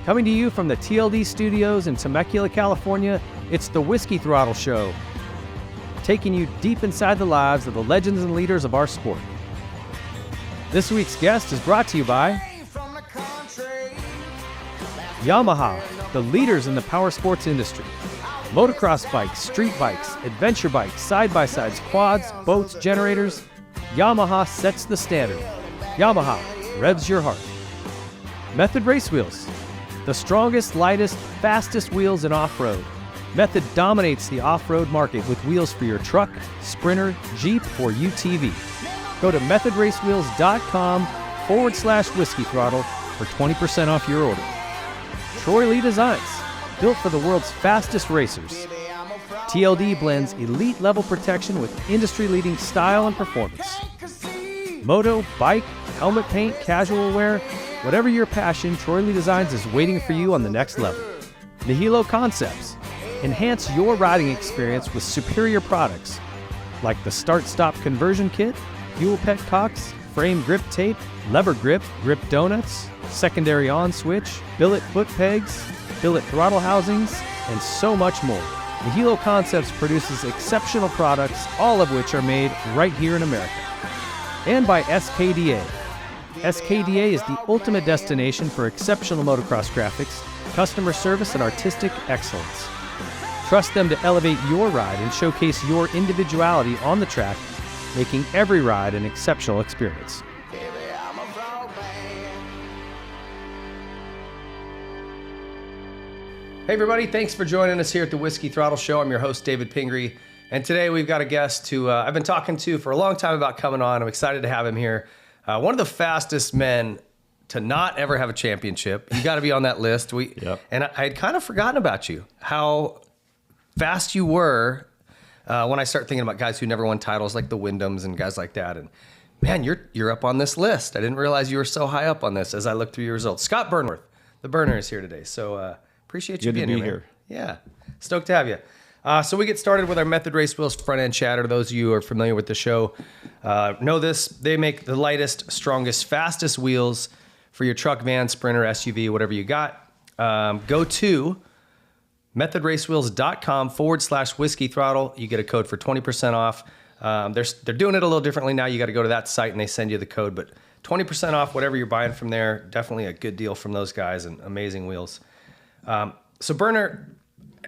Coming to you from the TLD studios in Temecula, California, it's the Whiskey Throttle Show, taking you deep inside the lives of the legends and leaders of our sport. This week's guest is brought to you by Yamaha, the leaders in the power sports industry. Motocross bikes, street bikes, adventure bikes, side-by-sides, quads, boats, generators. Yamaha sets the standard. Yamaha revs your heart. Method Race Wheels, the strongest, lightest, fastest wheels in off-road. Method dominates the off-road market with wheels for your truck, Sprinter, Jeep, or UTV. Go to methodracewheels.com/whiskey throttle for 20% off your order. Troy Lee Designs, built for the world's fastest racers. TLD blends elite level protection with industry-leading style and performance. Moto, bike, helmet paint, casual wear, whatever your passion, Troy Lee Designs is waiting for you on the next level. Nihilo Concepts, enhance your riding experience with superior products like the Start-Stop Conversion Kit, Fuel Petcocks, Frame Grip Tape, Lever Grip, Grip Donuts, Secondary On Switch, Billet Foot Pegs, Billet Throttle Housings, and so much more. Nihilo Concepts produces exceptional products, all of which are made right here in America. And by SKDA. SKDA is the ultimate destination for exceptional motocross graphics, customer service, and artistic excellence. Trust them to elevate your ride and showcase your individuality on the track, making every ride an exceptional experience. Hey everybody, thanks for joining us here at the Whiskey Throttle Show. I'm your host, David Pingree, and today we've got a guest who I've been talking to for a long time about coming on. I'm excited to have him here. One of the fastest men to not ever have a championship. You got to be on that list. And I had kind of forgotten about you, how fast you were when I start thinking about guys who never won titles like the Wyndhams and guys like that. And man, you're up on this list. I didn't realize you were so high up on this as I looked through your results. Scott Burnworth, the Burner, is here today. So appreciate you being here. Yeah, stoked to have you. So we get started with our Method Race Wheels front end chatter. Those of you who are familiar with the show know this. They make the lightest, strongest, fastest wheels for your truck, van, Sprinter, SUV, whatever you got. Go to methodracewheels.com/whiskey throttle. You get a code for 20% off. They're doing it a little differently now. You got to go to that site and they send you the code, but 20% off whatever you're buying from there. Definitely a good deal from those guys and amazing wheels. So Burner,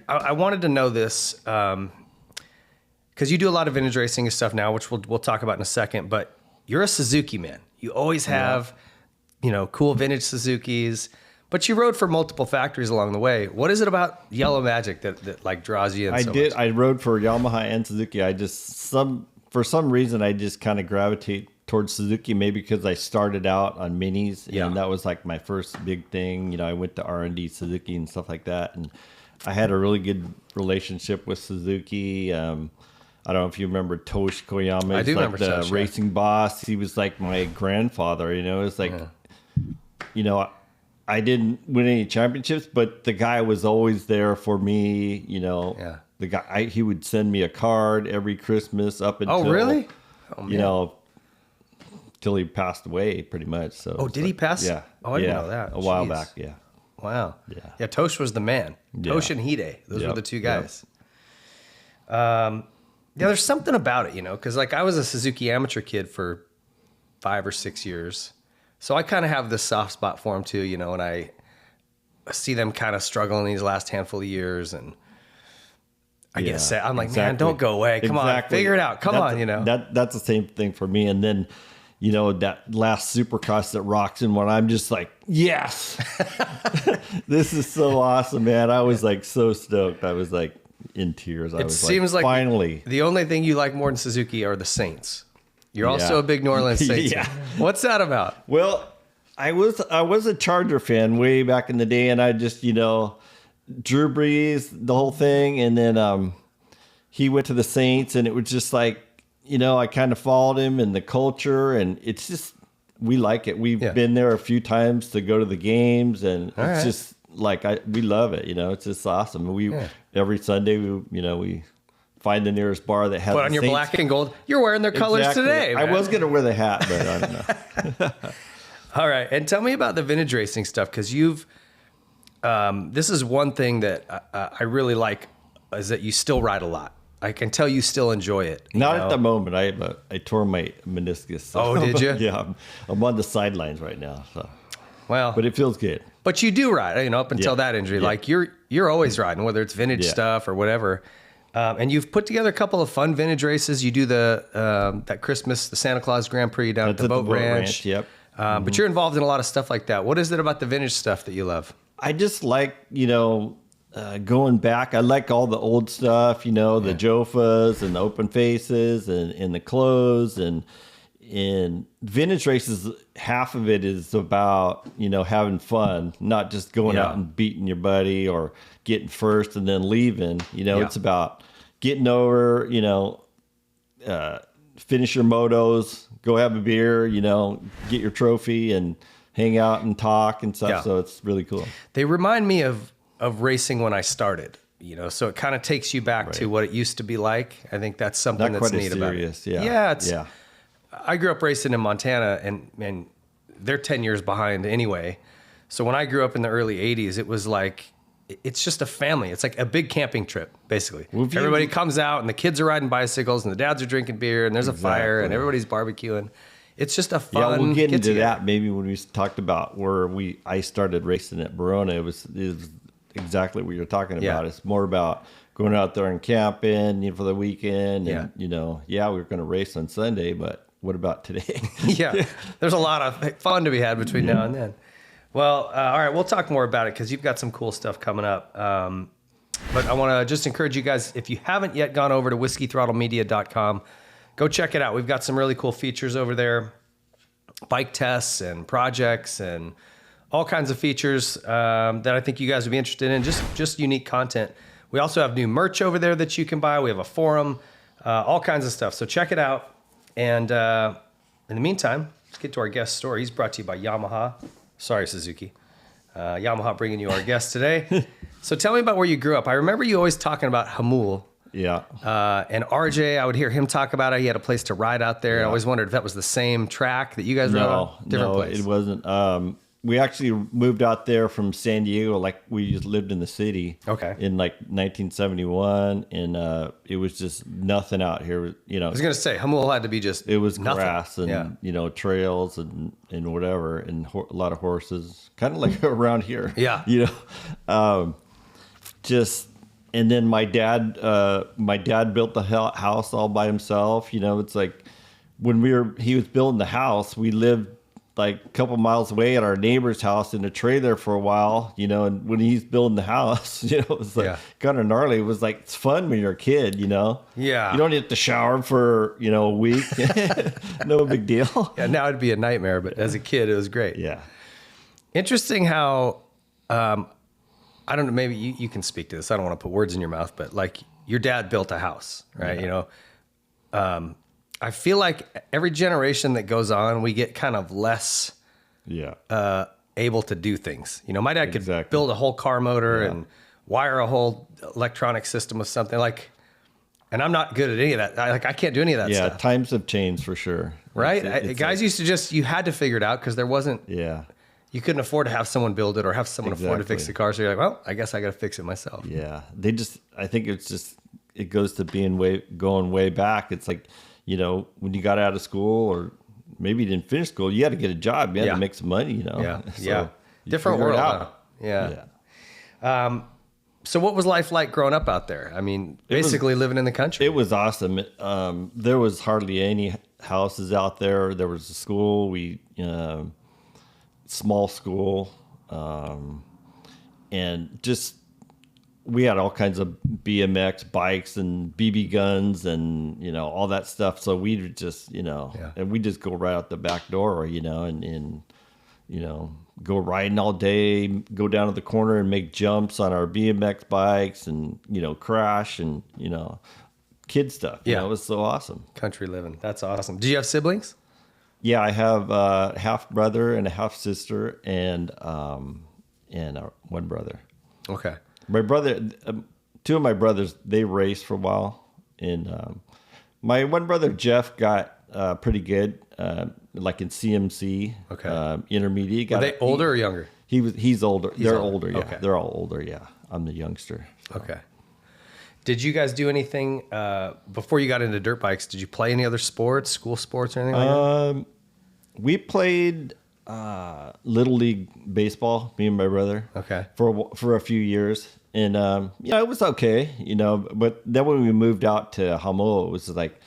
I wanted to know this because you do a lot of vintage racing and stuff now, which we'll talk about in a second. But you're a Suzuki man. You always have, cool vintage Suzukis. But you rode for multiple factories along the way. What is it about Yellow Magic that like draws you in? Much? I rode for Yamaha and Suzuki. For some reason I just kind of gravitate towards Suzuki, maybe because I started out on minis, and that was like my first big thing. I went to R&D Suzuki and stuff like that, and I had a really good relationship with Suzuki. I don't know if you remember Tosh Koyama. I do remember the Tosh, racing boss. He was like my grandfather. It's like, I didn't win any championships, but the guy was always there for me. The guy, he would send me a card every Christmas up until. Oh really? Oh, man. Till he passed away, pretty much. So. Did he pass? Yeah. Oh, I didn't know that. A while back. Yeah. Wow. Yeah. Yeah. Tosh was the man. Yeah. Tosh and Hide. Those were the two guys. There's something about it, because like I was a Suzuki amateur kid for 5 or 6 years. So I kind of have this soft spot for them too, and I see them kind of struggling these last handful of years, and I get sad. I'm like, man, don't go away. Come on, figure it out. Come on. That's the same thing for me. And then, that last Supercross that Roxon won, I'm just like, yes, this is so awesome, man. I was like so stoked. I was like in tears. It seems like finally. The only thing you like more than Suzuki are the Saints. You're also a big New Orleans Saints fan. What's that about? Well, I was a Charger fan way back in the day, and I just, Drew Brees, the whole thing, and then he went to the Saints, and it was just like, I kind of followed him and the culture, and it's just, we like it. We've been there a few times to go to the games, and it's just like, we love it. It's just awesome. Every Sunday, we find the nearest bar that has put on your black and gold. You're wearing their colors today, man. I was going to wear the hat, but I don't know. All right. And tell me about the vintage racing stuff, because this is one thing that I really like is that you still ride a lot. I can tell you still enjoy it. Not at the moment. I tore my meniscus. So. Oh, did you? Yeah, I'm on the sidelines right now. So. Well, but it feels good. But you do ride, up until that injury. Yeah. Like you're always riding, whether it's vintage stuff or whatever. And you've put together a couple of fun vintage races. You do the that Christmas, the Santa Claus Grand Prix down at the Boat Ranch. Yep. But you're involved in a lot of stuff like that. What is it about the vintage stuff that you love? I just like, going back. I like all the old stuff, the Jofas and the open faces and the clothes and vintage races. Half of it is about, having fun, not just going out and beating your buddy or getting first and then leaving. It's about getting over, finish your motos, go have a beer, get your trophy and hang out and talk and stuff. Yeah. So it's really cool. They remind me of racing when I started, so it kind of takes you back to what it used to be like. I think that's something that's neat about it. Yeah. I grew up racing in Montana and they're 10 years behind anyway. So when I grew up in the early 80s, it was like, it's just a family. It's like a big camping trip, basically. Everybody comes out and the kids are riding bicycles and the dads are drinking beer and there's a fire and everybody's barbecuing. It's just a fun. Yeah, we'll get into that maybe when we talked about where I started racing at Verona. It was exactly what you're talking about. It's more about going out there and camping for the weekend. And, we were going to race on Sunday, but what about today? There's a lot of fun to be had between now and then. Well, all right, we'll talk more about it because you've got some cool stuff coming up. But I want to just encourage you guys, if you haven't yet gone over to whiskeythrottlemedia.com, go check it out. We've got some really cool features over there, bike tests and projects and all kinds of features that I think you guys would be interested in, just unique content. We also have new merch over there that you can buy. We have a forum, all kinds of stuff. So check it out. And in the meantime, let's get to our guest story. He's brought to you by Yamaha. Sorry, Suzuki. Yamaha bringing you our guest today. So tell me about where you grew up. I remember you always talking about Hamul. Yeah. And RJ, I would hear him talk about it. He had a place to ride out there. Yeah. I always wondered if that was the same track that you guys rode on. Different place. It wasn't. We actually moved out there from San Diego. Like we just lived in the city. Okay. In like 1971, and it was just nothing out here. I was gonna say Hamul had to be just. It was nothing. Grass and trails and whatever, and a lot of horses, kind of like around here. Yeah. And then my dad built the house all by himself. It's like when he was building the house, we lived like a couple miles away at our neighbor's house in a trailer for a while, and when he's building the house, it was like kind of gnarly. It was like, it's fun when you're a kid, Yeah. You don't have to shower for, a week. No big deal. Yeah, now it'd be a nightmare, but as a kid, it was great. Yeah. Interesting how, I don't know, maybe you can speak to this. I don't want to put words in your mouth, but like your dad built a house, right? Yeah. I feel like every generation that goes on, we get kind of less able to do things. My dad could build a whole car motor and wire a whole electronic system with something like, and I'm not good at any of that. I can't do any of that stuff. Yeah, times have changed for sure. Right? Guys used to you had to figure it out because there wasn't, you couldn't afford to have someone build it or have someone afford to fix the car. So you're like, well, I guess I got to fix it myself. Yeah. I think it goes to going way back. It's like, when you got out of school or maybe you didn't finish school, you had to get a job. You had to make some money, Yeah. So different world. Yeah. So what was life like growing up out there? I mean, basically living in the country. It was awesome. There was hardly any houses out there. There was a school. Small school. And just, we had all kinds of BMX bikes and BB guns and, all that stuff. So we would just, and we just go right out the back door, and go riding all day, go down to the corner and make jumps on our BMX bikes and, crash and, kid stuff. It was so awesome. Country living. That's awesome. Do you have siblings? Yeah, I have a half brother and a half sister and one brother. Okay. My brother, two of my brothers, they raced for a while, and my one brother Jeff got pretty good, like in CMC. Okay. Intermediate. Are they older or younger? He's older. They're older. older. Yeah, Okay. they're all older. Yeah, I'm the youngster. So. Okay. Did you guys do anything before you got into dirt bikes? Did you play any other sports, school sports, or anything like that? We played little league baseball. Me and my brother. Okay. For a few years, and it was okay. But then when we moved out to Hamo, it was like,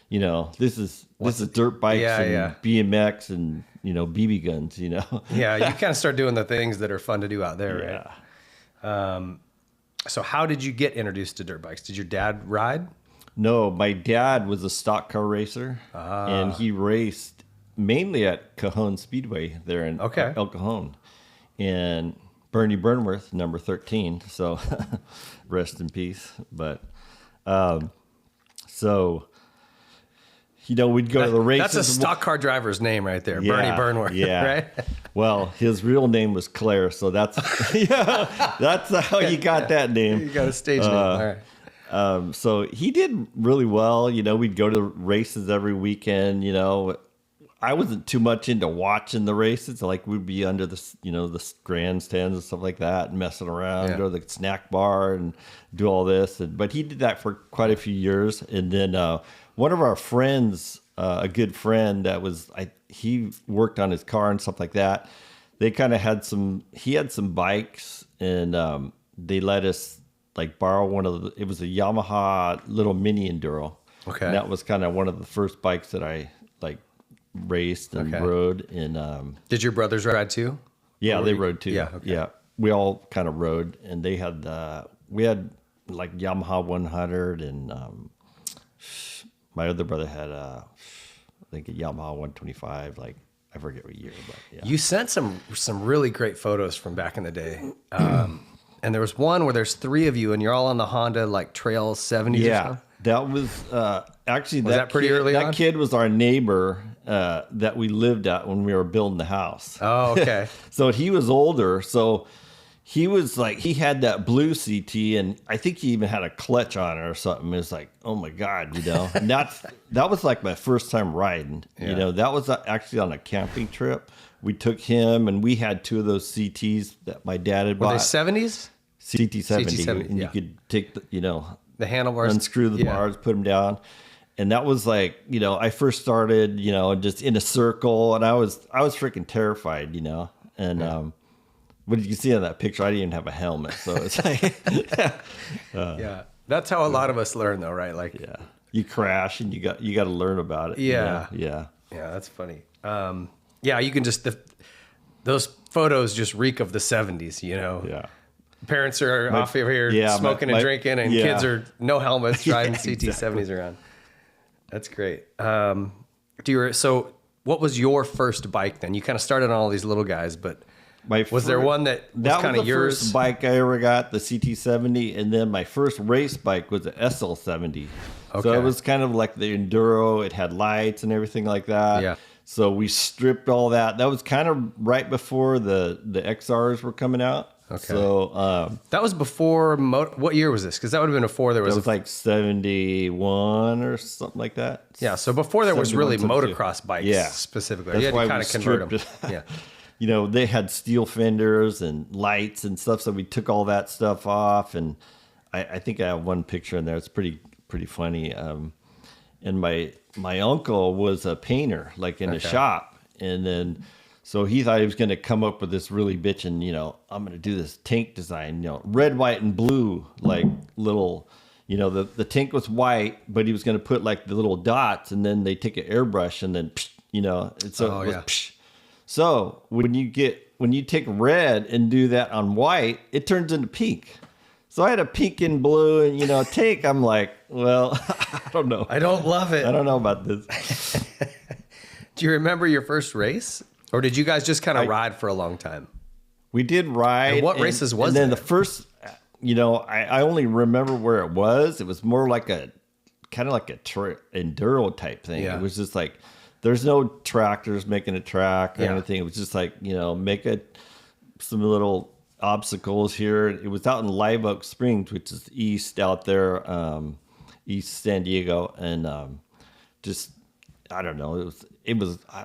this is dirt bikes and BMX and BB guns. Yeah, you kind of start doing the things that are fun to do out there, right? So how did you get introduced to dirt bikes? Did your dad ride? No, my dad was a stock car racer, and he raced mainly at Cajon Speedway there in El Cajon. And Burner Burnworth, number 13, so rest in peace. But we'd go to the races. That's a stock car driver's name right there, Burner Burnworth. Yeah, right. Well, his real name was Claire, so that's that's how you got that name. You got a stage name. All right. So he did really well. We'd go to races every weekend. I wasn't too much into watching the races. Like we'd be under the grandstands and stuff like that, and messing around, go to the snack bar and do all this. But he did that for quite a few years, and then one of our friends, a good friend he worked on his car and stuff like that. They kind of had he had some bikes, and they let us like borrow it was a Yamaha little mini enduro. Okay. And that was kind of one of the first bikes that I like raced and rode. And did your brothers ride too? Yeah, they rode too. Yeah. Okay. Yeah. We all kind of rode, and they had, we had like Yamaha 100, and my other brother had I think a Yamaha 125, like I forget what year, but yeah. You sent some really great photos from back in the day. And there was one where there's 3 of you and you're all on the Honda like Trail 70s. Yeah. Or something? That was actually that pretty early on? That kid was our neighbor that we lived at when we were building the house. Oh, okay. So he was older, so he was like, he had that blue CT, and I think he even had a clutch on it or something. It was like, oh my God, And that was like my first time riding. Yeah. That was actually on a camping trip. We took him, and we had 2 of those CTs that my dad had bought. Were they 70s? CT70. CT70, and you could take the handlebars, unscrew the bars, put them down. And that was like, I first started, just in a circle, and I was freaking terrified, and, what did you see on that picture? I didn't even have a helmet. So it's like, yeah, that's how a lot of us learn though, right? Like, you crash and you got to learn about it. Yeah. Yeah. That's funny. You can just, those photos just reek of the 70s, Yeah. Parents are off over here smoking and drinking, and kids are no helmets driving CT70s around. That's great. So what was your first bike then? You kind of started on all these little guys, but was there one that was kind of yours? First bike I ever got, the CT70, and then my first race bike was the SL70. Okay. So it was kind of like the enduro. It had lights and everything like that. Yeah. So we stripped all that. That was kind of right before the XRs were coming out. Okay. So that was before what year was this? Because that would have been before there was. It was like 71 or something like that. Yeah. So before there was really motocross bikes specifically. That's you had why to kind of convert them. Yeah. They had steel fenders and lights and stuff, so we took all that stuff off. And I think I have one picture in there. It's pretty funny. And my uncle was a painter, like in a shop, and then. So he thought he was going to come up with this really bitchin', I'm going to do this tank design, red, white, and blue, like little, the tank was white, but he was going to put like the little dots, and then they take an airbrush and then, So when you take red and do that on white, it turns into pink. So I had a pink and blue and, tank. I'm like, well, I don't know. I don't love it. I don't know about this. Do you remember your first race? Or did you guys just kind of ride for a long time? We did ride. And what races was it? And then it? the first, I only remember where it was. It was more like a kind of like a enduro type thing. Yeah. It was just like, there's no tractors making a track or anything. It was just like, make some little obstacles here. It was out in Live Oak Springs, which is east out there, east San Diego. And I don't know.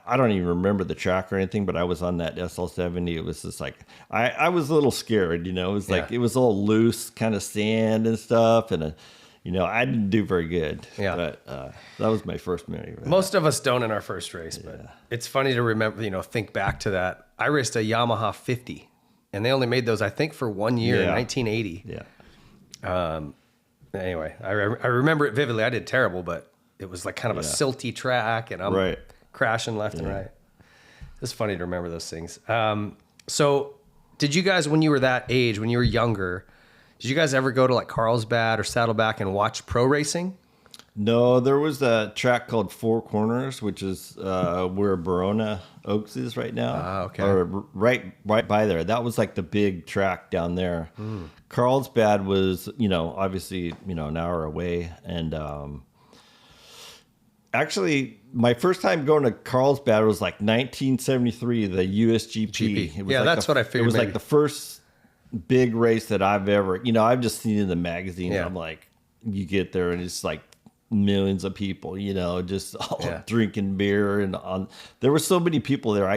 I don't even remember the track or anything, but I was on that SL70. It was just like, I was a little scared, you know, it was like, it was all loose kind of sand and stuff. And, you know, I didn't do very good. Yeah. But that was my first memory. Most of us don't in our first race, but it's funny to remember, you know, think back to that. I raced a Yamaha 50 and they only made those, I think, for 1 year in 1980. Yeah. Anyway, I remember it vividly. I did terrible, but it was like kind of a silty track, and I'm crashing left and right. It's funny to remember those things. So did you guys, when you were that age, when you were younger, did you guys ever go to like Carlsbad or Saddleback and watch pro racing? No, there was a track called Four Corners, which is where Verona Oaks is right now. Ah, okay. Or right by there. That was like the big track down there. Carlsbad was, you know, obviously, you know, an hour away. And actually, my first time going to Carlsbad was like 1973, the USGP. It was that's what I figured. It was like the first big race that I've ever, you know, I've just seen in the magazines. I'm like, you get there and it's like millions of people, you know, just all drinking beer. And there were so many people there.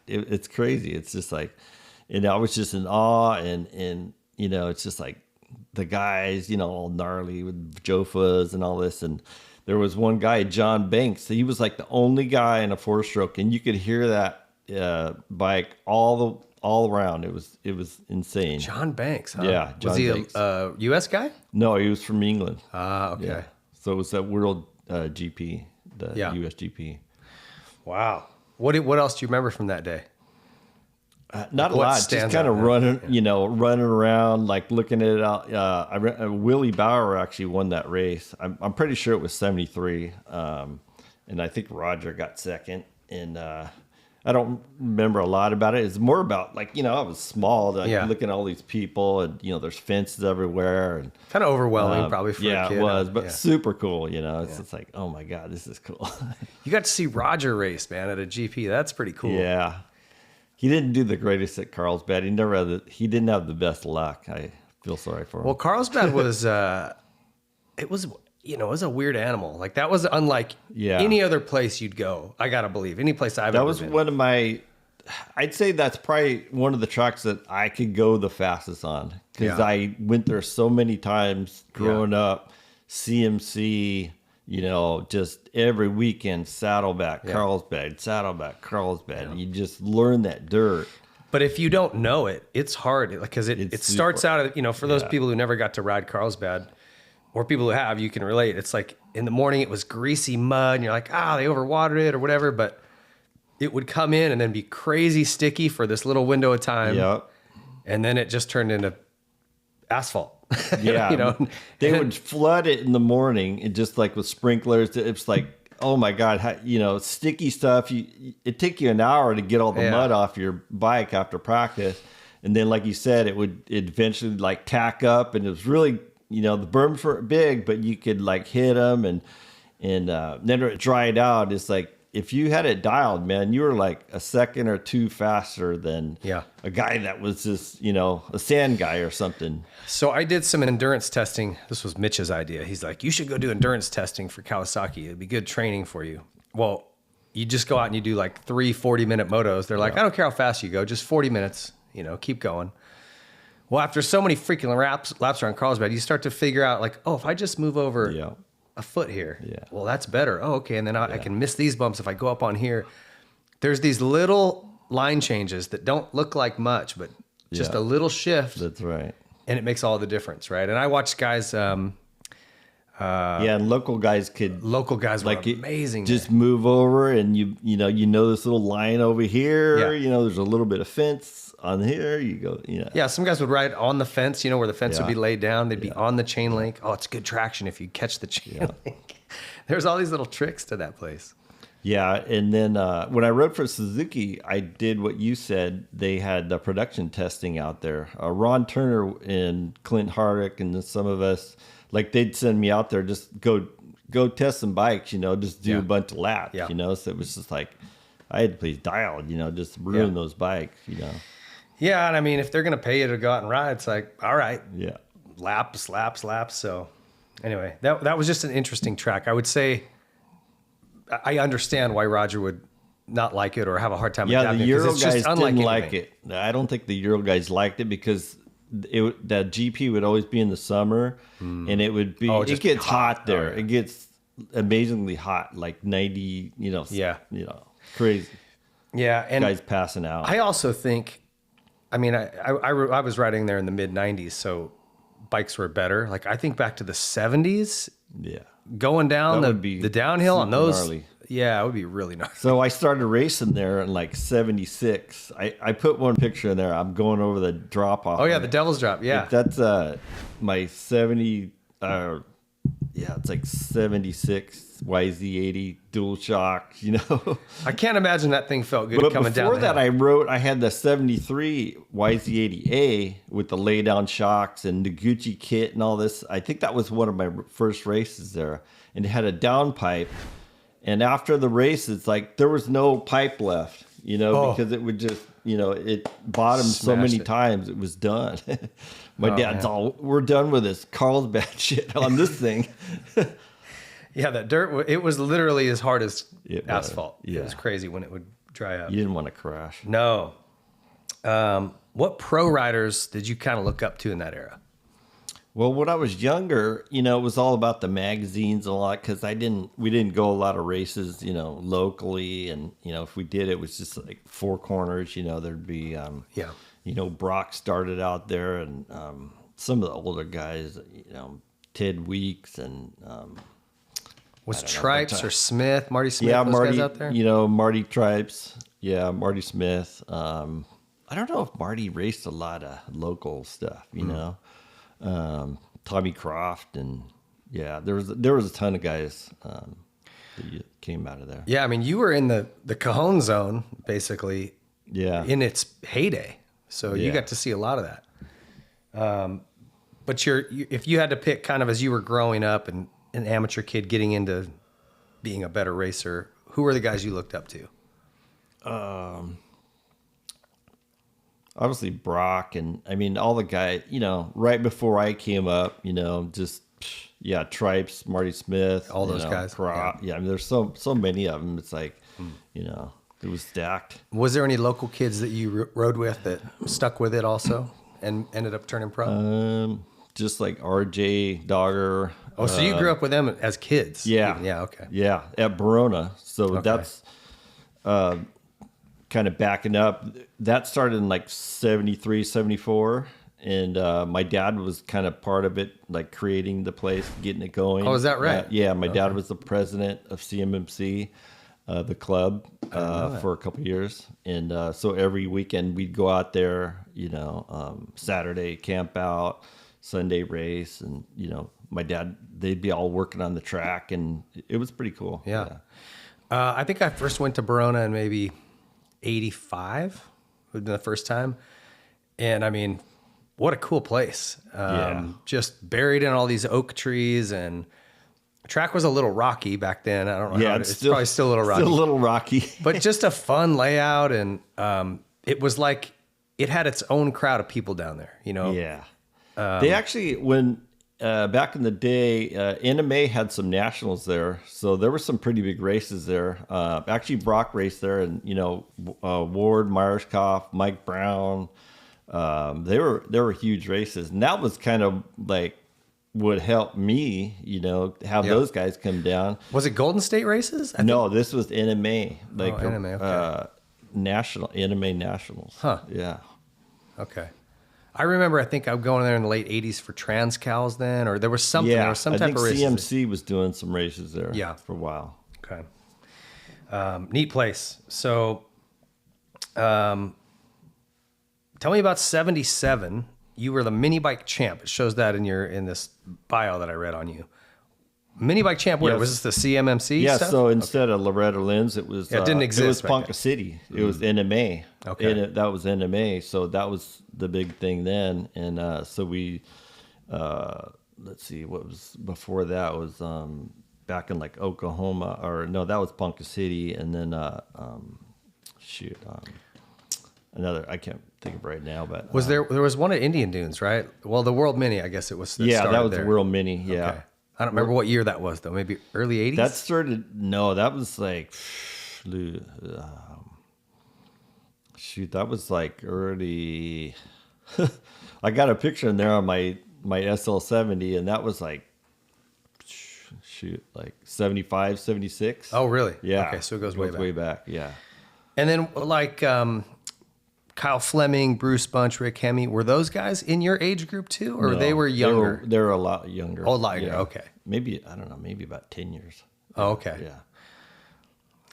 It's crazy. It's just like, and I was just in awe and, you know, it's just like the guys, you know, all gnarly with Jofas and all this. And there was one guy, John Banks. He was like the only guy in a four-stroke, and you could hear that bike all around. It was insane. John Banks, huh? Yeah, John was he Banks. a U.S. guy? No, he was from England. Ah, okay. Yeah. So it was that World GP, the USGP. Wow. What else do you remember from that day? Not a lot. Just kind of running around, like looking at it out. Willie Bauer actually won that race. I'm pretty sure it was 73. And I think Roger got second. And I don't remember a lot about it. It's more about, like, you know, I was small, looking at all these people, and, you know, there's fences everywhere. And kind of overwhelming probably for a kid. Yeah, it was, but super cool, you know. It's like, oh my God, this is cool. You got to see Roger race, man, at a GP. That's pretty cool. Yeah. He didn't do the greatest at Carlsbad. He didn't have the best luck. I feel sorry for him. Well, Carlsbad was, it was a weird animal. Like, that was unlike any other place you'd go. I gotta believe any place I've ever been. That was one of my. I'd say that's probably one of the tracks that I could go the fastest on, because I went there so many times growing up. CMC. You know, just every weekend, Saddleback, Carlsbad, Saddleback, Carlsbad. Yeah. You just learn that dirt. But if you don't know it, it's hard, because it starts out, you know, for those people who never got to ride Carlsbad, or people who have, you can relate. It's like in the morning it was greasy mud and you're like, they overwatered it or whatever, but it would come in and then be crazy sticky for this little window of time. Yep. And then it just turned into asphalt. Yeah. You know, they would flood it in the morning, and just like with sprinklers, it's like, oh my God, you know, sticky stuff. It'd take you an hour to get all the mud off your bike after practice. And then, like you said, it eventually like tack up, and it was really, you know, the berms weren't big, but you could like hit them, and then it dried out. It's like, if you had it dialed, man, you were like a second or two faster than a guy that was just, you know, a sand guy or something. So I did some endurance testing. This was Mitch's idea. He's like, you should go do endurance testing for Kawasaki. It'd be good training for you. Well, you just go out and you do like 3 40-minute motos. They're like, I don't care how fast you go, just 40 minutes, you know, keep going. Well, after so many freaking laps around Carlsbad, you start to figure out, like, oh, if I just move over a foot here, well, that's better. Oh, okay. And then I can miss these bumps if I go up on here. There's these little line changes that don't look like much, but just a little shift. That's right. And it makes all the difference, right? And I watched guys. And local guys were like, amazing. Just move over, and you know this little line over here. Yeah. You know, there's a little bit of fence on here. You go, Yeah, some guys would ride on the fence. You know, where the fence would be laid down. They'd be on the chain link. Oh, it's good traction if you catch the chain link. There's all these little tricks to that place. Yeah, and then when I rode for Suzuki, I did what you said. They had the production testing out there. Ron Turner and Clint Hardick and some of us, like, they'd send me out there, just go test some bikes, you know, just do a bunch of laps, you know. So it was just like, I had to play dialed, you know, just ruin those bikes, you know. Yeah, and I mean, if they're going to pay you to go out and ride, it's like, all right. Yeah. Laps. So anyway, that was just an interesting track. I would say I understand why Roger would not like it or have a hard time Yeah, adapting. the Euro it's just guys unlike didn't anything. like it. I don't think the Euro guys liked it because that GP would always be in the summer, and it would be. It gets hot there. It gets amazingly hot, like 90. Crazy. Yeah, and guys passing out. I also think, I mean, I was riding there in the mid 90s, so bikes were better. Like I think back to the 70s. Yeah. Going down the downhill on those. Gnarly. Yeah, it would be really nice. So I started racing there in like 76. I put one picture in there. I'm going over the drop off. Oh yeah, the Devil's Drop. Yeah. That's my 70 it's like 76 YZ80 dual shock, I can't imagine that thing felt good But coming down. before that, I had the 73 YZ80A with the lay down shocks and the Gucci kit and all this. I think that was one of my first races there. And it had a down pipe. And after the race, it's like there was no pipe left, because it would just, it bottomed so many times it was done. My dad's all, we're done with this Carlsbad shit on this thing. Yeah, that dirt, it was literally as hard as asphalt. Yeah. It was crazy when it would dry up. You didn't want to crash. No. What pro riders did you kind of look up to in that era? Well, when I was younger, it was all about the magazines a lot because we didn't go a lot of races, locally. And, if we did, it was just like four corners, there'd be, Brock started out there and some of the older guys, Ted Weeks and... was Tripes or Smith, Marty Smith, those Marty, guys out there? Marty Tripes. Yeah, Marty Smith. I don't know if Marty raced a lot of local stuff, Tommy Croft and there was a ton of guys that came out of there. Yeah, I mean, you were in the Cajon zone basically. Yeah, in its heyday, so you got to see a lot of that. But if you had to pick, kind of as you were growing up and an amateur kid getting into being a better racer, who were the guys you looked up to? Obviously Brock and all the guys, right before I came up, Tripes, Marty Smith, all those guys. Yeah, there's so many of them. It's like, it was stacked. Was there any local kids that you rode with that stuck with it also and ended up turning pro? Just like RJ Dogger. Oh, so you grew up with them as kids? Yeah. Yeah. Okay. Yeah, at Verona. So that's kind of backing up. That started in like 73, 74. And my dad was kind of part of it, like creating the place, getting it going. Oh, is that right? My dad was the president of CMMC, the club, for a couple of years. And so every weekend we'd go out there, Saturday camp out, Sunday race. And, my dad, they'd be all working on the track. And it was pretty cool. Yeah. I think I first went to Verona in maybe 85, would have been the first time. And I mean, what a cool place. Just buried in all these oak trees, and the track was a little rocky back then. I don't know. Yeah, it's probably still a little rocky. Still a little rocky. But just a fun layout. And it was like, it had its own crowd of people down there, Yeah. They actually, when back in the day, NMA had some nationals there. So there were some pretty big races there. Actually, Brock raced there, and, Ward, Myerscough, Mike Brown. They were huge races, and that was kind of like would help me, have those guys come down. Was it Golden State races? No, this was NMA, like NMA, okay. National NMA Nationals. Huh? Yeah. Okay. I remember. I think I'm going there in the late '80s for Transcals then, or there was something. Yeah, there was some type of races. CMC was doing some races there. Yeah. For a while. Okay. Neat place. So, tell me about 77. You were the mini bike champ. It shows that in this bio that I read on you. Mini bike champ. Where was this, the CMMC? Yeah. stuff? So instead of Loretta Lynn's, it was. It didn't exist. It was Ponca City. It was NMA. Okay. And that was NMA. So that was the big thing then. And so we, let's see, what was before that was back in like Oklahoma, or no, that was Ponca City, and then another, I can't think of right now, but there was one at Indian Dunes, right? Well, the World Mini, I guess it was. That was there. the World Mini. Yeah. Okay. I don't remember what year that was though. Maybe early 80s? That was like, that was like early. I got a picture in there on my SL70, and that was like, like 75, 76. Oh, really? Yeah. Okay, so it goes way back. Yeah. And then like Kyle Fleming, Bruce Bunch, Rick Hemme, were those guys in your age group too? Or No, they were younger? They were a lot younger. Oh, a lot younger. Yeah. Okay. Maybe, I don't know, maybe about 10 years. Oh, okay. Yeah.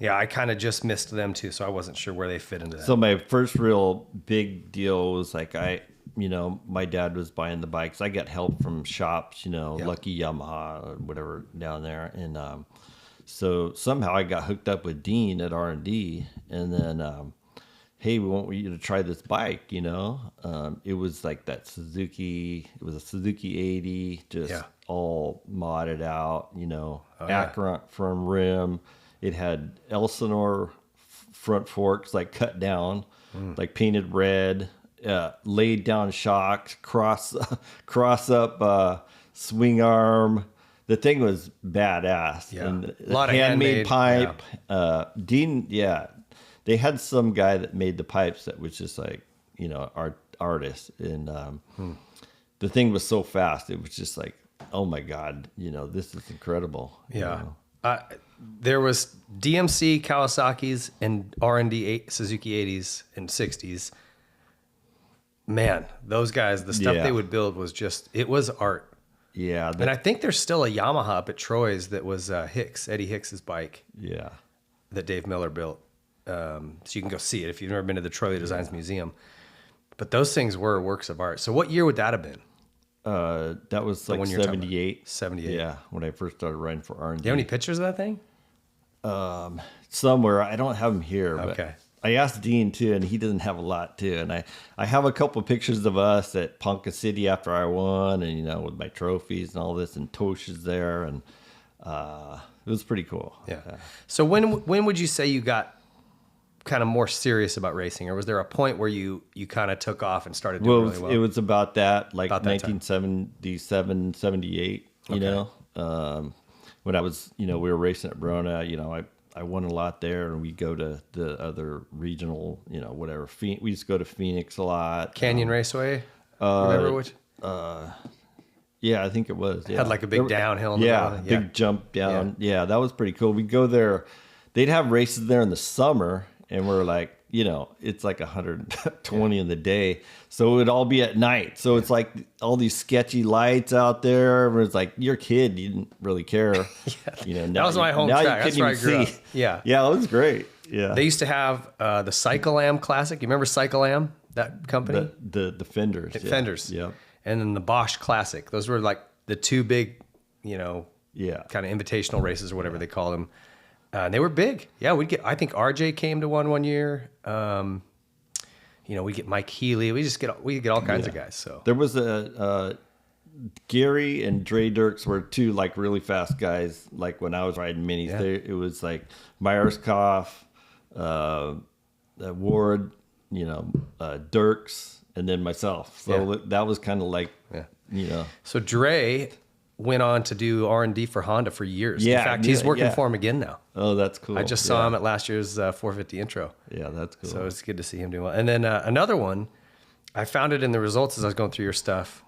Yeah, I kind of just missed them too, so I wasn't sure where they fit into that. So my first real big deal was like my dad was buying the bikes. I got help from shops, Lucky Yamaha or whatever down there. And so somehow I got hooked up with Dean at R&D. And then, hey, we want you to try this bike, It was like that Suzuki. It was a Suzuki 80, just all modded out, Acorant firm rim. It had Elsinore front forks, like cut down, like painted red, laid down shocks, cross up swing arm. The thing was badass. Yeah. And a lot of handmade pipe. Yeah. Dean, they had some guy that made the pipes that was just like, artist. And the thing was so fast. It was just like, oh my God, this is incredible. Yeah. There was DMC Kawasaki's and R&D Suzuki 80s and 60s. Man, those guys, the stuff they would build was it was art. Yeah. And I think there's still a Yamaha up at Troy's that was Eddie Hicks's bike. Yeah. That Dave Miller built. So you can go see it if you've never been to the Troy Designs Museum. But those things were works of art. So what year would that have been? That was like 78. 78. Yeah, when I first started riding for R&D. Do you have any pictures of that thing? Somewhere. I don't have them here. Okay. But I asked Dean too, and he doesn't have a lot too. And I have a couple pictures of us at Ponca City after I won, and with my trophies and all this, and Tosh is there, and it was pretty cool. Yeah. So when would you say you got kind of more serious about racing, or was there a point where you kind of took off and started doing really well? It was about that, like about that 1977, 78, when I was, we were racing at Verona, I won a lot there, and we go to the other regional, whatever. We used to go to Phoenix a lot. Canyon Raceway? Remember which? Yeah, I think it was. Yeah. Had like a big downhill. Big jump down. Yeah, that was pretty cool. We'd go there. They'd have races there in the summer, and we're like, it's like 120 in the day. So it would all be at night. So it's like all these sketchy lights out there. Everyone's like, you're a kid. You didn't really care. That was my home track. That's where I grew up. Yeah. Yeah, it was great. Yeah. They used to have the Cycle-Am Classic. You remember Cycle-Am, that company? The Fenders. Fenders. Yeah. And then the Bosch Classic. Those were like the two big, kind of invitational races or whatever they call them. And they were big. Yeah, I think RJ came to one year. We get Mike Healy. We get all kinds of guys. So there was Gary and Dre Dirks were two like really fast guys. Like when I was riding minis, it was like Myerscough, Ward, Dirks, and then myself. So that was kind of like, So Dre went on to do R&D for Honda for years. Yeah, in fact, he's working for him again now. Oh, that's cool. I just saw him at last year's 450 intro. Yeah, that's cool. So it's good to see him doing well. And then another one, I found it in the results as I was going through your stuff,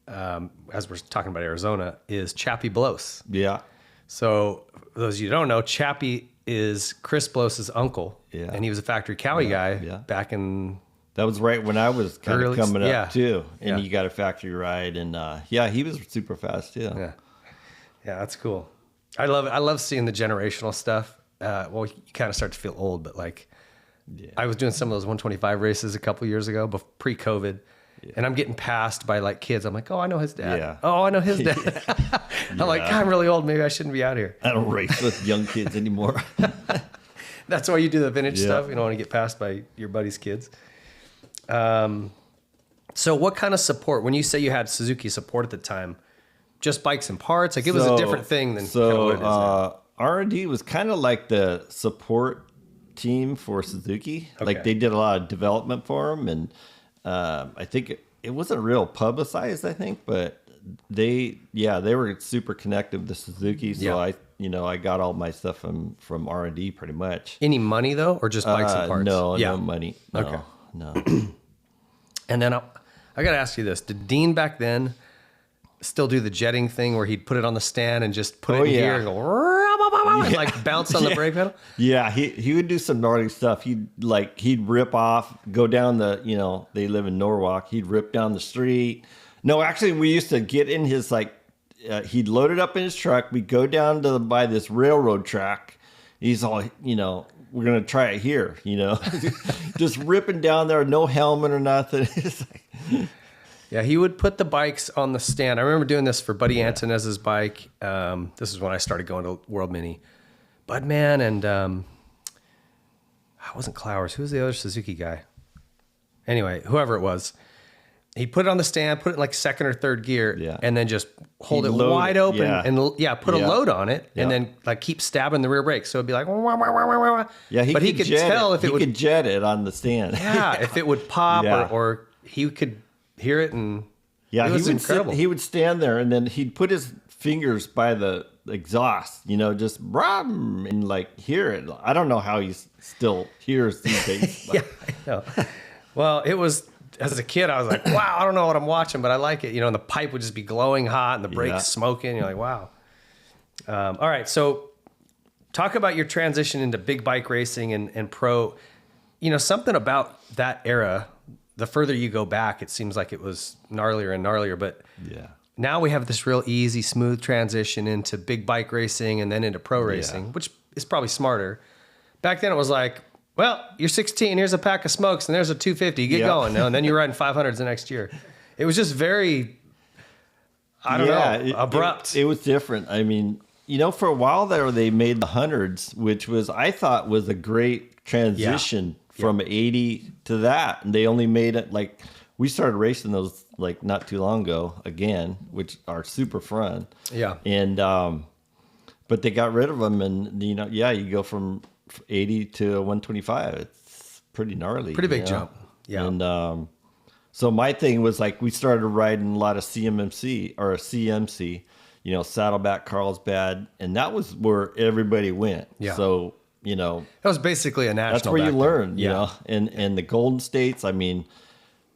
as we're talking about Arizona, is Chappie Bloss. Yeah. So for those of you who don't know, Chappie is Chris Bloss's uncle. Yeah. And he was a factory Cowie guy back in... That was right when I was kind of coming up too. And you got a factory ride, and he was super fast too. Yeah. Yeah, that's cool. I love it. I love seeing the generational stuff. You kind of start to feel old, but I was doing some of those 125 races a couple years ago, pre-COVID, and I'm getting passed by like kids. I'm like, oh, I know his dad. Yeah. Oh, I know his dad. I'm like, I'm really old. Maybe I shouldn't be out here. I don't race with young kids anymore. That's why you do the vintage stuff. You don't want to get passed by your buddy's kids. So what kind of support, when you say you had Suzuki support at the time, just bikes and parts? Like it was a different thing than kind of what it is now. R&D was kind of like the support team for Suzuki. Okay. Like they did a lot of development for them. And I think it wasn't real publicized, but they were super connected with the Suzuki. So I got all my stuff from R&D pretty much. Any money though, or just bikes and parts? No money. No, okay. No. And then I got to ask you this: did Dean back then still do the jetting thing where he'd put it on the stand and just put it in here and go and like bounce on the brake pedal? Yeah, he would do some gnarly stuff. He'd rip off, go down the, they live in Norwalk. He'd rip down the street. No, actually, we used to get in his he'd load it up in his truck. We'd go down by this railroad track. He's all, we're gonna try it here, just ripping down there, no helmet or nothing. It's like, yeah, he would put the bikes on the stand. I remember doing this for Buddy Antonez's bike. This is when I started going to World Mini. Budman and I wasn't Clowers. Who was the other Suzuki guy? Anyway, whoever it was, he put it on the stand, put it in like second or third gear, and then just hold it wide open and put a load on it, and then like keep stabbing the rear brake. So it'd be like, wah, wah, wah, wah, wah. Yeah, he could tell if it would jet it on the stand. Yeah, if it would pop or he could hear it, and it was incredible. He would stand there and then he'd put his fingers by the exhaust, just brum, and like hear it. I don't know how he still hears these days. Yeah, I know. Well, it was, as a kid, I was like, wow, I don't know what I'm watching, but I like it. And the pipe would just be glowing hot and the brakes smoking. You're like, wow. All right, so talk about your transition into big bike racing and pro. Something about that era, the further you go back, it seems like it was gnarlier and gnarlier. But now we have this real easy, smooth transition into big bike racing and then into pro racing, which is probably smarter. Back then it was like, well, you're 16, here's a pack of smokes, and there's a 250. Get going. And then you're riding 500s the next year. It was just very, I don't know, abrupt. It was different. I mean, for a while there, they made the hundreds, which I thought was a great transition from 80 to that. And they only made it we started racing those not too long ago again, which are super fun. Yeah. And, but they got rid of them and, you go from 80 to 125. It's pretty gnarly. Pretty big jump. Yeah. And, so my thing was we started riding a lot of CMC, Saddleback, Carlsbad, and that was where everybody went. Yeah. So, that was basically a national. That's where you learn, and the Golden States. I mean,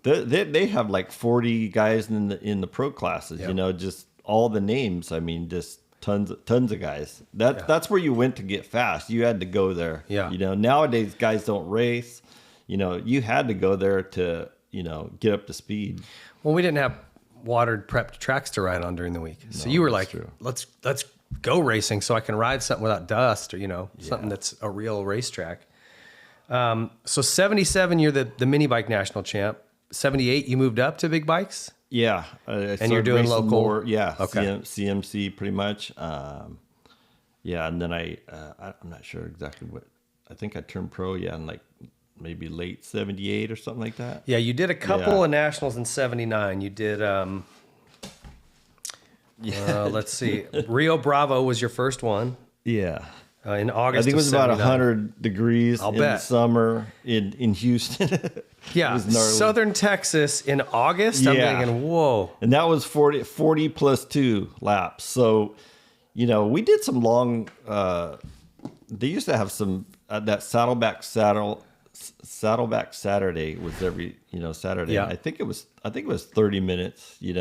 they have 40 guys in the pro classes. Just all the names. I mean, just tons of guys. That's where you went to get fast. You had to go there. Yeah. Nowadays guys don't race. You had to go there to get up to speed. Well, we didn't have watered prepped tracks to ride on during the week, so you were like, true. Let's go racing so I can ride something without dust or, something that's a real racetrack. So 77, you're the mini bike national champ. 78, you moved up to big bikes? Yeah. And you're doing local? More, okay. CMC pretty much. And then I'm not sure exactly what, I think I turned pro, in maybe late 78 or something like that. Yeah, you did a couple of nationals in 79. You did, let's see. Rio Bravo was your first one. Yeah. In August, I think it was about 100 degrees in bet. The summer in Houston. Yeah, Southern Texas in August. I'm thinking, whoa. And that was 40 plus 2 laps. So, we did some long. They used to have some that Saddleback Saturday was every Saturday. Yeah. I think it was 30 minutes. It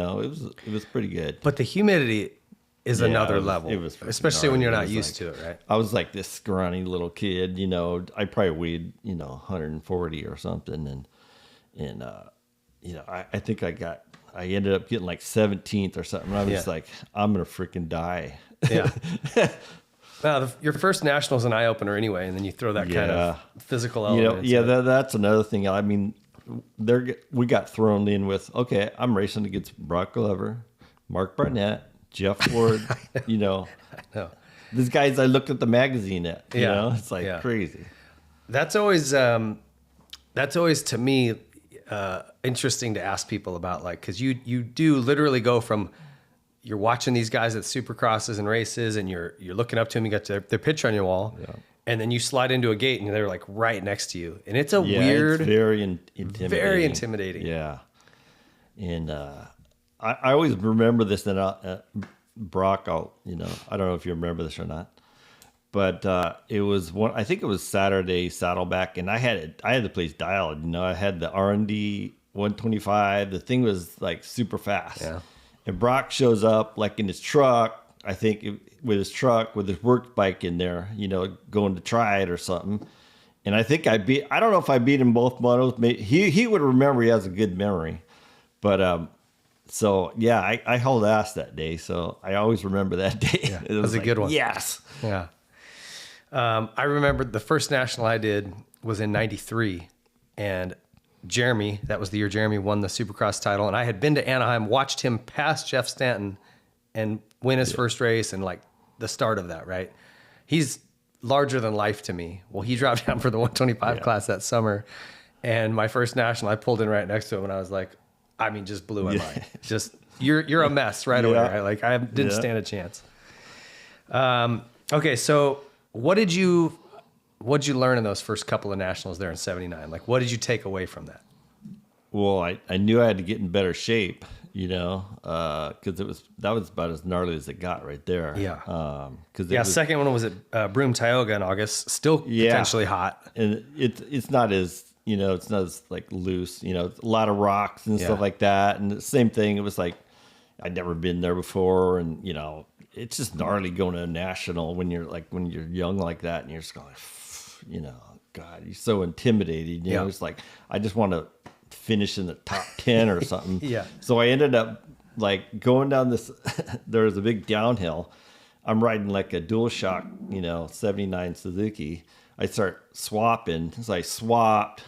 was pretty good. But the humidity is another level. It was especially when you're not used to it, right? I was like this scrawny little kid. I probably weighed 140 or something, and I think I ended up getting 17th or something. I was like, I'm gonna freaking die. Yeah. Well, your first national is an eye opener anyway, and then you throw that kind of physical element. That's another thing. I mean, we got thrown in with, okay, I'm racing against Brock Glover, Mark Barnett, Jeff Ford. I know. These guys I looked at the magazine at. It's crazy. That's always to me interesting to ask people about, because you do literally go from, you're watching these guys at supercrosses and races, and you're looking up to them. You got their picture on your wall, and then you slide into a gate, and they're right next to you, and it's weird, it's very intimidating. Very intimidating. Yeah, and I always remember this. And Brock, I don't know if you remember this or not, but it was I think it was Saturday Saddleback, and I had the place dialed. I had the R&D 125. The thing was like super fast. Yeah. And Brock shows up like in his truck. I think with his work bike in there, going to try it or something. And I think I don't know if I beat him both motos. He would remember. He has a good memory. But, so yeah, I hauled ass that day. So I always remember that day. Yeah, it was a good one. Yes. Yeah. I remember the first national I did was in 93, and Jeremy, that was the year Jeremy won the Supercross title. And I had been to Anaheim, watched him pass Jeff Stanton and win his first race, and like the start of that, right? He's larger than life to me. Well, he dropped down for the 125 class that summer, and my first national, I pulled in right next to him, and I was like, just blew my mind. Just you're a mess right away. Right? Like I didn't stand a chance. Okay, so what'd you learn in those first couple of nationals there in '79? Like, what did you take away from that? Well, I knew I had to get in better shape, because that was about as gnarly as it got right there. Yeah. Second one was at Broome, Tioga in August, still potentially hot. And it's not as, it's not as like loose, a lot of rocks and stuff like that. And the same thing, it was like, I'd never been there before. And, it's just gnarly going to a national when you're young like that and you're just going, God, you're so intimidated. It's like, I just want to finish in the top 10 or something. Yeah. So I ended up like going down this, there was a big downhill. I'm riding like a dual shock, 79 Suzuki. I start swapping. So I swapped,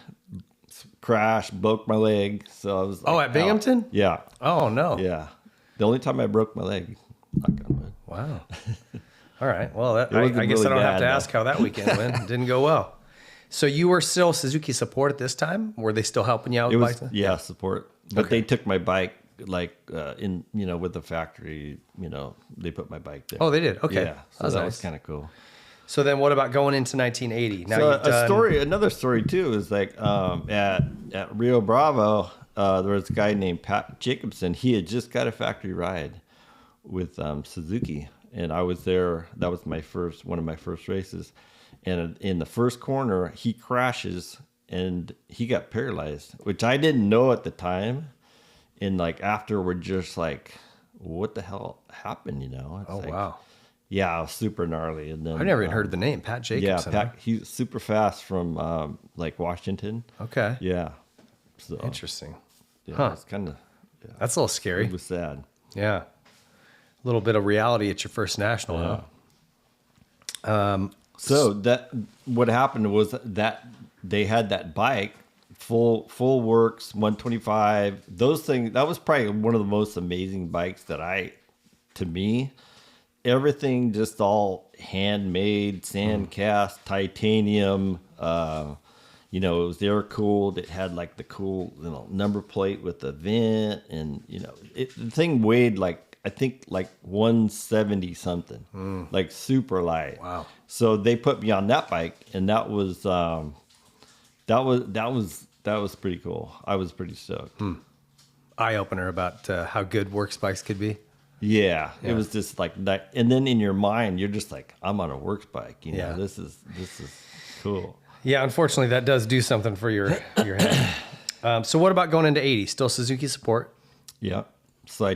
crashed, broke my leg. So I was like, at Binghamton? Out. Yeah. Oh, no. Yeah. The only time I broke my leg. Wow. All right. Well, I guess I don't have to ask how that weekend went. It didn't go well. So you were still Suzuki support at this time? Were they still helping you out with bikes? Yeah, support. But they took my bike with the factory, they put my bike there. Oh, they did? Okay. Yeah. So that was kind of cool. So then what about going into 1980? Now another story too is like at Rio Bravo, there was a guy named Pat Jacobson. He had just got a factory ride with Suzuki, and I was there. That was one of my first races. And in the first corner, he crashes and he got paralyzed, which I didn't know at the time. And like after, we're just like, what the hell happened? It's wow. Yeah, it was super gnarly. And then I never even heard the name, Pat Jacobson. Yeah, he's super fast from like Washington. Okay. Yeah. So interesting. Yeah, it's kind of. Yeah, that's a little scary. It was sad. Yeah. A little bit of reality at your first national, huh? So what happened was that they had that bike, full works 125. Those things, that was probably one of the most amazing bikes to me, everything just all handmade, sand cast, titanium. It was air cooled. It had like the cool number plate with the vent, and the thing weighed I think like 170 something, like super light. Wow. So they put me on that bike, and that was pretty cool. I was pretty stoked. Eye opener about how good works bikes could be. Yeah, it was just like that. And then in your mind, you're just like, I'm on a works bike. This is cool. Yeah, unfortunately, that does do something for your head. So what about going into 80? Still Suzuki support? Yeah. So I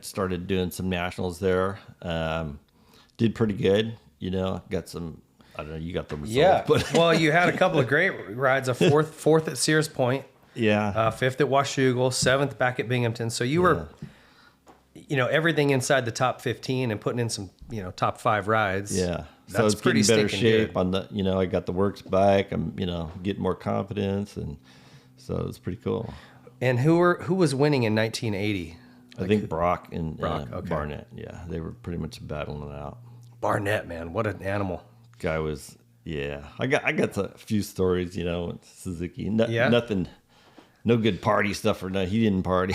started doing some nationals there. Did pretty good. Got some, I don't know, you got the results. Yeah. But Well, you had a couple of great rides, a fourth at Sears Point. Yeah. Fifth at Washougal, seventh back at Binghamton. So you were, everything inside the top 15 and putting in some, top 5 rides. Yeah. So it's pretty better shape good. On the, I got the works bike. I'm, getting more confidence, and so it's pretty cool. And who was winning in 1980? I think Brock and okay. Barnett. Yeah, they were pretty much battling it out. Barnett, man, what an animal! Guy was, yeah. I got a few stories, with Suzuki. Nothing, no good party stuff or nothing. He didn't party.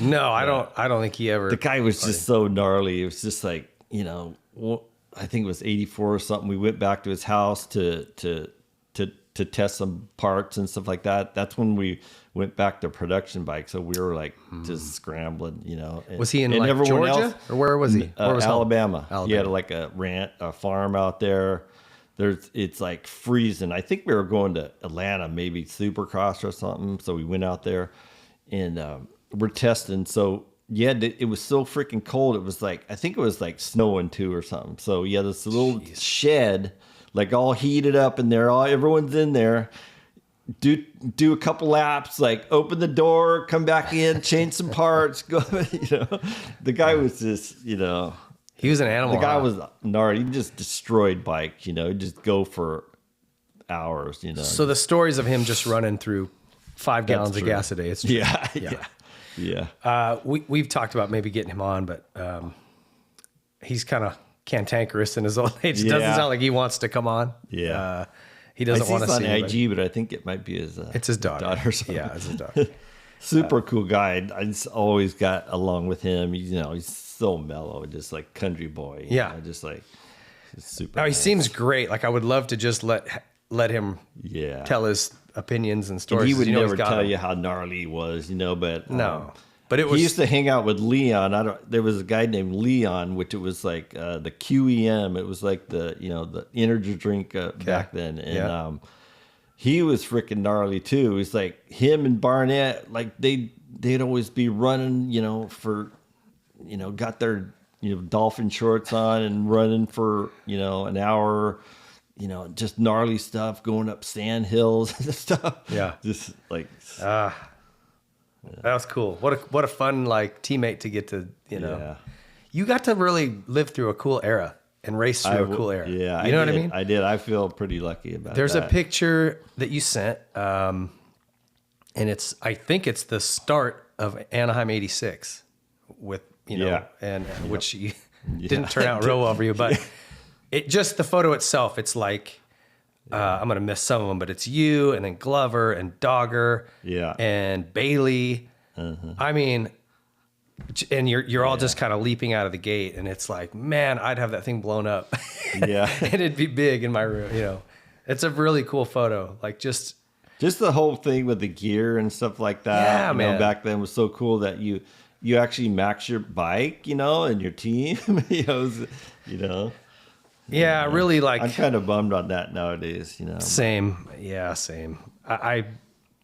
No, I don't think he ever. The guy was just so gnarly. It was just like, I think it was 84 or something. We went back to his house to to test some parts and stuff like that. That's when we went back to production bike. So we were like just scrambling, you know. And, was he in like Georgia or where was he? Where was Alabama. He had like a farm out there. It's like freezing. I think we were going to Atlanta, maybe Supercross or something. So we went out there and we're testing. So yeah, it was so freaking cold. It was like, I think it was like snowing too or something. So yeah, this little shed, like all heated up in there. Everyone's in there. Do a couple laps, like open the door, come back in, change some parts, go. You know, the guy was just, you know, he was an animal. The guy was gnarly. He just destroyed bikes. You know, he'd just go for hours. You know. So the stories of him just running through 5 gallons of gas a day. It's true. Yeah. We've talked about maybe getting him on, but he's kind of cantankerous in his old age. It doesn't sound like he wants to come on. Yeah. He doesn't want to see it on IG, but I think it might be his. It's his daughter. Yeah, it's his daughter. Super cool guy. I just always got along with him. He's so mellow, just like country boy. Yeah, just like super. Now he seems great. Like I would love to just let him. Tell his opinions and stories. And he would never tell you how gnarly he was, but no. But it was. He used to hang out with Leon. There was a guy named Leon, which it was like the QEM. It was like the energy drink back then, and he was freaking gnarly too. It was like him and Barnett, like they'd always be running, for, got their dolphin shorts on and running for an hour. Just gnarly stuff, going up sand hills and stuff. Yeah, just like that was cool. What a fun teammate to get to, You got to really live through a cool era and race through a cool era. Yeah, you know what I mean? I did. I feel pretty lucky about There's that. a picture that you sent, and I think it's the start of Anaheim '86 with which didn't turn out real well for you, but it just the photo itself. It's like. I'm gonna miss some of them, but it's you and then Glover and Dogger, and Bailey. I mean, and you're all just kind of leaping out of the gate, and it's like, man, I'd have that thing blown up, and it'd be big in my room. It's a really cool photo, like just the whole thing with the gear and stuff like that. Yeah, man. Back then was so cool that you actually max your bike, and your team, Yeah, really like. I'm kind of bummed on that nowadays, Same. Yeah, same. I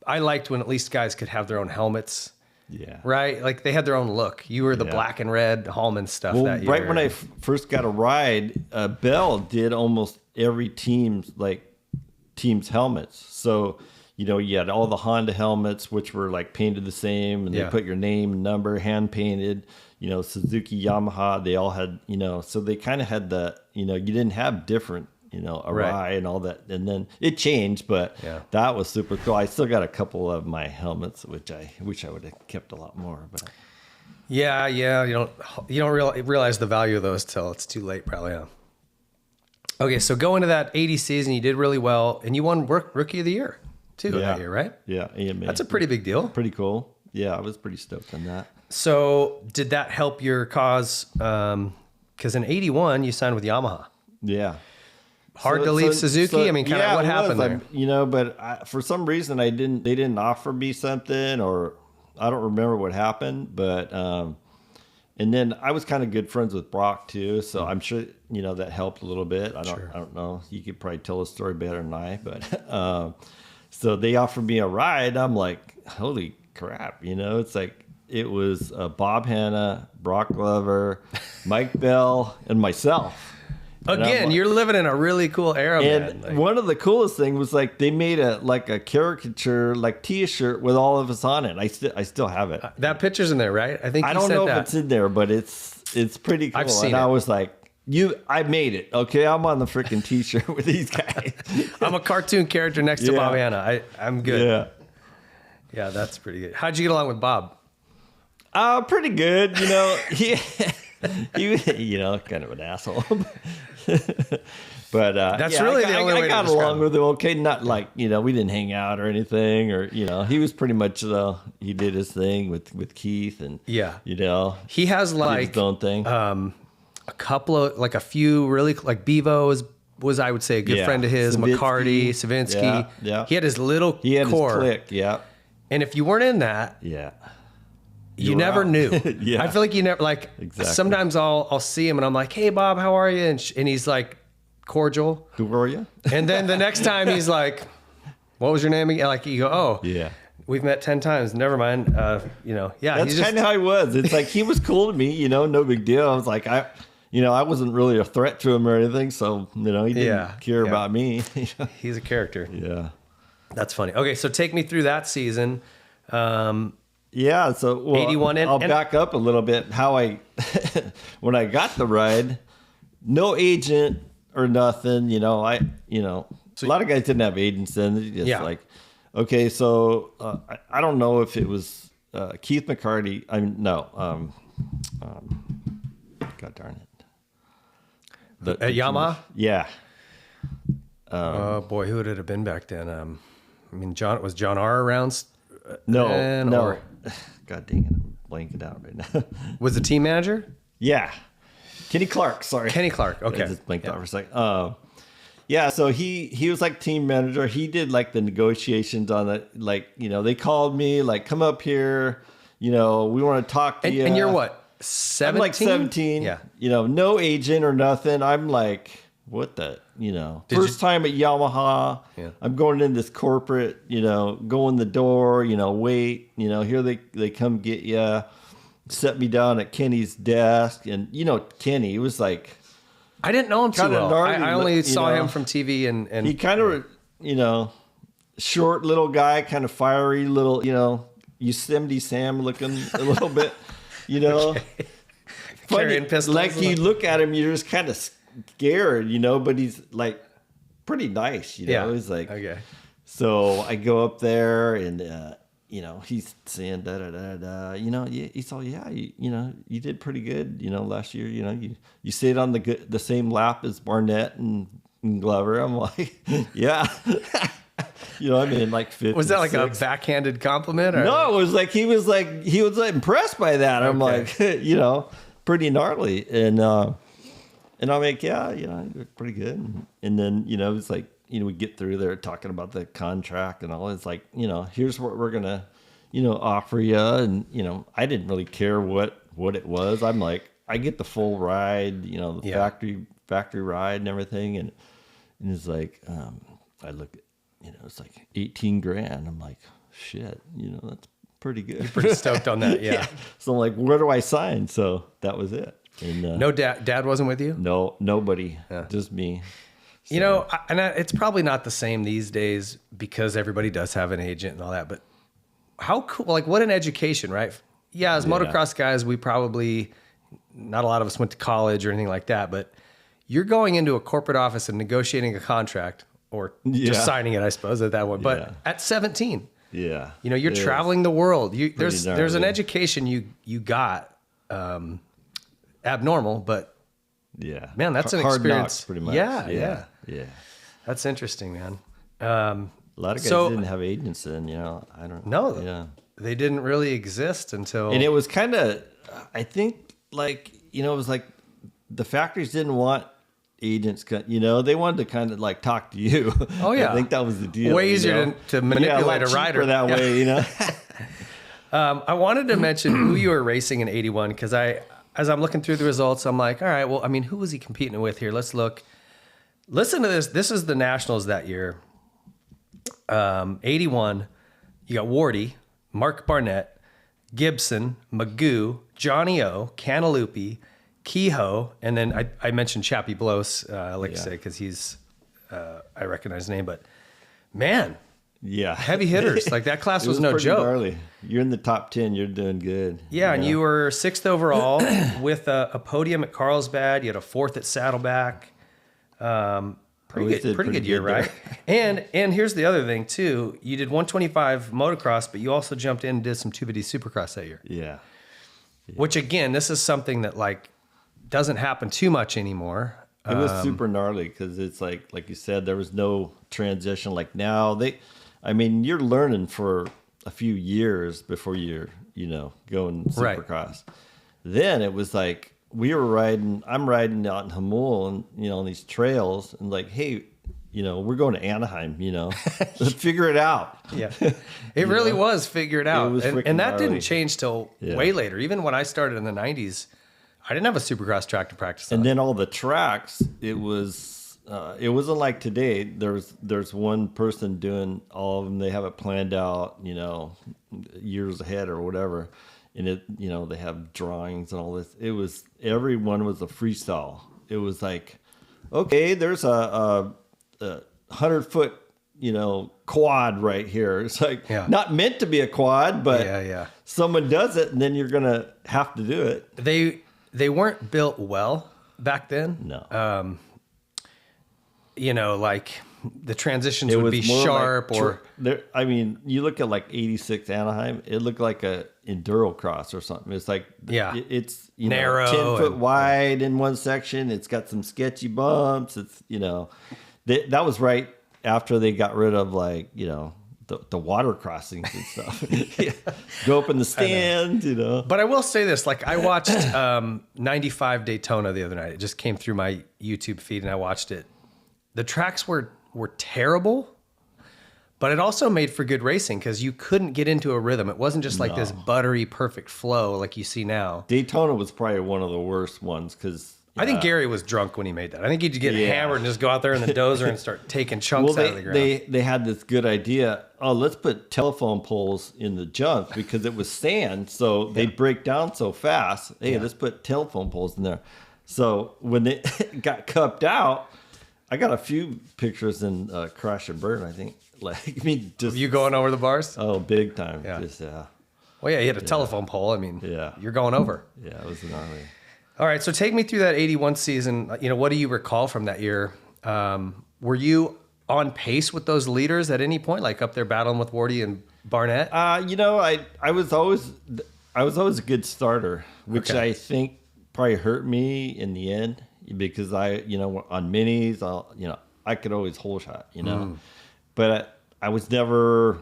liked when at least guys could have their own helmets. Yeah. Right? Like they had their own look. You were the black and red Hallman stuff that year. Right when I first got a ride, Bell did almost every team's helmets. So, you had all the Honda helmets, which were like painted the same, and they put your name and number, hand painted. Suzuki, Yamaha, they all had, so they kind of had the, you didn't have different, Arai and all that. And then it changed, but that was super cool. I still got a couple of my helmets, which I wish I would have kept a lot more. But yeah, you don't realize the value of those till it's too late, probably. Huh? Okay, so going to that 80 season, you did really well, and you won Rookie of the Year too that year, right? Yeah, that's a pretty big deal. Pretty cool. Yeah, I was pretty stoked on that. So did that help your cause? Because in 81, you signed with Yamaha. Yeah. Hard to leave Suzuki? I mean, kind of what happened there? But for some reason, they didn't offer me something, or I don't remember what happened. But and then I was kind of good friends with Brock too, so I'm sure that helped a little bit. I don't know. You could probably tell the story better than I, but so they offered me a ride. I'm like, holy crap! It's like. It was Bob Hanna, Brock Glover, Mike Bell, and myself. Again, you're living in a really cool era, and man. One of the coolest things was they made a caricature T-shirt with all of us on it. I still have it. That picture's in there, right? I think I don't know if it's in there, but it's pretty cool. I've seen and it. I was like, I made it. Okay, I'm on the freaking T-shirt with these guys. I'm a cartoon character next to Bob Hanna. I'm good. Yeah, that's pretty good. How'd you get along with Bob? Pretty good. He kind of an asshole. But that's really the only way I got along with him. Okay, not like we didn't hang out or anything, or he was pretty much he did his thing with Keith, and he has his own thing. A couple of a few really Bevo is was, I would say, a good friend of his, McCarty, Savinsky. Yeah. He had his little core. His clique, yeah. And if you weren't in that, you never knew. I feel like you never, like, sometimes I'll see him and I'm like, hey, Bob, how are you? And he's like, cordial. Who are you? And then the next time he's like, what was your name again? Like, you go, oh, yeah, we've met 10 times. Never mind. That's kind of how he was. It's like, he was cool to me, no big deal. I was like, I wasn't really a threat to him or anything. So, he didn't care about me. He's a character. Yeah. That's funny. Okay. So take me through that season. So 81. I'll back up a little bit. How when I got the ride, no agent or nothing, a lot of guys didn't have agents then. It's just like, okay, so I don't know if it was Keith McCarty. God darn it. At Yamaha? Yeah. Oh boy, who would it have been back then? Was John R. around? No. God dang it, I'm blanking out right now. Was the team manager? Yeah. Kenny Clark, sorry. Kenny Clark, okay. I just blanked out for a second. So he was like team manager. He did like the negotiations on it. Like, they called me, like, come up here. We want to talk to you. And you're what, 17? I'm like 17. Yeah. No agent or nothing. I'm like, what the, first time at Yamaha. Yeah. I'm going in this corporate, go in the door, wait, here they come get you. Set me down at Kenny's desk. And, Kenny, it was like, I didn't know him too well. I only saw him from TV and he kind of, short little guy, kind of fiery little, Yosemite Sam looking a little bit, Okay. Funny, like you look at him, you're just kind of scared, but he's like pretty nice, He's like, okay. So I go up there and, he's saying da da da da. He's all you did pretty good. Last year. You stayed on the same lap as Barnett and Glover. I'm like, yeah. Like fifth. Was that like a backhanded compliment? Or? No, it was like he was impressed by that. I'm like, pretty gnarly, and I'm like, you're pretty good. And then it's like. We get through there talking about the contract and all. It's like, here's what we're gonna, offer you. And I didn't really care what it was. I'm like, I get the full ride, the factory ride and everything. And it's like, I look at, it's like 18 grand. I'm like, shit, that's pretty good. You're pretty stoked on that, yeah. So I'm like, where do I sign? So that was it. And, no dad wasn't with you? No, nobody, just me. So. It's probably not the same these days because everybody does have an agent and all that, but how cool, like what an education, right? Yeah, as motocross guys, we probably, not a lot of us went to college or anything like that, but you're going into a corporate office and negotiating a contract or just signing it, I suppose, at that one. But at 17, you're traveling the world. There's an education you got abnormal, but man, that's an hard experience. Knocks, pretty much. Yeah. That's interesting, man. A lot of guys didn't have agents then, I don't know. No, they didn't really exist until. And it was kind of, I think, like, it was like the factories didn't want agents, they wanted to kind of like talk to you. Oh, yeah. I think that was the deal. Way easier to manipulate a rider that way, I wanted to mention who you were racing in 81 because as I'm looking through the results, I'm like, all right, well, who was he competing with here? Let's look. Listen to this. This is the Nationals that year. 81, you got Wardy, Mark Barnett, Gibson, Magoo, Johnny O, Cantalupi, Kehoe, and then I mentioned Chappie Blows, I like to say, because he's, I recognize the name, but man, heavy hitters. Like that class was no joke. Gnarly. You're in the top 10. You're doing good. Yeah, and you were 6th overall with a podium at Carlsbad. You had a 4th at Saddleback. Pretty good year, right? And here's the other thing too. You did 125 motocross, but you also jumped in and did some 250 Supercross that year. Yeah. Which again, this is something that like doesn't happen too much anymore. It was super gnarly because it's like you said, there was no transition. Like now you're learning for a few years before you're, going Supercross. Right. Then it was like, I'm riding out in Hamul and, you know, on these trails and like, hey, you know, we're going to Anaheim, you know, let's figure it out. Yeah. It really was figure it out. And that gnarly. didn't change till way later. Even when I started in the 90s, I didn't have a supercross track to practice on. And then all the tracks, it wasn't like today. There's one person doing all of them. They have it planned out, you know, years ahead or whatever. And it, you know, they have drawings and all this. Everyone was a freestyle. It was like, okay, there's a 100-foot, you know, quad right here. It's like not meant to be a quad, but someone does it and then you're going to have to do it. They weren't built well back then. No. You know, like the transitions would be sharp I mean, you look at like 86 Anaheim, it looked like a enduro cross or something. It's like, it's, you narrow, know, 10 foot wide in one section. It's got some sketchy bumps. It's, you know, that was right after they got rid of like, you know, the water crossings and stuff. Go up in the stand, you know. But I will say this, like I watched 95 Daytona the other night. It just came through my YouTube feed and I watched it. The tracks were terrible, but it also made for good racing because you couldn't get into a rhythm. It wasn't just like this buttery, perfect flow like you see now. Daytona was probably one of the worst ones because I think Gary was drunk when he made that. I think he'd get hammered and just go out there in the dozer and start taking chunks out of the ground. They had this good idea. Oh, let's put telephone poles in the jumps because it was sand, so they'd break down so fast. Hey, let's put telephone poles in there. So when they got cupped out, I got a few pictures in Crash and Burn, I think. Like, I mean, just you going over the bars? Oh, big time. Yeah. Just, well, yeah, you had a telephone pole. I mean, you're going over. Yeah, it was gnarly. All right, so take me through that 81 season. You know, what do you recall from that year? Were you on pace with those leaders at any point, like up there battling with Wardy and Barnett? You know, I was always a good starter, which I think probably hurt me in the end because you know, on minis, you know, I could always hole shot, you know, but I was never.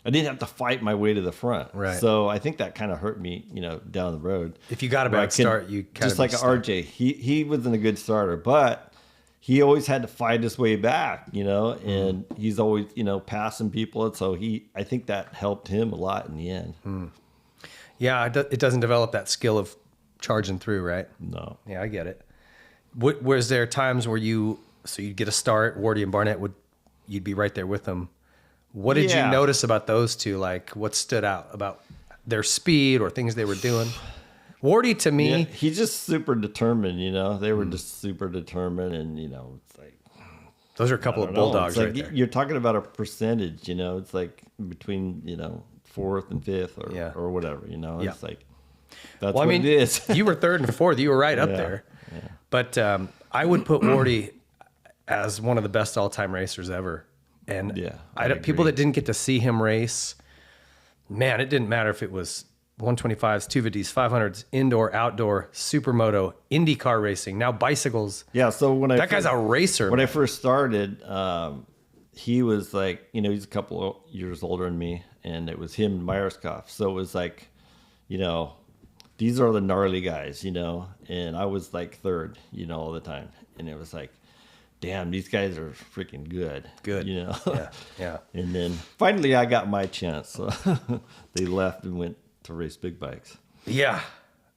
I didn't have to fight my way to the front. Right. So I think that kind of hurt me, you know, down the road. If you got a bad start, you kind just of like RJ, he wasn't a good starter, but he always had to fight his way back, you know, and he's always, you know, passing people. And so I think that helped him a lot in the end. Yeah. It doesn't develop that skill of charging through, right? No. Yeah, I get it. Was there times where you'd get a start, Wardy and Barnett you'd be right there with them? What did you notice about those two? Like, what stood out about their speed or things they were doing? Wardy, to me, he's just super determined. You know, they were just super determined, and you know, it's like those are a couple of bulldogs like right there. You're talking about a percentage. You know, it's like between, you know, 4th and 5th or whatever. You know, it's like that's what it is. You were 3rd and 4th. You were right up there. Yeah. But I would put Wardy as one of the best all-time racers ever. And people that didn't get to see him race, man, it didn't matter if it was 125s, 250s, 500s, indoor, outdoor, supermoto, IndyCar racing, now bicycles. Yeah, so that guy's a racer. When I first started, he was like, you know, he's a couple of years older than me, and it was him and Myerscough. So it was like, you know, these are the gnarly guys, you know, and I was like 3rd, you know, all the time. And it was like, damn, these guys are freaking good. Good. You know? Yeah. And then finally I got my chance. So they left and went to race big bikes. Yeah.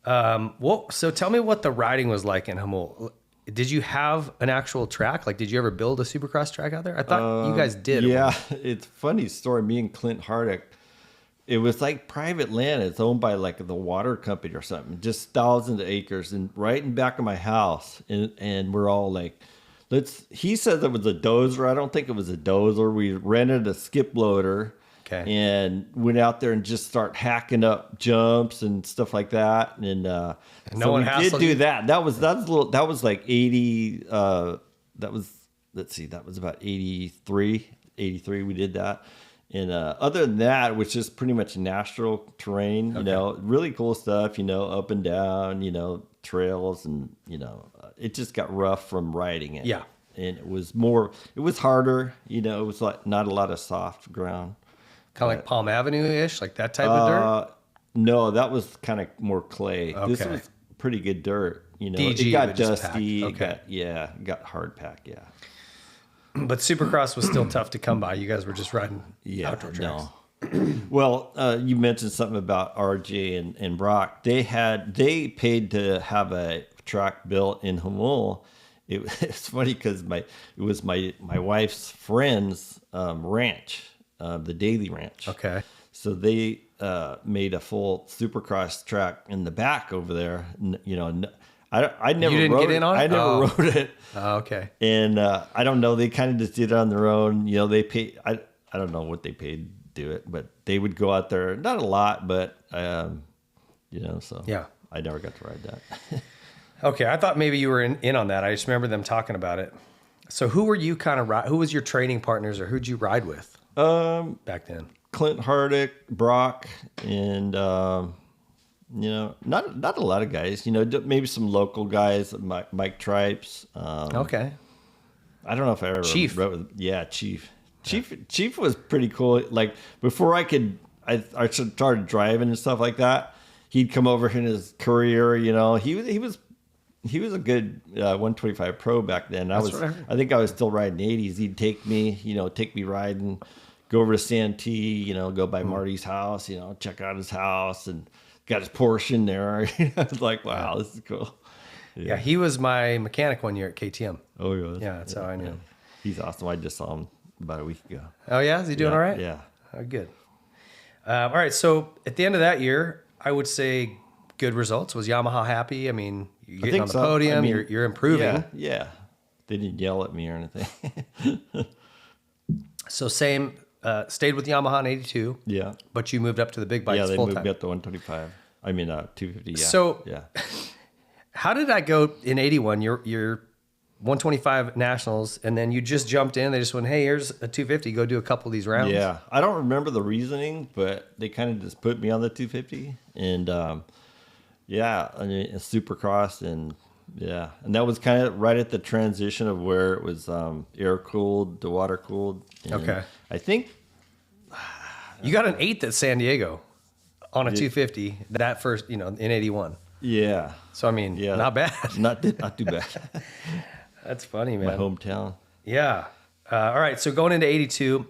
So tell me what the riding was like in Hamul. Did you have an actual track? Like, did you ever build a supercross track out there? I thought you guys did. Yeah. It's a funny story. Me and Clint Hardick, it was like private land. It's owned by like the water company or something. Just thousands of acres and right in back of my house. And we're all like, he says it was a dozer. I don't think it was a dozer. We rented a skip loader and went out there and just start hacking up jumps and stuff like that. And so we did do that. That was like 80. That was about 83 we did that. And other than that, it was just pretty much natural terrain, you know, really cool stuff, you know, up and down, you know, trails, and, you know, it just got rough from riding it. Yeah. And it was harder, you know, it was like not a lot of soft ground. Kind of like Palm Avenue-ish, like that type of dirt? No, that was kind of more clay. Okay. This was pretty good dirt. You know, DG it got would just dusty. pack. Okay. It got hard pack. Yeah. But Supercross was still tough to come by. You guys were just riding outdoor tracks. No. Well, you mentioned something about RJ and Brock. They paid to have a track built in Hamul. It's funny because it was my wife's friend's ranch, the Daily Ranch. Okay. So they made a full Supercross track in the back over there. You know, I never. You didn't rode get in on it? I never rode it. Oh, okay. And I don't know. They kind of just did it on their own. You know, they paid. I don't know what they paid to do it, but they would go out there. Not a lot, but you know. So yeah, I never got to ride that. Okay, I thought maybe you were in on that. I just remember them talking about it. So who were you who was your training partners, or who'd you ride with back then? Clint Hardick, Brock, and you know, not a lot of guys. You know, maybe some local guys, Mike Tripes. Okay. I don't know if I ever Chief. rode with, Chief. Chief was pretty cool. Like before I started driving and stuff like that, he'd come over in his career. You know, he was a good 125 pro back then. I think I was still riding 80s. He'd take me riding, go over to Santee, you know, go by Marty's house, you know, check out his house, and got his Porsche in there. I was like, wow, this is cool. Yeah, he was my mechanic one year at KTM. Oh, yeah. Yeah, that's how I knew. Yeah. He's awesome. I just saw him about a week ago. Oh, yeah? Is he doing all right? Yeah. Oh, good. All right, so at the end of that year, I would say good results. Was Yamaha happy? I mean, you're getting on the podium. I mean, you're improving. Yeah. They didn't yell at me or anything. So same, stayed with Yamaha in 82. Yeah. But you moved up to the big bikes full time. Yeah, they moved me up to 125. I mean, 250, yeah. So yeah. How did that go in 81? You're 125 nationals, and then you just jumped in. They just went, hey, here's a 250. Go do a couple of these rounds. Yeah. I don't remember the reasoning, but they kind of just put me on the 250. And, I mean, Supercross, and yeah. And that was kind of right at the transition of where it was air-cooled to water-cooled. Okay. I think... You got an 8th at San Diego on a 250, that first, in 81. Yeah. So, I mean, not bad. Not too bad. That's funny, man. My hometown. Yeah. All right. So going into 82,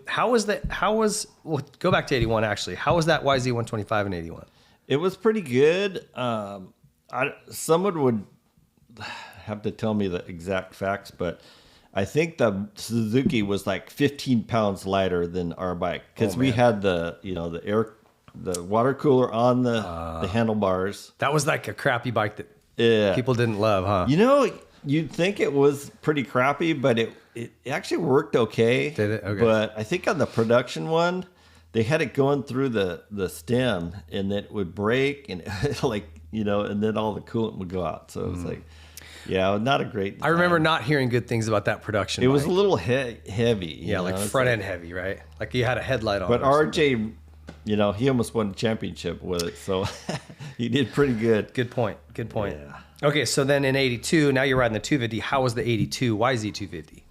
go back to 81, actually. How was that YZ125 in 81? It was pretty good. Someone would have to tell me the exact facts, but I think the Suzuki was like 15 pounds lighter than our bike, because we had the water cooler on the handlebars. That was like a crappy bike that people didn't love, huh? You know, you'd think it was pretty crappy, but it actually worked okay. Did it? Okay. But I think on the production one, they had it going through the stem, and it would break, and and then all the coolant would go out. So it was like, not a great design. I remember not hearing good things about that production. It was a little heavy. Yeah, like front end heavy, right? Like you had a headlight on. But RJ, he almost won a championship with it, so he did pretty good. Good point. Yeah. Okay, so then in 82, now you're riding the 250. How was the 82 YZ250?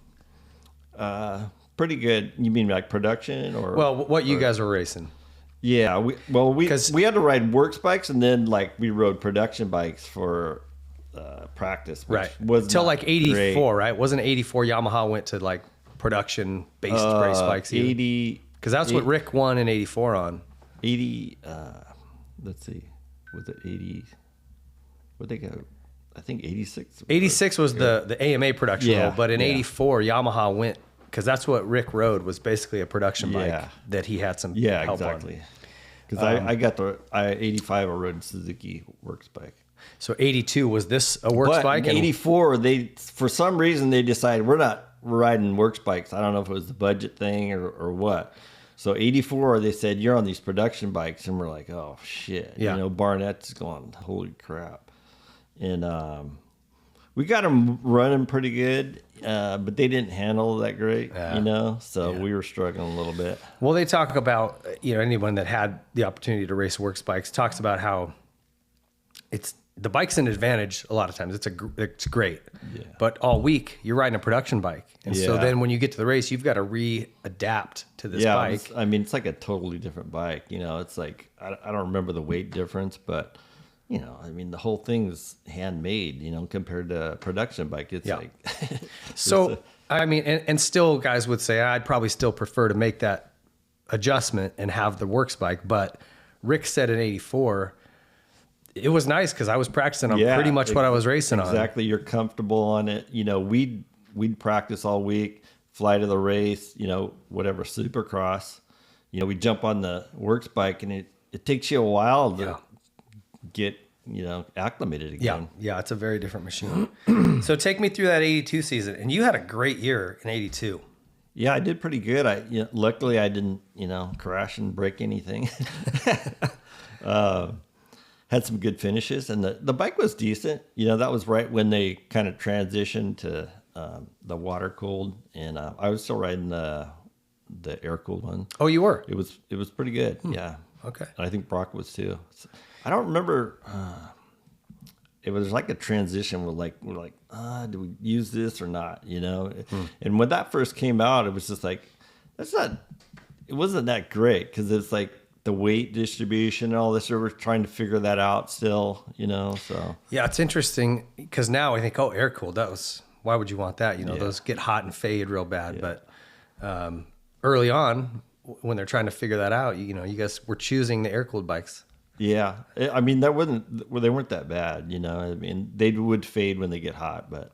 Pretty good. You mean like production or? Well, what you guys were racing? Yeah, we had to ride works bikes, and then we rode production bikes for practice, which was till like 84, right? Wasn't 84 Yamaha went to like production based race bikes? 80, because that's what Rick won in 84 on. 80. Let's see, was it 80? What they got? I think 86. 86 was the AMA production role, but in 84 Yamaha went, because that's what Rick rode, was basically a production bike that he had some help exactly. on. Because I got 85, I rode Suzuki works bike. So 82, was this a works bike? In 84, for some reason they decided we're not riding works bikes. I don't know if it was the budget thing or what. So 84, they said, you're on these production bikes, and we're like, oh shit. Yeah. Barnett's going, holy crap. And we got them running pretty good, but they didn't handle that great, so we were struggling a little bit. Well, they talk about, anyone that had the opportunity to race works bikes talks about how the bike's an advantage a lot of times. It's great. Yeah. But all week you're riding a production bike. And so Yeah. then when you get to the race, you've got to readapt to this bike. It's like a totally different bike. It's like, I don't remember the weight difference, but the whole thing's handmade, compared to a production bike. It's like, so, and still guys would say, I'd probably still prefer to make that adjustment and have the works bike. But Rick said in 84, it was nice because I was practicing on pretty much what I was racing on. Exactly. You're comfortable on it. We'd practice all week, fly to the race, whatever, Supercross. We jump on the works bike, and it takes you a while to get, acclimated again. Yeah, it's a very different machine. So take me through that 82 season. And you had a great year in 82. Yeah, I did pretty good. Luckily I didn't, crash and break anything. Had some good finishes, and the bike was decent. That was right when they kind of transitioned to the water cooled, and I was still riding the air cooled one. Oh, you were? It was pretty good. Yeah. Okay. And I think Brock was too. So, I don't remember. It was like a transition. We're like, do we use this or not? And when that first came out, it was just like, it wasn't that great because it's like the weight distribution and all this. We're trying to figure that out still, so. Yeah, it's interesting because now I think, air cooled, why would you want that? Those get hot and fade real bad. Yeah. But early on, when they're trying to figure that out, you guys were choosing the air cooled bikes. Yeah. they weren't that bad, they would fade when they get hot, but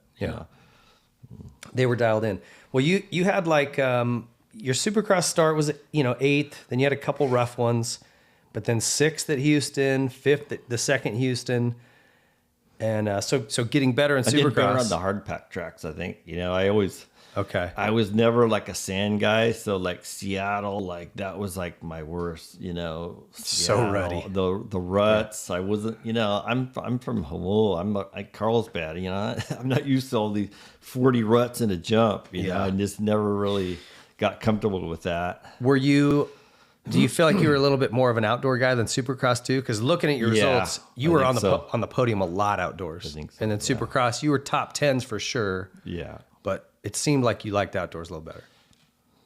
they were dialed in. Well, you had like, your Supercross start was, 8th, then you had a couple rough ones, but then 6th at Houston, 5th at the second Houston. And so getting better in Supercross. I did better on the hard pack tracks, I think. Okay. I was never like a sand guy, so like Seattle, like that was like my worst, Seattle, so rutty. The ruts. I wasn't, I'm from Hawaii. I'm like Carlsbad, I'm not used to all these 40 ruts in a jump, I just never really got comfortable with that. Do you feel like you were a little bit more of an outdoor guy than Supercross too? Because looking at your results, you were on the podium a lot outdoors. I think so, and then Supercross, you were top 10s for sure. Yeah. But it seemed like you liked outdoors a little better.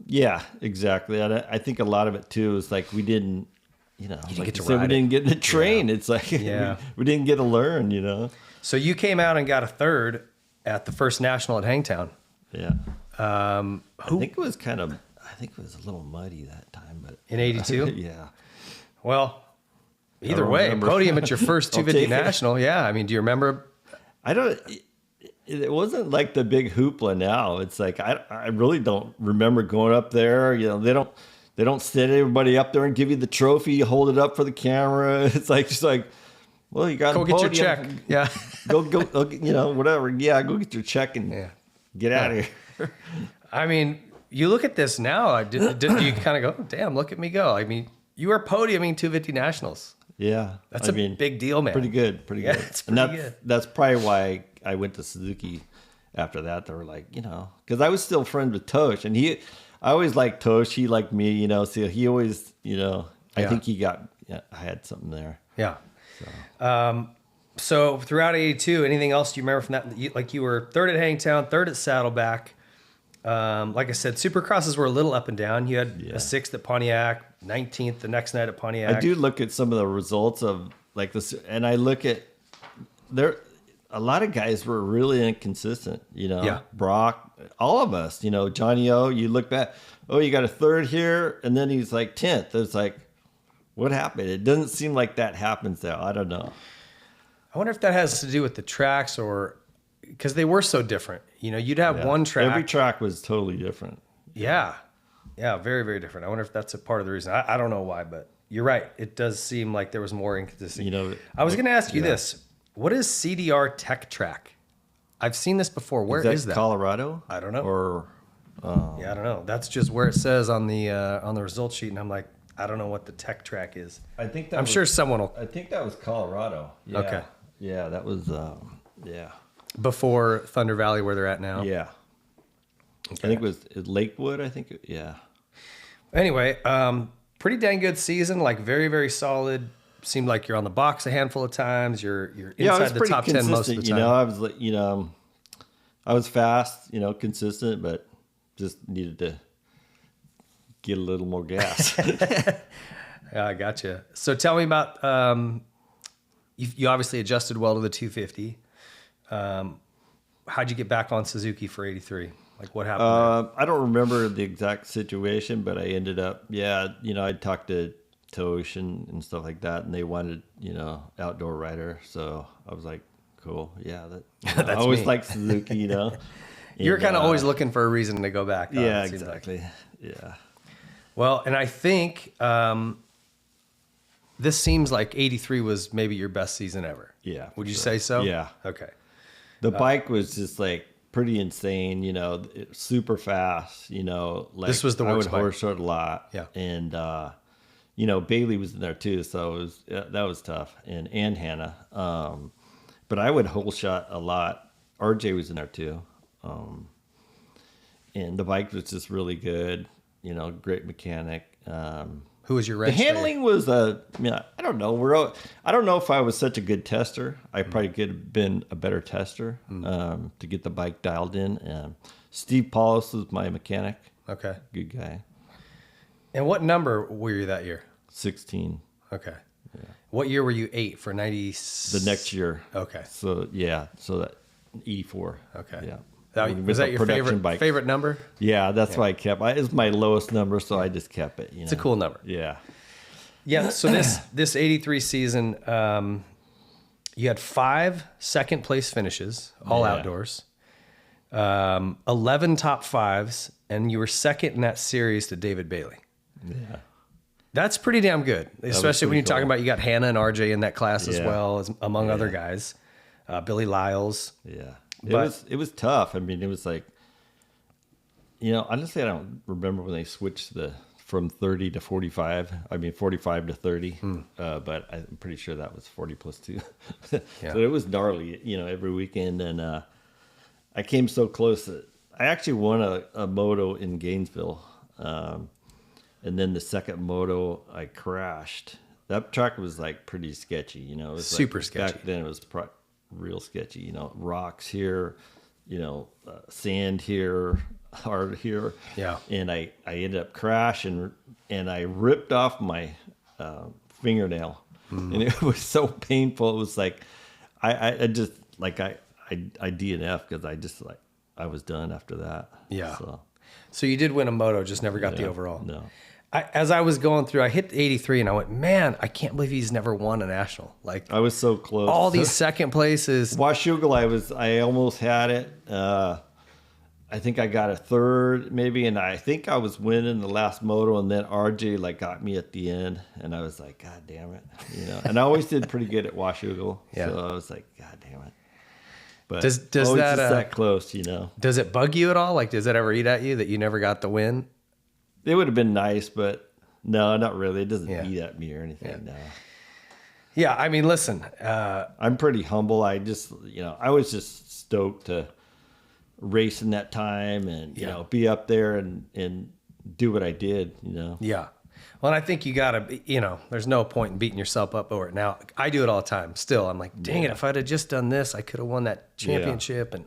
Yeah, exactly. And I think a lot of it too is like we didn't, you didn't like get to said, ride. We didn't get to train. Yeah. It's like we didn't get to learn. So you came out and got a 3rd at the first national at Hangtown. Yeah. I think it was a little muddy that time, but in 82. Yeah. Well, either way, podium at your first 250 national. Yeah. Do you remember? It wasn't like the big hoopla now. It's like I really don't remember going up there. They don't set everybody up there and give you the trophy. You hold it up for the camera. It's like just like, well, you got go get your check. Yeah, go. Whatever. Yeah, go get your check and get out of here. You look at this now. Do you kind of go, damn, look at me go? You were podiuming 250 nationals. Yeah, that's a big deal, man. Pretty good. It's pretty good. That's probably why I went to Suzuki after that. They were like, because I was still friends with Tosh, and I always liked Tosh. He liked me, so he always, I think I had something there. Yeah. So throughout 82, anything else do you remember from that? You were 3rd at Hangtown, 3rd at Saddleback. Like I said, Supercrosses were a little up and down. You had a 6th at Pontiac, 19th the next night at Pontiac. I do look at some of the results of like this, and I look at a lot of guys were really inconsistent. Brock, all of us. Johnny O. You look back, you got a 3rd here, and then he's like 10th. It's like, what happened? It doesn't seem like that happens now. I don't know. I wonder if that has to do with the tracks or because they were so different. You'd have one track. Every track was totally different. Yeah. Yeah, very, very different. I wonder if that's a part of the reason. I don't know why, but you're right. It does seem like there was more inconsistency. I was going to ask you this. What is CDR Tech Track? I've seen this before. Where is that? Colorado? I don't know. Or yeah, I don't know. That's just where it says on the results sheet, and I'm like, I don't know what the Tech Track is. I'm sure someone will. I think that was Colorado. Yeah. Okay. Yeah, that was before Thunder Valley, where they're at now. Yeah. Okay. I think it was Lakewood. Yeah. Anyway, pretty dang good season. Like very, very solid seemed like you're on the box a handful of times. You're I was inside the pretty top 10 most of the time. I was like, I was fast, consistent, but just needed to get a little more gas. Yeah, I gotcha. So tell me about, you obviously adjusted well to the 250. How'd you get back on Suzuki for 83? Like what happened? I don't remember the exact situation, but I ended up, I talked to Tosh and stuff like that, and they wanted, outdoor rider. So I was like, cool. Yeah. That's I always me. liked Suzuki, You're kind of always looking for a reason to go back. Yeah, exactly. Like. Yeah. Well, and I think this seems like 83 was maybe your best season ever. Yeah. Would you say so? Yeah. Okay. The bike was just like pretty insane, super fast, like this was the worst bike. I would horse short a lot. Yeah. And, Bailey was in there too. So that was tough. And Hannah. But I would whole shot a lot. RJ was in there too. And the bike was just really good, great mechanic. Who was your The wrench? handling was I don't know. I don't know if I was such a good tester. I probably could have been a better tester to get the bike dialed in. Steve Paulus was my mechanic. Okay. Good guy. And what number were you that year? 16. Okay. Yeah. What year were you 8 for 90? The next year. Okay. So that 84. Okay. Yeah. Was that your favorite number? Yeah, that's why I kept it. It's my lowest number, so I just kept it. It's a cool number. Yeah. Yeah. So this 83 season, you had 5 second place finishes, all outdoors, 11 top 5s, and you were second in that series to David Bailey. Yeah. That's pretty damn good, especially when you're talking about you got Hannah and RJ in that class as well, as among other guys, Billy Lyles. Yeah. It was tough. I mean, it was like, honestly, I don't remember when they switched from 30 to 45. I mean, 45 to 30. But I'm pretty sure that was 40 plus 2. So it was gnarly, every weekend. And I came so close that I actually won a moto in Gainesville. And then the second moto, I crashed. That track was like pretty sketchy, It was super sketchy. Back then, it was real sketchy, rocks here, sand here, hard here. Yeah. And I ended up crashing and I ripped off my fingernail. And it was so painful. It was like, I just like, I DNF because I was done after that. Yeah. So you did win a moto, just never got the overall. No. As I was going through, I hit 83 and I went, man, I can't believe he's never won a national. Like I was so close. All these second places. Washougal, I almost had it. I think I got a third maybe, and I think I was winning the last moto, and then RJ got me at the end, and I was like, God damn it, And I always did pretty good at Washougal, so I was like, God damn it. But does always that just that close, Does it bug you at all? Like, does it ever eat at you that you never got the win? It would have been nice, but no, not really. It doesn't eat at me or anything. No. Yeah, I mean, listen. I'm pretty humble. I just, I was just stoked to race in that time and, be up there and do what I did, Yeah. Well, and I think you got to, there's no point in beating yourself up over it now. I do it all the time. Still, I'm like, dang it, if I'd have just done this, I could have won that championship. And,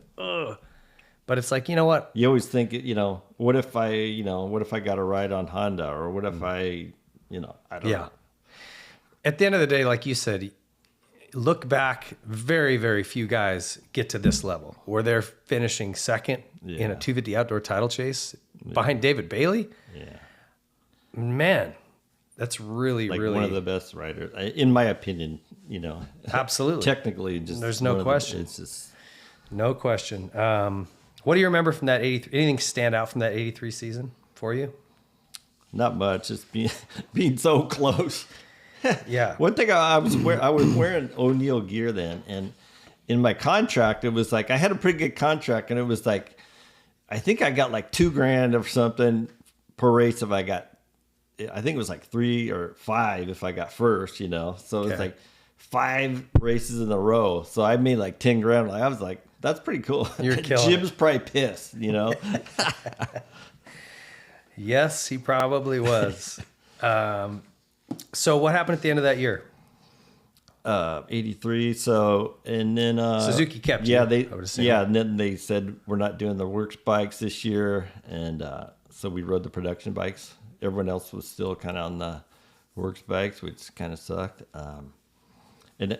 But it's like, you know what? You always think, what if I got a ride on Honda, or what if I don't know. At the end of the day, like you said, look back, very, very few guys get to this level where they're finishing second in a 250 outdoor title chase behind David Bailey. Yeah. Man, that's really one of the best riders, in my opinion, Absolutely. Technically, just there's no question. It's just no question. What do you remember from that 83? Anything stand out from that 83 season for you? Not much. Just being so close. Yeah. One thing I was wearing O'Neill gear then, and in my contract it was like I had a pretty good contract, and it was like I think I got like $2,000 or something per race if I got. I think it was like 3 or 5 if I got first, So it was like 5 races in a row. So I made like $10,000. I was like, that's pretty cool. You're killing Jim's probably pissed, Yes, he probably was. So what happened at the end of that year? 83. So, and then Suzuki kept yeah, you, and then they said we're not doing the works bikes this year, and so we rode the production bikes. Everyone else was still kind of on the works bikes, which kind of sucked. And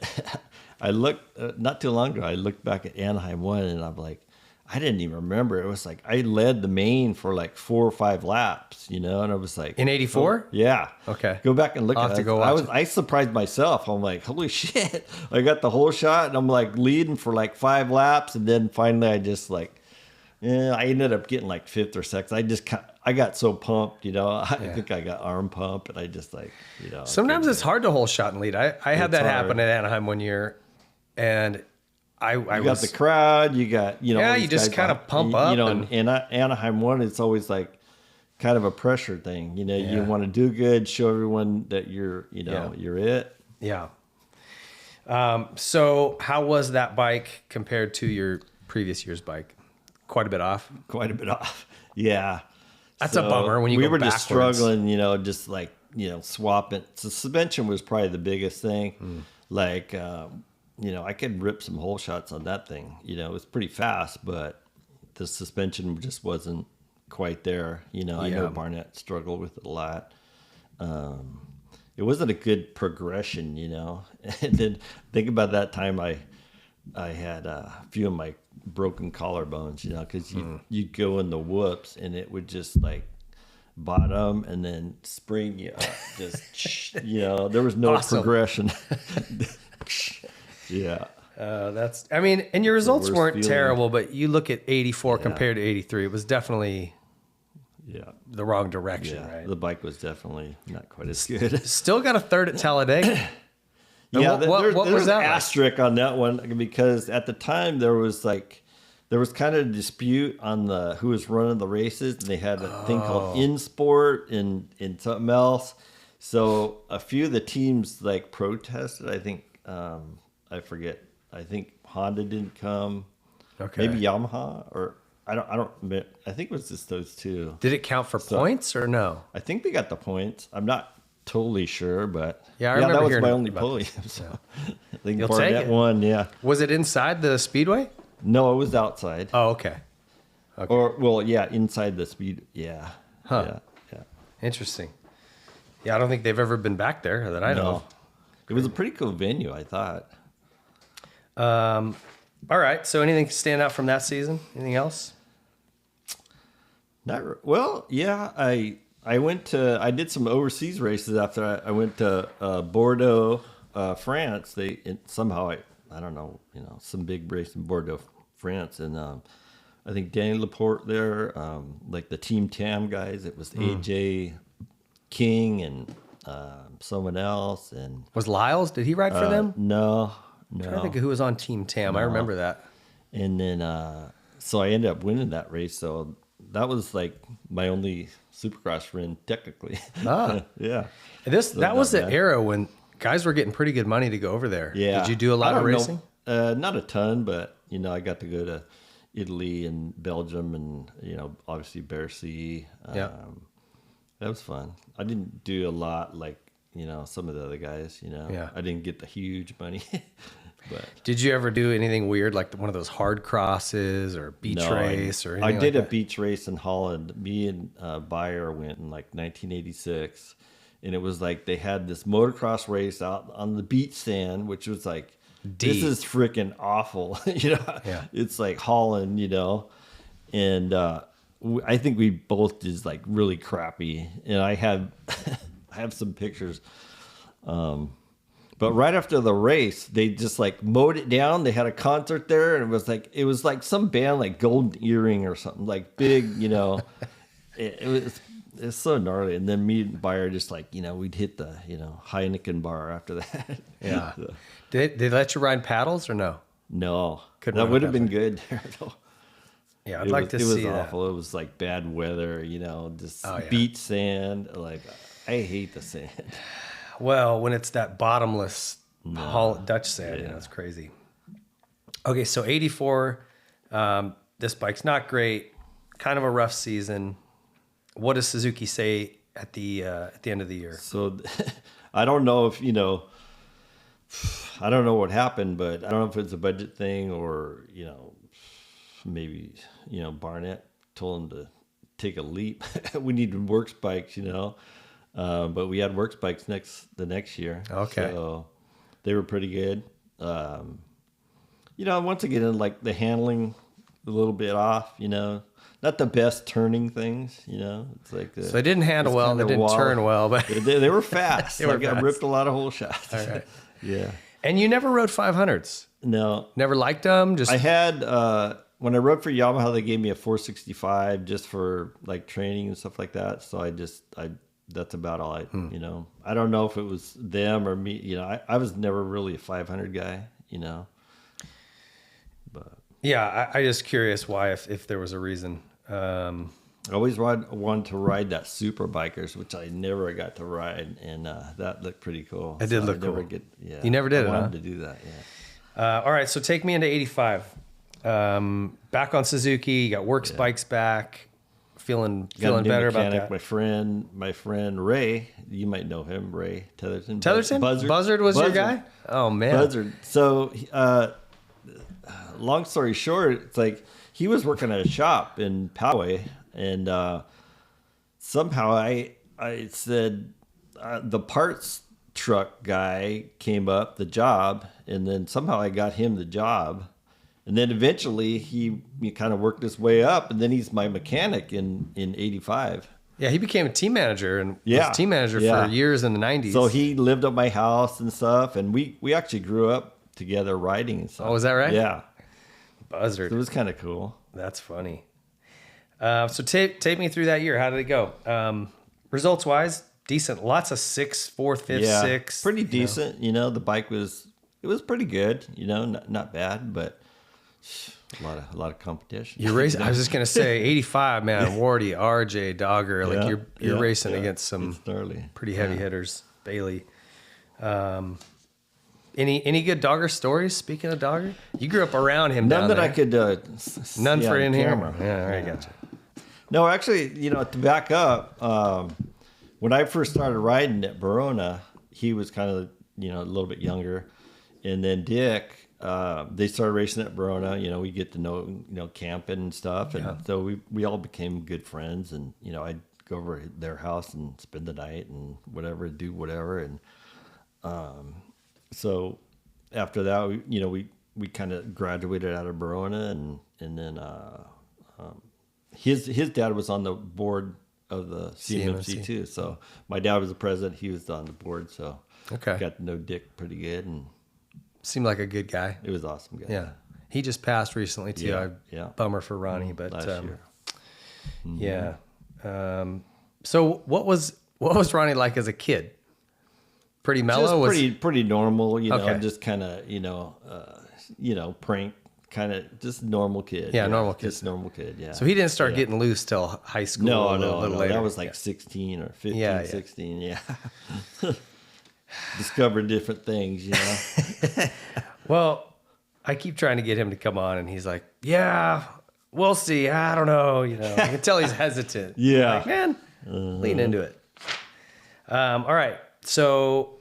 I looked not too long ago. I looked back at Anaheim 1, and I'm like, I didn't even remember. It was like I led the main for like 4 or 5 laps, and I was like in 84. Oh, yeah. Okay. Go back and look I'll at have it. to go watch it. I surprised myself. I'm like, holy shit! I got the whole shot, and I'm like leading for like 5 laps, and then finally I just like, I ended up getting like 5th or 6th. I got so pumped, I think I got arm pump, and I just like, Sometimes it's hard to hold shot and lead. I had that happen at Anaheim one year, and you got the crowd, you got, you just kind of pump up. And Anaheim 1, it's always like kind of a pressure thing. You want to do good, show everyone that you're it. Yeah. So how was that bike compared to your previous year's bike? Quite a bit off. Yeah. That's a bummer when you we go were backwards. Just struggling, just like, swapping. So suspension was probably the biggest thing. Like, I could rip some hole shots on that thing. It was pretty fast, but the suspension just wasn't quite there. I know Barnett struggled with it a lot. It wasn't a good progression, And then think about that time I had a few of my broken collarbones, because you go in the whoops and it would just like bottom and then spring you up. Just, there was no progression. Yeah. And your results weren't terrible, but you look at 84 compared to 83, it was definitely the wrong direction, right? The bike was definitely not quite as good. Still got a 3rd at Talladega. Yeah, what was that an asterisk on that one, because at the time there was kind of a dispute on who was running the races, and they had a thing called InSport and something else. So a few of the teams like protested. I think I forget. I think Honda didn't come. Okay. Maybe Yamaha, or I don't. I think it was just those two. Did it count for points or no? I think we got the points. I'm not totally sure, but I remember that was my only podium. So I think You'll take it. Won. Yeah. Was it inside the speedway? No, it was outside. Oh, okay. Or inside the speed. Yeah. Huh. Yeah. Interesting. Yeah, I don't think they've ever been back there that I know of. It was a pretty cool venue, I thought. All right. So anything stand out from that season? Anything else? I did some overseas races after I went to Bordeaux, France. I don't know, some big race in Bordeaux, France. And I think Danny Laporte there, like the Team Tam guys, it was AJ King and someone else. And was Lyles? Did he ride for them? No. I'm trying to think of who was on Team Tam. I remember that. And then, so I ended up winning that race. So that was like my only Supercross win, technically. Yeah. That was the era when guys were getting pretty good money to go over there. Yeah. Did you do a lot of racing? Not a ton, but I got to go to Italy and Belgium, and obviously Bercy. Yeah. That was fun. I didn't do a lot like some of the other guys. Yeah. I didn't get the huge money. But did you ever do anything weird like one of those hard crosses or beach race or anything? I did a beach race in Holland. Me and Bayer went in like 1986, and it was like they had this motocross race out on the beach sand, which was like, this is freaking awful. Yeah. It's like Holland, and I think we both did like really crappy, and I have some pictures. But right after the race, they just like mowed it down. They had a concert there, and it was like some band like Golden Earring or something, like big, it's so gnarly. And then me and Bayer just like, we'd hit the, Heineken bar after that. Yeah. So. Did they let you ride paddles or no? No. That would have been good there though. Yeah, I'd like to see that. It was awful. It was like bad weather, just beach sand. Like, I hate the sand. Well, when it's that bottomless Dutch sand, it's crazy. Okay, so 84, this bike's not great, kind of a rough season. What does Suzuki say at the end of the year? So I don't know if, I don't know what happened, but I don't know if it's a budget thing or, maybe, Barnett told him to take a leap. We needed works bikes, but we had works bikes the next year. Okay. So they were pretty good. Once again, like the handling a little bit off, not the best turning things, it's like so they didn't handle well, they didn't turn well, but they were fast. I got ripped a lot of hole shots. All right. Yeah. And you never rode 500s? No. Never liked them? I had, when I rode for Yamaha, they gave me a 465 just for like training and stuff like that. So that's about all I don't know if it was them or me, I was never really a 500 guy, but. Yeah, I just curious why, if there was a reason. I always wanted to ride that Super Bikers, which I never got to ride, and that looked pretty cool. It did look cool. You never did. I wanted to do that. Yeah. All right, so take me into '85. Back on Suzuki, you got works bikes back. Feeling better about that. My friend Ray, you might know him, Ray Tetherton. Buzzard was your guy. Oh man, Buzzard. So. Long story short, it's like he was working at a shop in Poway, and somehow I said the parts truck guy came up the job, and then somehow I got him the job, and then eventually he kind of worked his way up, and then he's my mechanic in '85. Yeah, he became a team manager and was team manager for years in the '90s. So he lived at my house and stuff, and we actually grew up together riding and stuff. Oh, is that right? Yeah. Buzzard. It was kind of cool. That's funny. So take me through that year. How did it go? Results wise, decent. Lots of 6th, 4th, 5th, 6th. Pretty decent. The bike was pretty good. Not bad, but a lot of competition. You're racing. I was just gonna say, '85, man. Wardy, RJ, Dogger. Like you're racing against some pretty heavy hitters. Bailey. Any good Dogger stories? Speaking of Dogger, you grew up around him. None down that there. I could. None for in here. Camera. Yeah, all right, gotcha. No, actually, to back up, when I first started riding at Verona, he was kind of a little bit younger, and then Dick, they started racing at Verona. We get to know camping and stuff, and so we all became good friends, and I'd go over to their house and spend the night and do whatever, and. So after that, we kind of graduated out of Verona, and then his dad was on the board of the CMMC too. So my dad was the president; he was on the board. So got to know Dick pretty good, and seemed like a good guy. It was awesome guy. Yeah, he just passed recently too. Bummer for Ronnie, but last year. Yeah. So what was Ronnie like as a kid? Pretty mellow? Just pretty normal, just kind of, prank, kind of just normal kid. Yeah, normal kid. Just normal kid, yeah. So he didn't start getting loose till high school. No, a little later. That was like 16 or 15, 16, yeah. Discovered different things, Well, I keep trying to get him to come on, and he's like, yeah, we'll see. I don't know, I can tell he's hesitant. Yeah. Like, man, lean into it. All right. So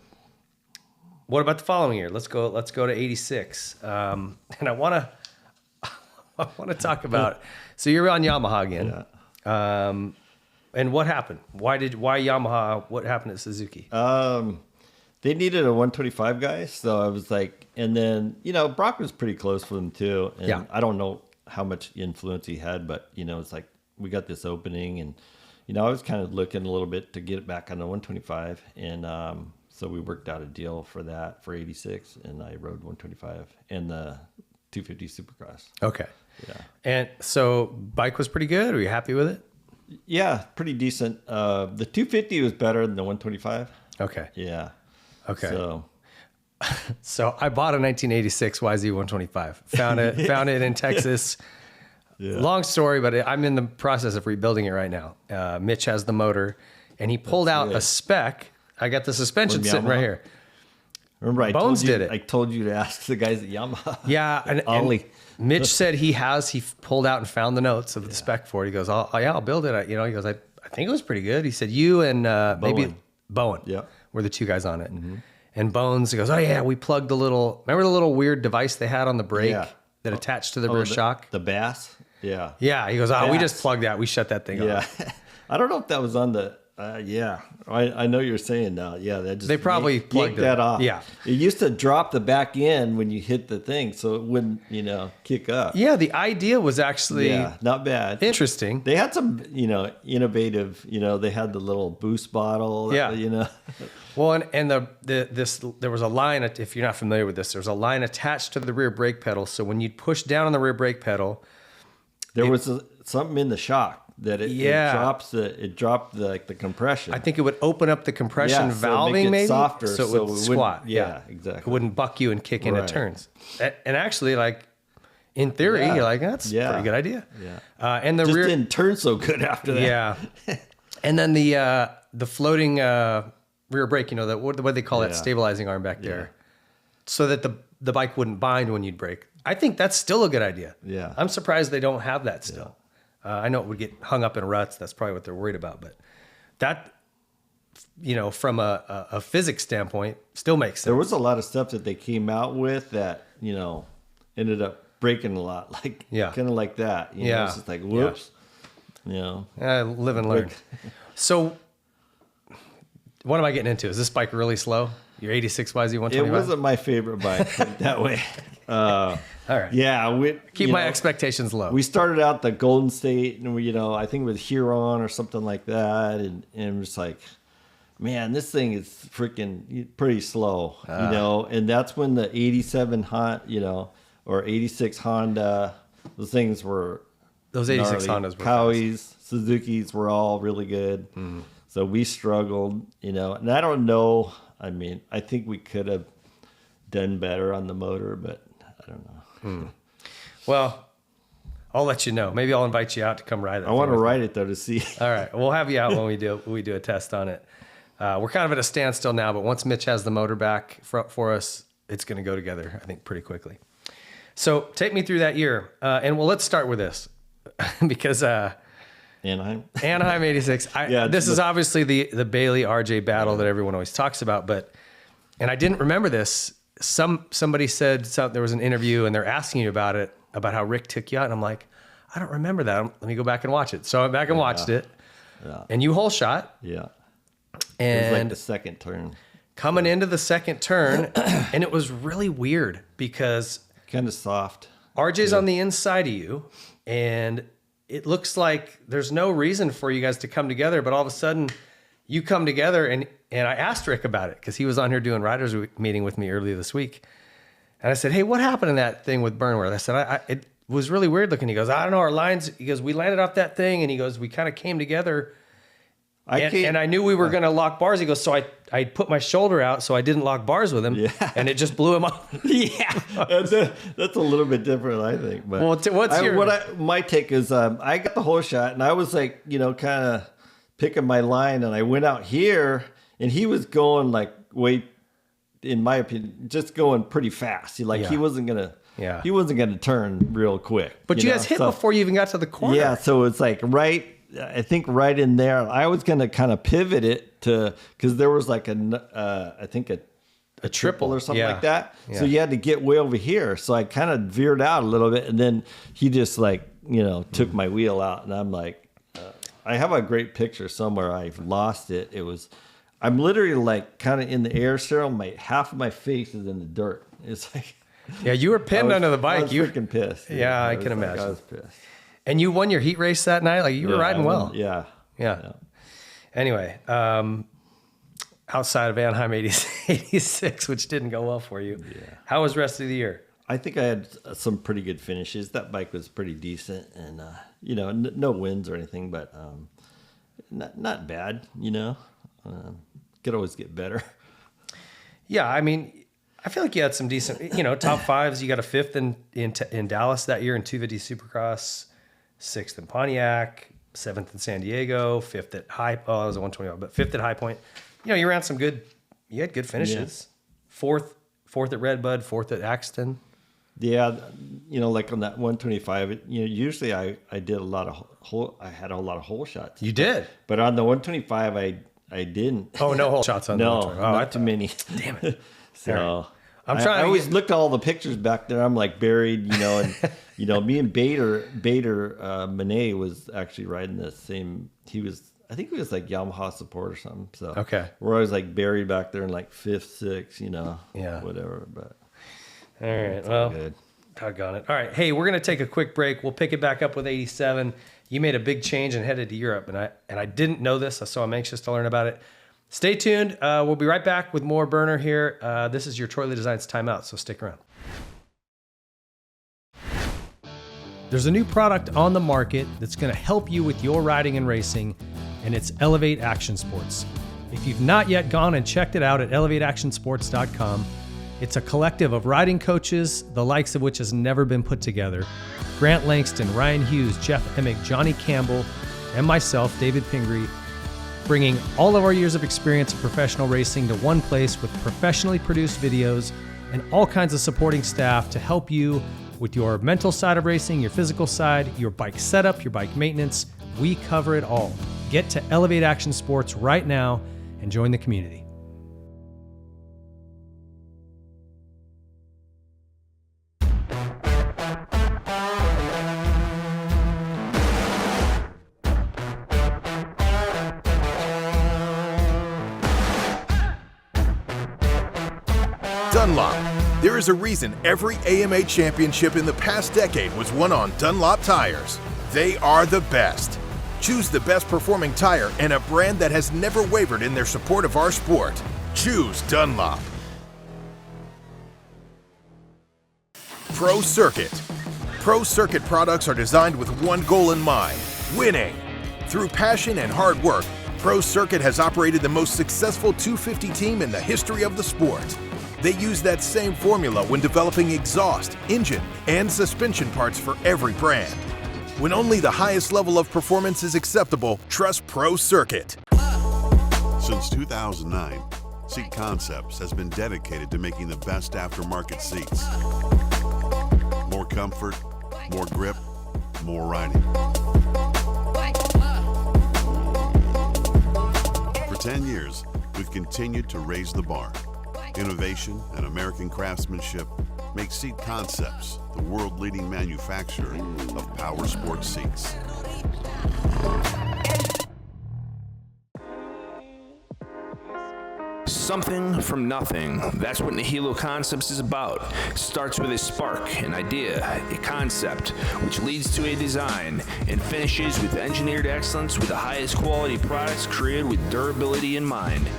what about the following year? Let's go to '86. And I want to talk about. So you're on Yamaha again. Yeah. And what happened? Why Yamaha? What happened at Suzuki? They needed a 125 guy, so I was like, and then Brock was pretty close for them too. And I don't know how much influence he had, but it's like we got this opening, and I was kind of looking a little bit to get it back on the 125, and so we worked out a deal for that for '86, and I rode 125 and the 250 Supercross. Okay. Yeah. And so bike was pretty good. Are you happy with it? Yeah, pretty decent. The 250 was better than the 125. Okay. Yeah. Okay. So I bought a 1986 YZ 125. Found it in Texas. Yeah. Long story, but I'm in the process of rebuilding it right now. Mitch has the motor, and he pulled out a spec. I got the suspension sitting right here. Remember, Bones did it. I told you to ask the guys at Yamaha. Yeah, and Mitch said he pulled out and found the notes of the spec for it. He goes, I'll build it. He goes, I think it was pretty good. He said, you and maybe Bowen were the two guys on it. Mm-hmm. And Bones goes, oh yeah, we plugged remember the little weird device they had on the brake that attached to the rear shock? The bass? Yeah. Yeah. He goes, we just plugged that. We shut that thing off. Yeah. I don't know if that was on the, I know you're saying now. Yeah. They probably plugged that off. Yeah. It used to drop the back end when you hit the thing, so it wouldn't, kick up. Yeah. The idea was actually not bad. Interesting. They had some, innovative, they had the little boost bottle. Yeah. Well, and there was a line, if you're not familiar with this, there's a line attached to the rear brake pedal. So when you'd push down on the rear brake pedal, there was something in the shock that it dropped the compression. I think it would open up the compression valving, maybe softer, so it would squat. Yeah, exactly. It wouldn't buck you and kick into turns. And actually, like in theory, you're like, that's a pretty good idea. Yeah. And the just rear didn't turn so good after that. Yeah. And then the floating rear brake, what they call that stabilizing arm back there, so that the bike wouldn't bind when you'd brake. I think that's still a good idea. Yeah. I'm surprised they don't have that still. I know it would get hung up in ruts. That's probably what they're worried about. But that, from a physics standpoint, still makes sense. There was a lot of stuff that they came out with that, ended up breaking a lot. Kind of like that. It's just like, whoops. Live and learn. So what am I getting into? Is this bike really slow? Your 86 YZ125? It wasn't my favorite bike that way. All right. Yeah. Keep my expectations low. We started out the Golden State and I think with Huron or something like that. And it was like, man, this thing is freaking pretty slow, and that's when the 87 or 86 Honda, those things were, those 86 gnarly. Hondas were Kawis, Suzukis were all really good. Mm. So we struggled, and I don't know. I mean, I think we could have done better on the motor, but I don't know. Well, I'll let you know. Maybe I'll invite you out to come ride it. I want to ride it though to see. All right, we'll have you out when we do a test on it. We're kind of at a standstill now, but once Mitch has the motor back for us, it's going to go together, I think, pretty quickly. So take me through that year, and let's start with this because Anaheim 86. This is obviously the Bailey RJ battle that everyone always talks about, and I didn't remember this. Somebody said there was an interview and they're asking you about it, about how Rick took you out, and I'm like, I don't remember that. Let me go back and watch it. So I went back and watched it, and you hole shot. Yeah. And it was like the second turn. Coming into the second turn, and it was really weird because kind of soft. RJ's on the inside of you, and it looks like there's no reason for you guys to come together, but all of a sudden you come together, and I asked Rick about it because he was on here doing riders meeting with me earlier this week. And I said, hey, what happened in that thing with Burnworth? I said, it was really weird looking. He goes, I don't know, our lines, he goes, we landed off that thing, and he goes, we kind of came together. And I knew we were going to lock bars. He goes, so I put my shoulder out so I didn't lock bars with him, and it just blew him up. That's a little bit different, I think. But my take is I got the whole shot, and I was like, kind of picking my line, and I went out here, and he was going like in my opinion, just going pretty fast. He wasn't gonna. Yeah. He wasn't going to turn real quick. But you guys hit before you even got to the corner. Yeah, so it's like I think right in there, I was going to kind of pivot it because there was like I think a triple or something like that. Yeah. So you had to get way over here. So I kind of veered out a little bit, and then he just took my wheel out, and I'm like, I have a great picture somewhere. I've lost it. I'm literally like kind of in the air, Cheryl. Half of my face is in the dirt. It's like. Yeah, you were pinned under the bike. I was freaking pissed. Yeah, I can imagine. I was pissed. And you won your heat race that night? Like, you were riding well. Yeah. Anyway, outside of Anaheim 86, which didn't go well for you, how was the rest of the year? I think I had some pretty good finishes. That bike was pretty decent, and no wins or anything, but not bad. Could always get better. Yeah, I mean, I feel like you had some decent, top fives. You got a fifth in Dallas that year in 250 Supercross, sixth in Pontiac, seventh in San Diego, fifth at High. Oh, that was a 120, but fifth at High Point. You ran you had good finishes. Yeah. Fourth at Redbud, fourth at Axton. Yeah, like on that 125, usually I did a lot of I had a lot of hole shots. You did, but on the 125, I didn't. Oh, no hole shots on no, the one. not too many. Damn it. So I'm trying. I always looked at all the pictures back there. I'm like buried, and me and Bader Monet was actually riding the same. I think he was like Yamaha support or something. So okay, we're always like buried back there in like 5th, 6th, yeah, whatever. But all right, well, good. Doggone it. All right, hey, we're gonna take a quick break. We'll pick it back up with 87. You made a big change and headed to Europe, and I didn't know this, so I'm anxious to learn about it. Stay tuned. We'll be right back with more Burner here. This is your Troy Lee Designs timeout, so stick around. There's a new product on the market that's going to help you with your riding and racing, and it's Elevate Action Sports. If you've not yet gone and checked it out at elevateactionsports.com, it's a collective of riding coaches, the likes of which has never been put together. Grant Langston, Ryan Hughes, Jeff Emick, Johnny Campbell, and myself, David Pingree, bringing all of our years of experience in professional racing to one place with professionally produced videos and all kinds of supporting staff to help you with your mental side of racing, your physical side, your bike setup, your bike maintenance. We cover it all. Get to Elevate Action Sports right now and join the community. Dunlop. There is a reason every AMA championship in the past decade was won on Dunlop tires. They are the best. Choose the best performing tire and a brand that has never wavered in their support of our sport. Choose Dunlop. Pro Circuit. Pro Circuit products are designed with one goal in mind: winning. Through passion and hard work, Pro Circuit has operated the most successful 250 team in the history of the sport. They use that same formula when developing exhaust, engine, and suspension parts for every brand. When only the highest level of performance is acceptable, trust Pro Circuit. Since 2009, Seat Concepts has been dedicated to making the best aftermarket seats. More comfort, more grip, more riding. For 10 years, we've continued to raise the bar. Innovation and American craftsmanship make Seat Concepts the world-leading manufacturer of power sports seats. Something from nothing. That's what Nihilo Concepts is about. It starts with a spark, an idea, a concept, which leads to a design, and finishes with engineered excellence with the highest quality products created with durability in mind.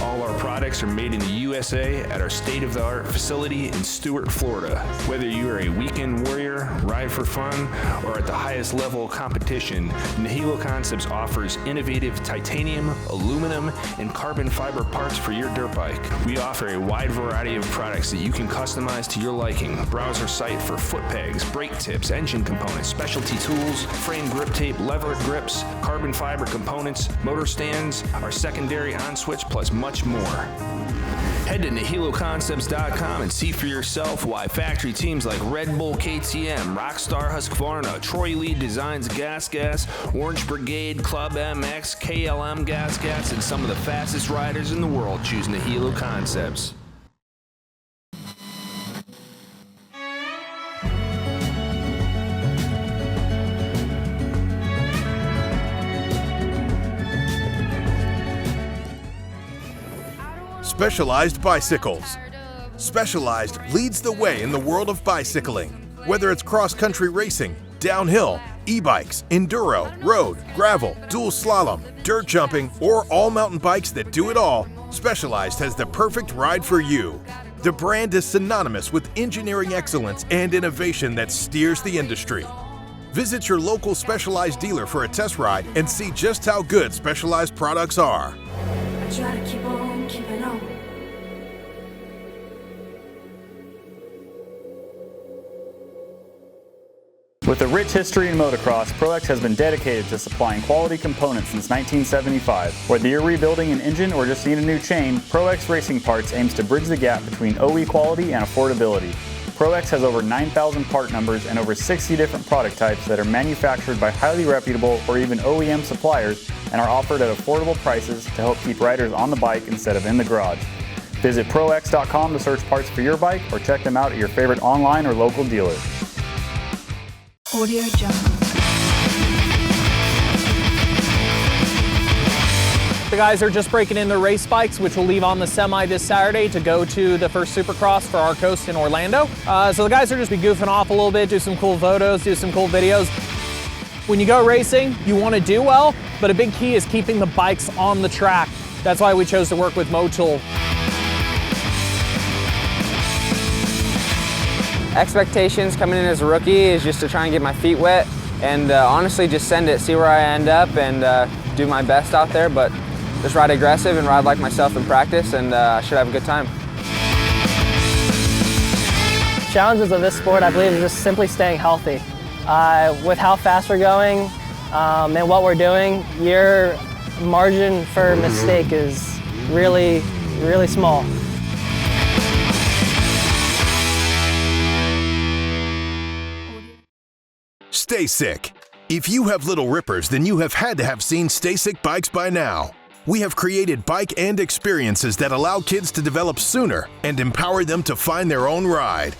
All our products are made in the USA at our state-of-the-art facility in Stuart, Florida. Whether you are a weekend warrior, ride for fun, or at the highest level of competition, Nihilo Concepts offers innovative titanium, aluminum, and carbon fiber parts for your dirt bike. We offer a wide variety of products that you can customize to your liking. Browse our site for foot pegs, brake tips, engine components, specialty tools, frame grip tape, lever grips, carbon fiber components, motor stands, our secondary on-switch, plus much more. Head to NihiloConcepts.com and see for yourself why factory teams like Red Bull KTM, Rockstar Husqvarna, Troy Lee Designs Gas, Orange Brigade, Club MX, KLM Gas, and some of the fastest riders in the world choose Nihilo Concepts. Specialized Bicycles. Specialized leads the way in the world of bicycling. Whether it's cross-country racing, downhill, e-bikes, enduro, road, gravel, dual slalom, dirt jumping, or all mountain bikes that do it all, Specialized has the perfect ride for you. The brand is synonymous with engineering excellence and innovation that steers the industry. Visit your local Specialized dealer for a test ride and see just how good Specialized products are. I try to keep on keeping on. With a rich history in motocross, ProX has been dedicated to supplying quality components since 1975. Whether you're rebuilding an engine or just need a new chain, ProX Racing Parts aims to bridge the gap between OE quality and affordability. ProX has over 9,000 part numbers and over 60 different product types that are manufactured by highly reputable or even OEM suppliers and are offered at affordable prices to help keep riders on the bike instead of in the garage. Visit ProX.com to search parts for your bike or check them out at your favorite online or local dealer. Audio Jungle. The guys are just breaking in their race bikes, which will leave on the semi this Saturday to go to the first Supercross for our coast in Orlando. So the guys are just be goofing off a little bit, do some cool photos, do some cool videos. When you go racing, you want to do well, but a big key is keeping the bikes on the track. That's why we chose to work with Motul. Expectations coming in as a rookie is just to try and get my feet wet and honestly just send it, see where I end up and do my best out there, but just ride aggressive and ride like myself in practice, and I should have a good time. Challenges of this sport, I believe, is just simply staying healthy. With how fast we're going and what we're doing, your margin for mistake is really, really small. Stay Sick. If you have little rippers, then you have had to have seen Stay Sick bikes by now. We have created bike and experiences that allow kids to develop sooner and empower them to find their own ride.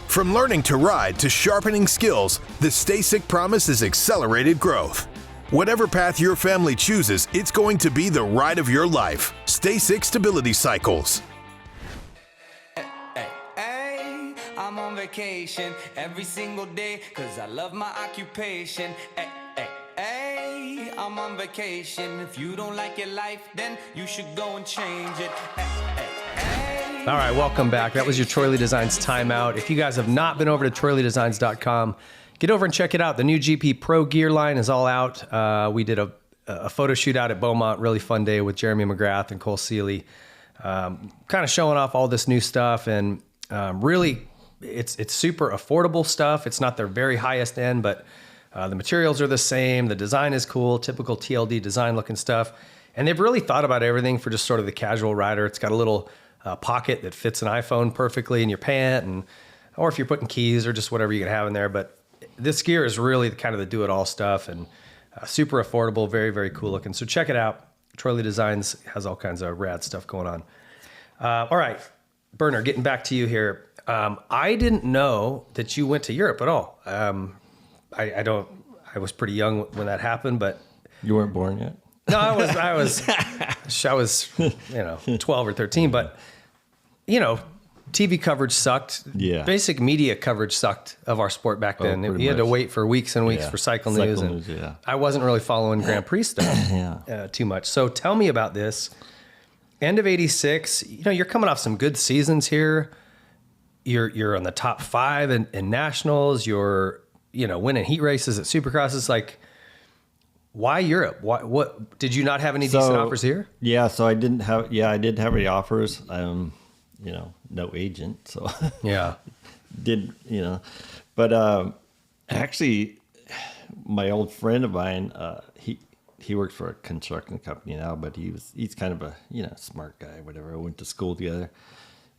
From learning to ride to sharpening skills, the Stay Sick promise is accelerated growth. Whatever path your family chooses, it's going to be the ride of your life. Stay Sick Stability Cycles. I'm on vacation every single day because I love my occupation. I'm on vacation. If you don't like your life, then you should go and change it. All right, welcome back. That was your Troy Lee Designs timeout. If you guys have not been over to troyleedesigns.com, get over and check it out. The new GP Pro gear line is all out. We did a photo shoot out at Beaumont, really fun day with Jeremy McGrath and Cole Seeley, kind of showing off all this new stuff, and really it's super affordable stuff. It's not their very highest end, but the materials are the same. The design is cool, typical TLD design looking stuff. And they've really thought about everything for just sort of the casual rider. It's got a little pocket that fits an iPhone perfectly in your pant, or if you're putting keys or just whatever you can have in there. But this gear is really kind of the do-it-all stuff, and super affordable, very, very cool looking. So check it out. Troy Lee Designs has all kinds of rad stuff going on. All right, Burner, getting back to you here. I didn't know that you went to Europe at all. I was pretty young when that happened, but you weren't born yet. No, I was, 12 or 13, but TV coverage sucked. Yeah. Basic media coverage sucked of our sport back then. You had to wait for weeks and weeks for Cycle News. I wasn't really following Grand Prix stuff too much. So tell me about this. End of 86, you're coming off some good seasons here. You're on the top 5 in nationals. You're, winning heat races at Supercrosses. Like, why Europe? What did you not have any decent offers here? Yeah, so I didn't have any offers. No agent, so yeah, But actually, my old friend of mine, he works for a construction company now, but he's kind of a smart guy, whatever. I went to school together.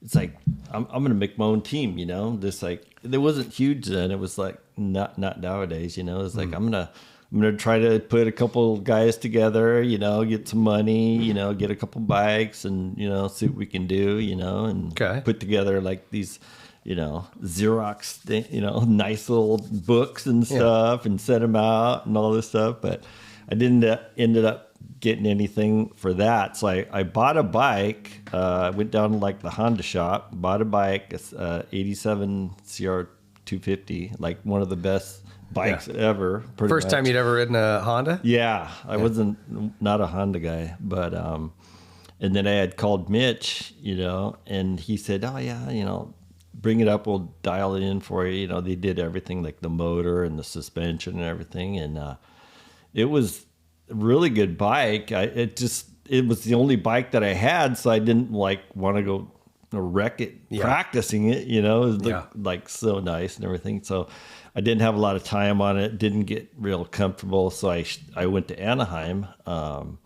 It's like I'm gonna make my own team, This it wasn't huge then. It was like not nowadays, It's like I'm gonna try to put a couple guys together, get some money, get a couple bikes, and see what we can do, and put together like these, Xerox, nice little books and stuff, and set them out and all this stuff. But I didn't ended up getting anything for that, so I bought a bike. Went down to like the Honda shop, bought a bike, 87 CR 250, like one of the best bikes ever. First time you'd ever ridden a Honda? Yeah, I wasn't not a Honda guy, but and then I had called Mitch, and he said, "Oh yeah, bring it up, we'll dial it in for you." They did everything, like the motor and the suspension and everything, and it was a really good bike. It was the only bike that I had, so I didn't want to go wreck it practicing it. It was like so nice and everything. So I didn't have a lot of time on it. Didn't get real comfortable. So I went to Anaheim on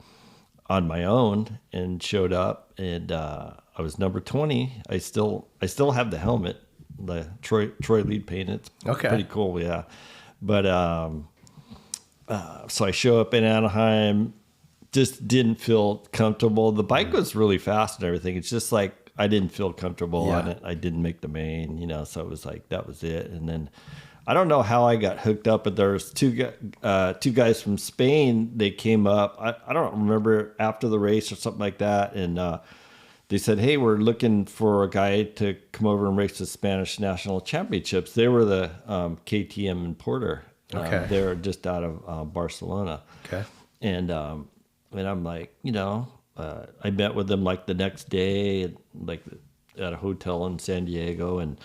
my own and showed up, and I was number 20. I still have the helmet the Troy lead paint. It's pretty cool. Yeah. But, so I show up in Anaheim, just didn't feel comfortable. The bike was really fast and everything. It's just like, I didn't feel comfortable on it. I didn't make the main, you know, so it was like, that was it. And then I don't know how I got hooked up, but there's two guys from Spain. They came up. I don't remember, after the race or something like that. And they said, hey, we're looking for a guy to come over and race the Spanish National Championships. They were the KTM importer. They're just out of Barcelona. Okay. And I'm like, you know, I met with them like the next day, like at a hotel in San Diego, and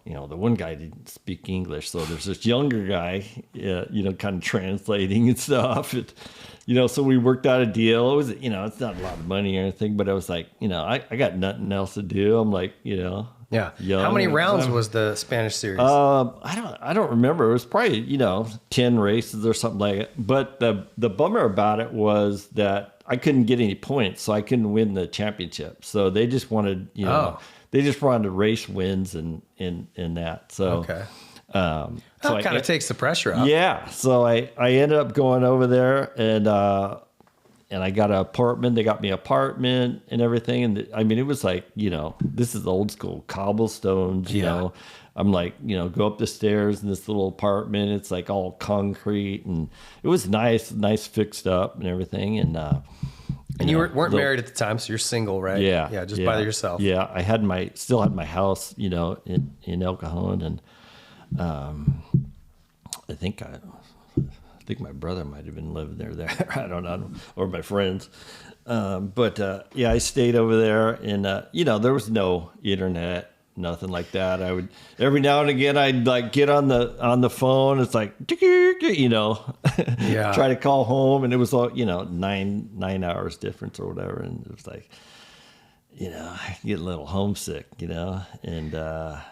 you know, the one guy didn't speak English, so there's this younger guy, you know, kind of translating and stuff. You know, so we worked out a deal. It was, you know, it's not a lot of money or anything, but I was like, you know, I got nothing else to do. I'm like, you know, young. How many rounds was the Spanish series? I don't remember. It was probably, you know, 10 races or something like that. But the bummer about it was that I couldn't get any points, so I couldn't win the championship. So they just wanted, you know, they just wanted race wins and that. So so that kind of takes the pressure off. Yeah. So I ended up going over there and I got an apartment. They got me an apartment and everything. And I mean, it was like, you know, this is old school cobblestones, you know. I'm like, you know, go up the stairs in this little apartment. It's like all concrete, and it was nice fixed up and everything. And you weren't married at the time, so you're single, right? Yeah. Yeah, just by yourself. Yeah. I had still had my house, you know, in El Cajon, and I think my brother might have been living there. I don't know, or my friends. But I stayed over there, and you know, there was no internet, nothing like that. I would every now and again I'd like get on the phone. It's like, you know, try to call home, and it was all, you know, nine hours difference or whatever, and it was like, you know, I get a little homesick, you know, and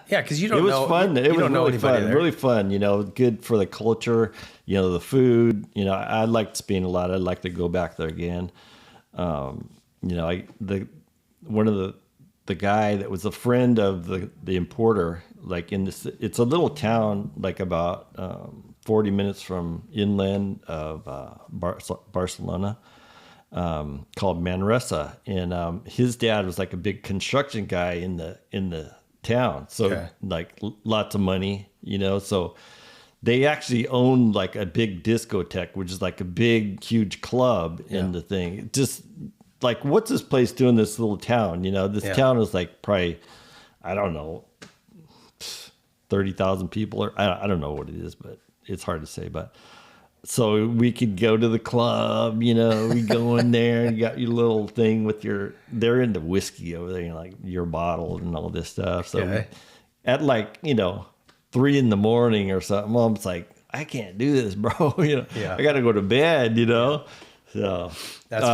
because you don't know. It was fun. It was really fun. There. Really fun. You know, good for the culture. You know, the food. You know, I liked Spain a lot. I'd like to go back there again. You know, one of the guy that was a friend of the importer, like in this, it's a little town, like about 40 minutes from inland of Barcelona. Called Manresa, and his dad was like a big construction guy in the town, so like lots of money, you know. So they actually owned like a big discotheque, which is like a big, huge club in the thing. Just like, what's this place doing in this little town? You know, this town is like probably, I don't know, 30,000 people, or I don't know what it is, but it's hard to say, but. So we could go to the club, you know, we go in there and you got your little thing with they're into whiskey over there, you know, like your bottle and all this stuff. So at like, you know, 3 a.m. or something, Mom's like, I can't do this, bro. You know, I got to go to bed, you know? So that's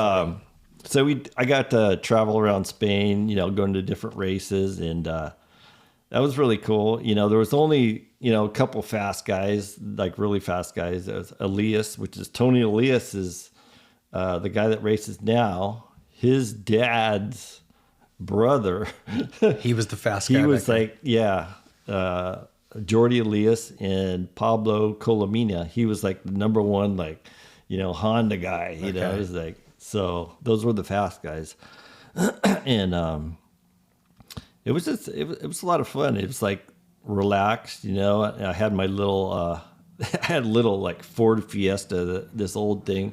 so I got to travel around Spain, you know, going to different races, and that was really cool. You know, there was only, you know, a couple fast guys, like really fast guys. There was Elias, which is Tony Elias, is the guy that races now. His dad's brother. He was the fast guy. He was like, Jordi Elias and Pablo Colomina. He was like the number one, like, you know, Honda guy. You know, it was like, so those were the fast guys, and it was just it was a lot of fun. It was like relaxed, you know. I had my little I had a little like Ford Fiesta, this old thing,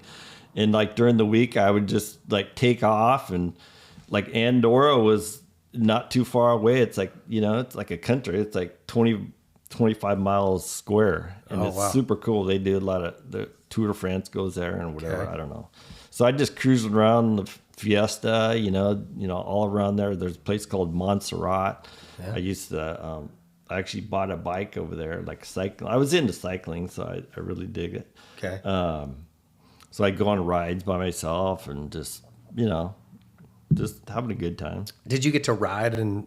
and like during the week I would just like take off, and like Andorra was not too far away. It's like, you know, it's like a country. It's like 25 miles square, and it's super cool. They do a lot of the Tour de France goes there and whatever. I don't know. So I just cruised around the Fiesta, you know, all around there. There's a place called Montserrat. I used to, I actually bought a bike over there, like cycling. I was into cycling, so I really dig it. Okay. So I go on rides by myself and just, you know, just having a good time. Did you get to ride and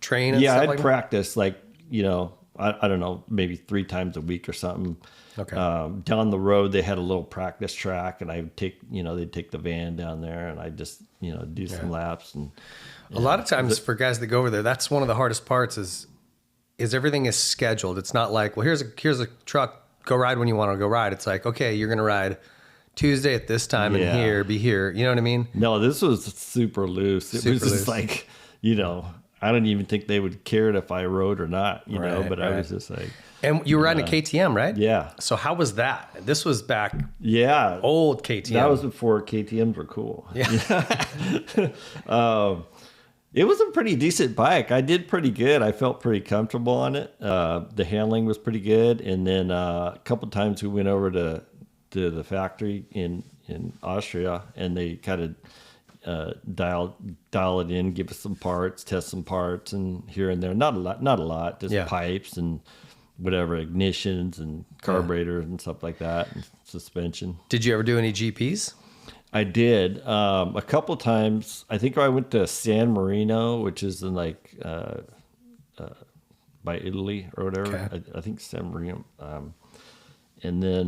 train? And yeah, stuff I'd like practice like, you know, I don't know, maybe 3 times a week or something. Okay. Down the road, they had a little practice track, and I would take, you know, they'd take the van down there, and I just, you know, do some laps. And a lot of times for guys that go over there, that's one of the hardest parts is is everything is scheduled. It's not like, well, here's a truck, go ride when you want to go ride. It's like, okay, you're going to ride Tuesday at this time and be here. You know what I mean? No, this was super loose. It was just like, you know, I don't even think they would care if I rode or not, you know, but I was just like. And you were riding a KTM, right? Yeah. So how was that? This was back. Yeah. Old KTM. That was before KTMs were cool. Yeah. It was a pretty decent bike. I did pretty good. I felt pretty comfortable on it. The handling was pretty good. And then a couple times we went over to the factory in Austria, and they kind of dial it in, give us some parts, test some parts, and here and there. Not a lot, just pipes and whatever, ignitions and carburetors and stuff like that, and suspension. Did you ever do any GPs? I did a couple times. I think I went to San Marino, which is in like by Italy or whatever. Okay. I think San Marino. And then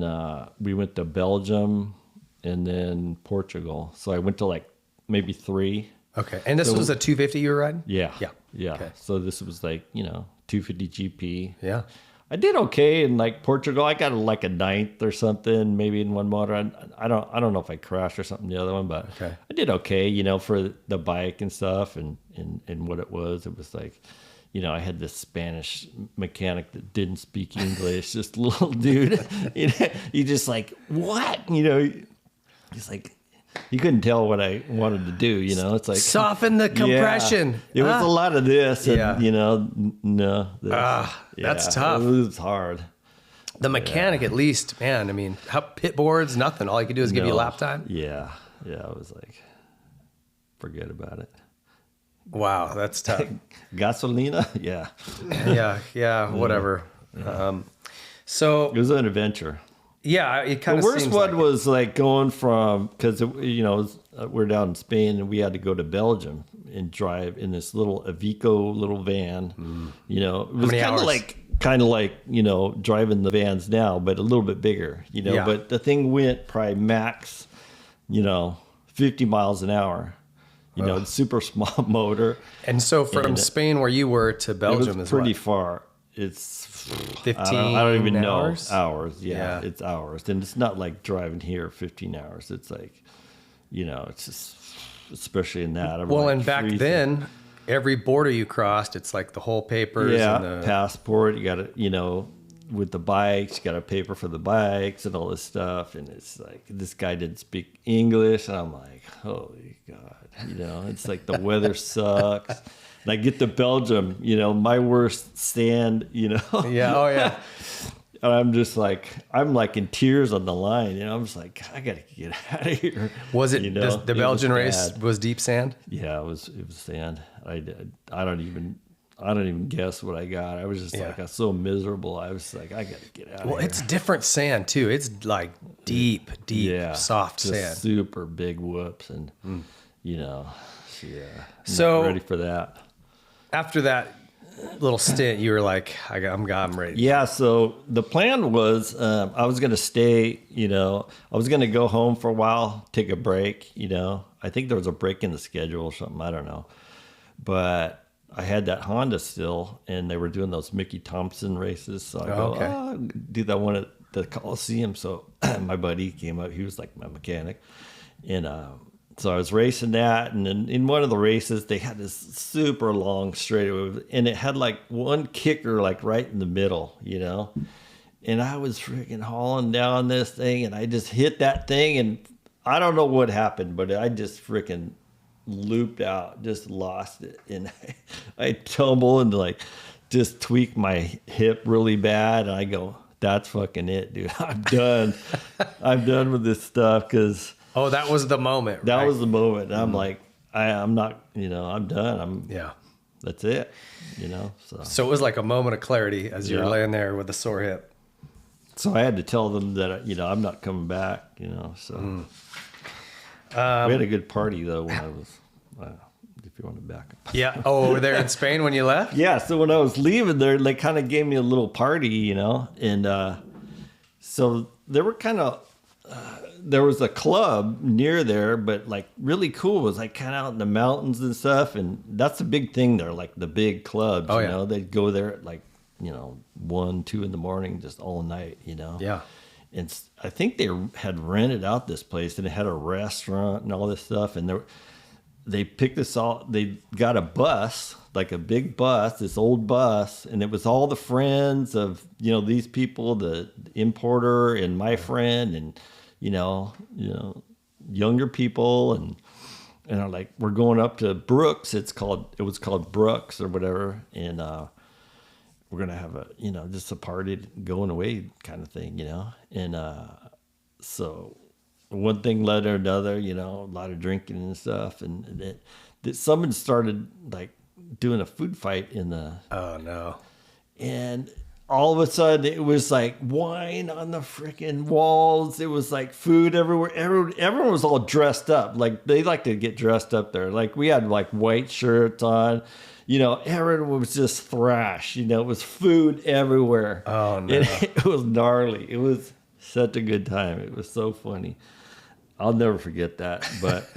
we went to Belgium and then Portugal. So I went to like maybe 3. Okay. And this was a 250 you were riding? Yeah. Yeah. Yeah. Okay. So this was like, 250 GP. Yeah. I did okay in like Portugal. I got like a 9th or something, maybe in one motor. I don't know if I crashed or something in the other one, but I did okay, for the bike and stuff and what it was. It was like, I had this Spanish mechanic that didn't speak English, just little dude. You just like, what? He's like, you couldn't tell what I wanted to do, It's like soften the compression. Yeah. It was a lot of this, and no. That's tough. It was hard. The mechanic, at least, man. I mean, pit boards, nothing. All you could do is give you lap time. Yeah. I was like, forget about it. Wow, that's tough. Gasolina, yeah. Whatever. So it was an adventure. Yeah, it kind of. The worst one was like going from, because we're down in Spain and we had to go to Belgium and drive in this little Iveco little van. It was kind of like driving the vans now, but a little bit bigger. But the thing went probably max 50 miles an hour. Super small motor. And so from Spain where you were to Belgium is pretty far. It's 15 I don't even hours? know. Hours. Yeah, it's hours. And it's not like driving here 15 hours. It's like, it's just, especially in that. And back then, every border you crossed, it's like the whole papers. Yeah, and the passport. You got to, with the bikes, you got a paper for the bikes and all this stuff. And it's like, this guy didn't speak English. And I'm like, holy God, it's like the weather sucks. And I get to Belgium, my worst stand, Yeah, oh yeah. And I'm just like, in tears on the line. I'm just like, I got to get out of here. Was it, the Belgian race was deep sand? Yeah, it was sand. I don't even guess what I got. I was just like, I was so miserable. I was like, I got to get out of here. Well, it's different sand too. It's like deep, soft just sand. Super big whoops. And, So not ready for that. After that little stint, you were like, I'm ready. Yeah, so the plan was I was going to stay, I was going to go home for a while, take a break, I think there was a break in the schedule or something, I don't know. But I had that Honda still, and they were doing those Mickey Thompson races. So I do that one at the Coliseum. So my buddy came up, he was like my mechanic. And so I was racing that, and then in one of the races, they had this super long straightaway, and it had like one kicker like right in the middle, And I was freaking hauling down this thing, and I just hit that thing, and I don't know what happened, but I just freaking looped out, just lost it, and I tumble and like just tweak my hip really bad, and I go, "That's fucking it, dude. I'm done. I'm done with this stuff." Because that was the moment. Right? That was the moment. I'm like, I'm not, I'm done. That's it. So it was like a moment of clarity as you were laying there with a sore hip. So I had to tell them that I'm not coming back. So we had a good party though when I was. If you want to back up. Yeah. Oh, over there in Spain when you left? Yeah. So when I was leaving there, they kind of gave me a little party, and so there were there was a club near there, but like really cool. It was like kind of out in the mountains and stuff. And that's the big thing there, like the big clubs, they'd go there at like 1, 2 in the morning, just all night, Yeah. And I think they had rented out this place, and it had a restaurant and all this stuff. And they picked us all. They got a bus, like a big bus, this old bus, and it was all the friends of these people, the importer and my friend, and younger people, and I'm like, we're going up to Brooks. It was called Brooks or whatever, and we're gonna have a just a party going away kind of thing, and so one thing led to another, a lot of drinking and stuff, and someone started like doing a food fight in the oh no, and all of a sudden it was like wine on the freaking walls. It was like food everywhere. Everyone was all dressed up. Like they like to get dressed up there. Like we had like white shirts on. Everyone was just thrash. It was food everywhere. Oh no, and it was gnarly. It was such a good time. It was so funny. I'll never forget that. But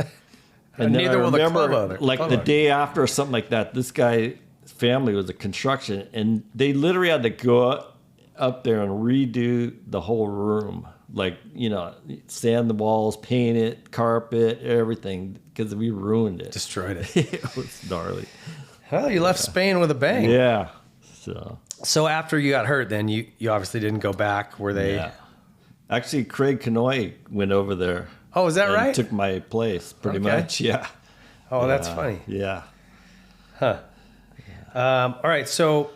and then I remember like the day after or something like that. This guy's family was a construction, and they literally had to go up there and redo the whole room, like sand the walls, paint it, carpet, everything, because we ruined it, destroyed it. It was gnarly. Well, you left Spain with a bang. Yeah. So after you got hurt, then you obviously didn't go back. Were they? Yeah. Actually, Craig Canoy went over there. Oh, is that right? Took my place, pretty much. Yeah. Oh, that's funny. Yeah. Huh. All right, so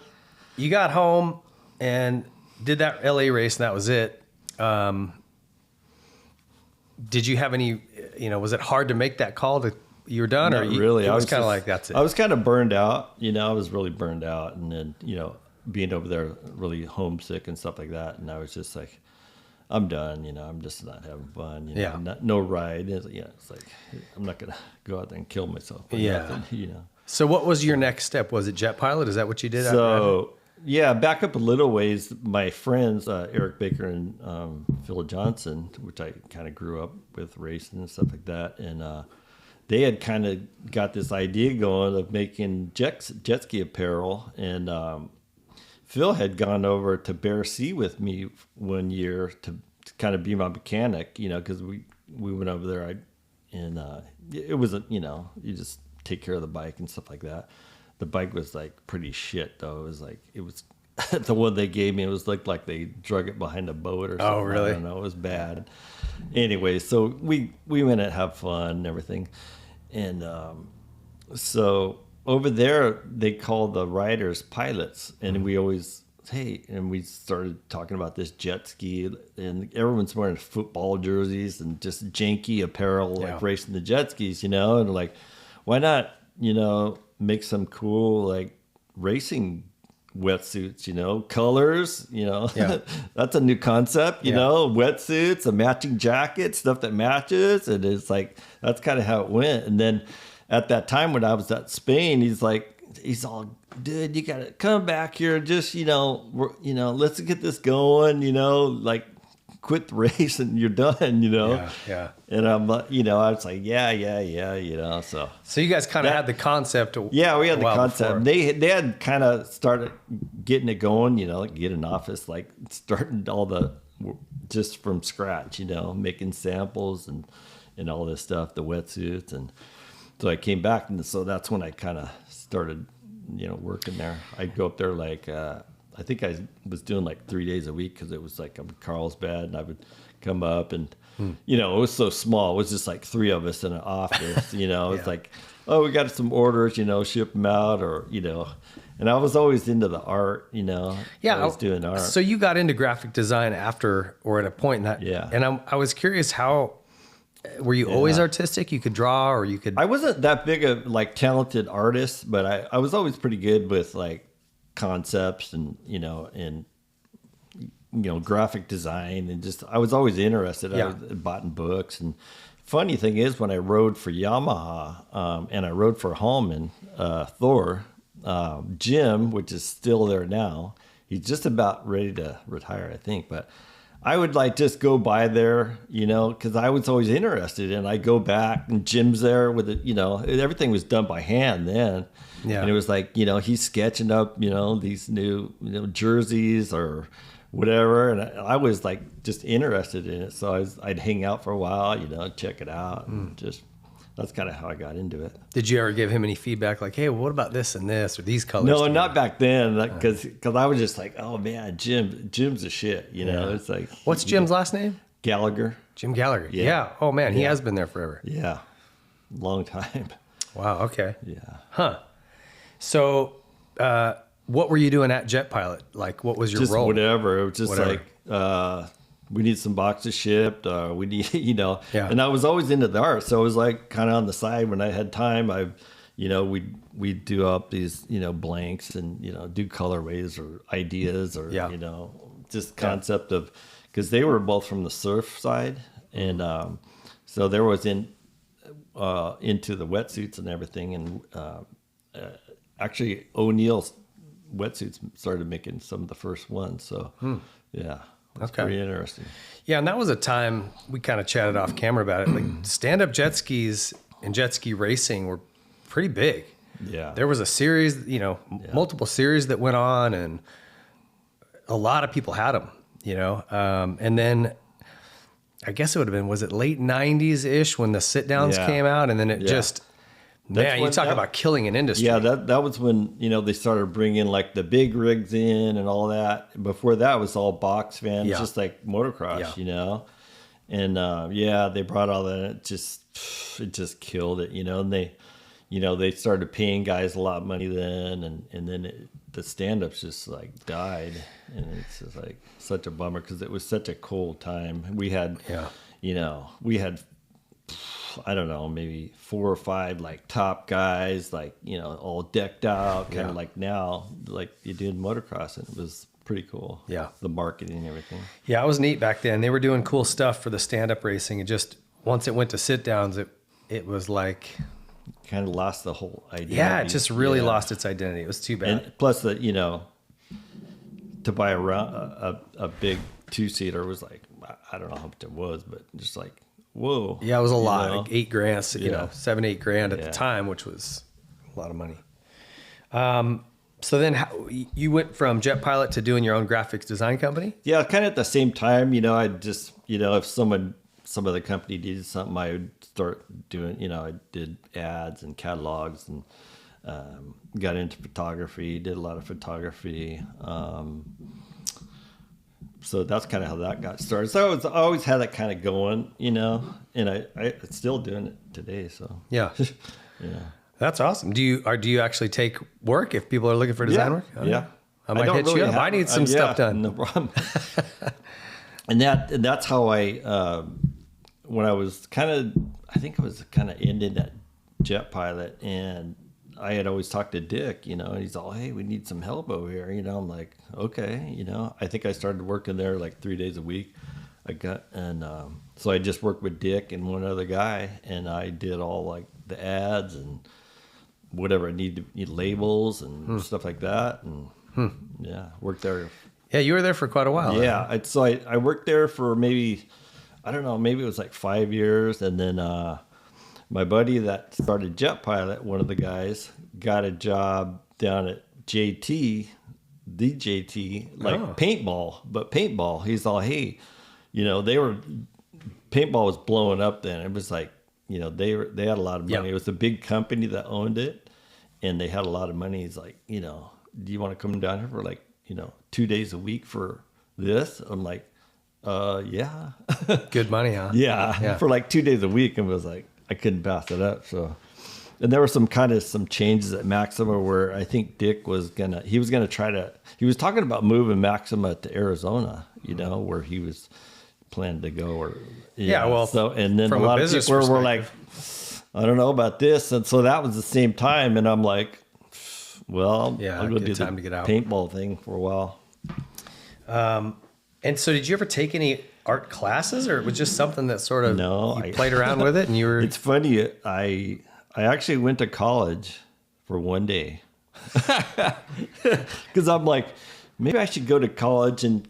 you got home and did that LA race, and that was it. Did you have any? Was it hard to make that call to you were done, Not or really? It was kind of like that's it. I was kind of burned out. I was really burned out, and then being over there really homesick and stuff like that, and I was just like, I'm done. I'm just not having fun. Yeah. No ride. It's like I'm not gonna go out there and kill myself. Nothing, So what was your next step? Was it jet pilot? Is that what you did? So yeah, back up a little ways. My friends Eric Baker and Phil Johnson, which I kind of grew up with racing and stuff like that, and they had kind of got this idea going of making jet ski apparel, and Phil had gone over to Bear Sea with me one year to kind of be my mechanic, because we went over there. It was you just take care of the bike and stuff like that. The bike was like pretty shit though. It was the one they gave me. It was like they drug it behind a boat or something. Oh, really? I don't know. It was bad. Anyway, so we went and have fun and everything, and so over there they call the riders pilots, and we always and we started talking about this jet ski, and everyone's wearing football jerseys and just janky apparel, like racing the jet skis, and like, why not, make some cool like racing wetsuits, colors, that's a new concept, wetsuits, a matching jacket, stuff that matches. And it's like, that's kind of how it went. And then at that time when I was at Spain, he's all, dude, you gotta come back here. Just, let's get this going, like quit the race and you're done, Yeah. And I'm, I was like, yeah. So you guys kind of had the concept. Yeah, we had the Before. concept. They had kind of started getting it going, like get an office, like starting all just from scratch, making samples and all this stuff, the wetsuits. And so I came back, and so that's when I kind of started, working there. I'd go up there like, I think I was doing like 3 days a week, because it was like I'm in Carlsbad, and I would come up, and it was so small. It was just like 3 of us in an office. It's like, oh, we got some orders, ship them out, or and I was always into the art, I was doing art. So you got into graphic design after, or at a point in that. Yeah. And I was curious, how were you always artistic? You could draw, or you could. I wasn't that big of like talented artist, but I was always pretty good with like concepts and graphic design, and just I was always interested. I was bought in books. And funny thing is, when I rode for Yamaha and I rode for Hallman, Thor, Jim, which is still there now, he's just about ready to retire, I think, but I would like just go by there, you know, because I was always interested, and I go back, and Jim's there with it, you know, everything was done by hand then. Yeah. And it was like, you know, he's sketching up, you know, these new, you know, jerseys or whatever, and I was like just interested in it, so I'd hang out for a while, you know, check it out, and just that's kind of how I got into it. Did you ever give him any feedback like, hey, what about this and this or these colors? No, not back then, because I was just like, oh man, Jim's a shit, you know. It's like, what's Jim's last name? Gallagher. Jim Gallagher. Yeah. Oh man, he has been there forever. Yeah, long time. Wow. Okay. Yeah. Huh. So, what were you doing at Jet Pilot? Like, what was your just role? Whatever. It was just like, we need some boxes shipped. We need, you know. Yeah. And I was always into the art, so it was like kind of on the side when I had time. You know, we'd do up these, you know, blanks and, you know, do colorways or ideas or, you know, just concept of, because they were both from the surf side, and so there was into the wetsuits and everything, and actually O'Neill's wetsuits started making some of the first ones. So yeah. That's pretty interesting. Yeah, and that was a time we kind of chatted off camera about it. Like stand-up jet skis and jet ski racing were pretty big. Yeah. There was a series, you know, multiple series that went on, and a lot of people had them, you know. And then I guess it would have been, was it late 90s-ish when the sit-downs came out? And then it just... Man, you talk about killing an industry. Yeah, that was when, you know, they started bringing like the big rigs in and all that. Before that, it was all box fans, just like motocross, you know. And they brought all that. It just killed it, you know. And they started paying guys a lot of money then, and then the stand-ups just like died, and it's just like such a bummer because it was such a cool time. We had, you know, I don't know, maybe 4 or 5 like top guys, like, you know, all decked out, kind of like now, like you do in motocross, and it was pretty cool. Yeah. The marketing and everything. Yeah, it was neat back then. They were doing cool stuff for the stand-up racing, and just once it went to sit-downs, it was like... kind of lost the whole identity. Yeah, it just really lost its identity. It was too bad. And plus, that, you know, to buy a big 2-seater was like, I don't know how much it was, but just like, whoa. Yeah, it was a lot. Know? Like $8,000, you know, $7-8 at the time, which was a lot of money. So then you went from Jet Pilot to doing your own graphics design company? Yeah, kind of at the same time. You know, I just, you know, if some of the company needed something, I would start doing, you know, I did ads and catalogs, and got into photography, did a lot of photography. So that's kind of how that got started. So I always had that kind of going, you know, and I still doing it today. So yeah. Yeah. That's awesome. Do you actually take work if people are looking for design work? Yeah. I might hit you up. I need some stuff done. No problem. and that's how I, when I was I think I was kind of ending at Jet Pilot, and I had always talked to Dick, you know, and he's all, hey, we need some help over here. You know, I'm like, okay, you know, I think I started working there like 3 days a week. So I just worked with Dick and one other guy, and I did all like the ads and whatever I need labels and stuff like that. And worked there. Yeah, you were there for quite a while. Yeah. So I worked there for maybe, I don't know, maybe it was like 5 years. And then my buddy that started Jet Pilot, one of the guys, got a job down at JT, like paintball, but paintball. He's all, hey, you know, paintball was blowing up then. It was like, you know, they had a lot of money. It was a big company that owned it, and they had a lot of money. He's like, you know, do you want to come down here for like, you know, 2 days a week for this? I'm like, yeah. Good money, huh? Yeah. For like 2 days a week, and was like, I couldn't pass it up. So, and there were some changes at Maxima where I think Dick was gonna he was talking about moving Maxima to Arizona, you know, where he was planning to go, or so, and then a lot of people were like, I don't know about this, and so that was the same time, and I'm like, well, I'll go do the paintball thing for a while. And so did you ever take any art classes, or it was just something that sort of you played around with it and you were... It's funny, I actually went to college for one day because I'm like, maybe I should go to college and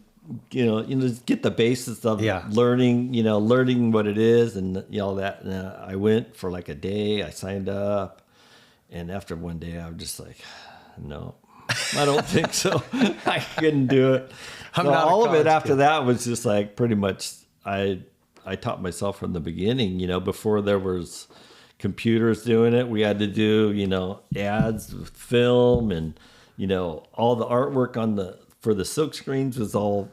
just get the basis of learning, learning what it is and that. And I went for like a day. I signed up, and after one day, I was just like, no, I don't think so. I couldn't do it. So all of it after that was just like pretty much I taught myself from the beginning. Before there was computers doing it, we had to do ads with film, and all the artwork for the silk screens was all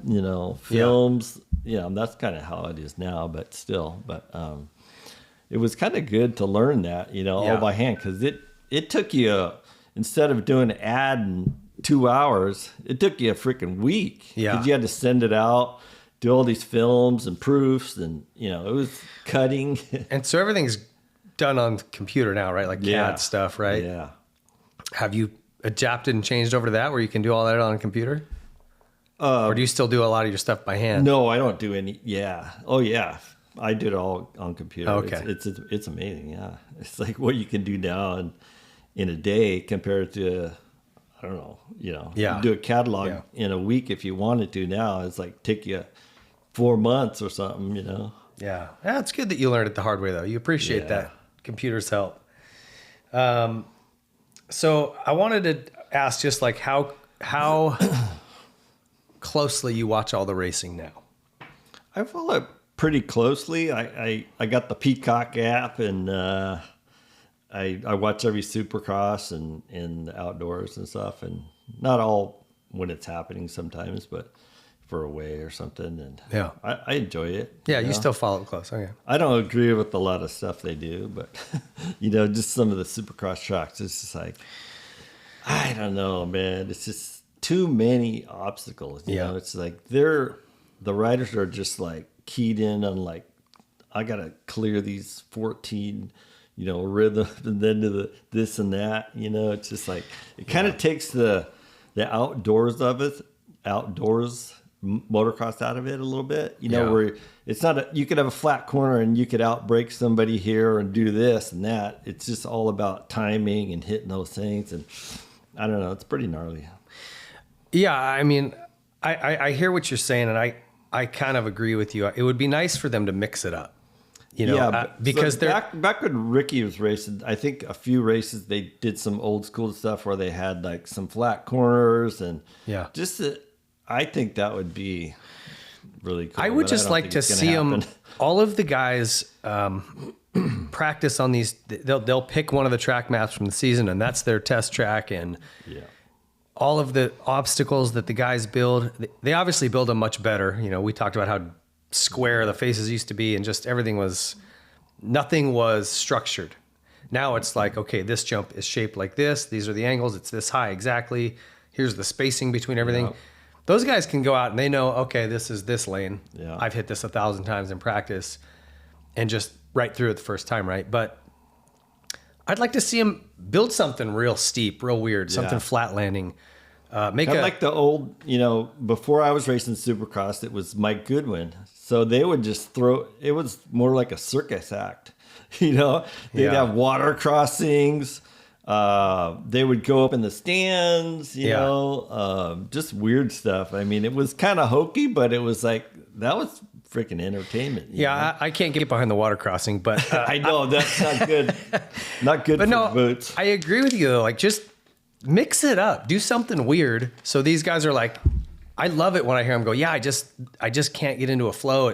films. That's kind of how it is now, but still. But it was kind of good to learn that all by hand, because it took you instead of doing an ad in 2 hours, it took you a freaking week. Yeah, because you had to send it out, do all these films and proofs, and it was cutting. And so everything's done on computer now, right? Like CAD stuff, right? Yeah. Have you adapted and changed over to that where you can do all that on a computer? Or do you still do a lot of your stuff by hand? No, I don't do any. Yeah. Oh, yeah. I do it all on computer. Okay. It's amazing. Yeah. It's like what you can do now in a day compared to, I don't know, you do a catalog in a week if you wanted to. Now it's like take you 4 months or something, Yeah. It's good that you learned it the hard way, though. You appreciate that computers help. So I wanted to ask just like how closely you watch all the racing now. I follow it pretty closely. I got the Peacock app, and I watch every Supercross and the outdoors and stuff, and not all when it's happening sometimes, but for a way or something. And I enjoy it. Yeah, you still follow it close. Okay. I don't agree with a lot of stuff they do, but just some of the Supercross tracks, it's just like, I don't know, man. It's just too many obstacles. You know, it's like the riders are just like keyed in on like, I gotta clear these 14, rhythm, and then to this and that. It's just like it kind of takes the outdoors motocross out of it a little bit. Where it's not you could have a flat corner and you could outbrake somebody here and do this and that. It's just all about timing and hitting those things, and I don't know. It's pretty gnarly. Yeah, I mean, I hear what you're saying, and I kind of agree with you. It would be nice for them to mix it up, because so back when Ricky was racing, I think a few races they did some old school stuff where they had like some flat corners and I think that would be really cool. I would just like to see them. All of the guys practice on these. They'll pick one of the track maps from the season, and that's their test track, and all of the obstacles that the guys build, they obviously build them much better. We talked about how square the faces used to be, and just nothing was structured. Now it's like, okay, this jump is shaped like this. These are the angles. It's this high exactly. Here's the spacing between everything. Yep. Those guys can go out and they know, okay, this is this lane. Yeah. I've hit this 1,000 times in practice, and just right through it the first time, right? But I'd like to see them build something real steep, real weird, something flat landing. Like the old, before I was racing Supercross, it was Mike Goodwin. So they would just it was more like a circus act. They'd have water crossings. They would go up in the stands, just weird stuff. I mean, it was kind of hokey, but it was like, that was freaking entertainment. I can't get behind the water crossing, but I know that's not good. Not good for boots. I agree with you though. Like, just mix it up, do something weird. So these guys are like, I love it when I hear them go, I just can't get into a flow.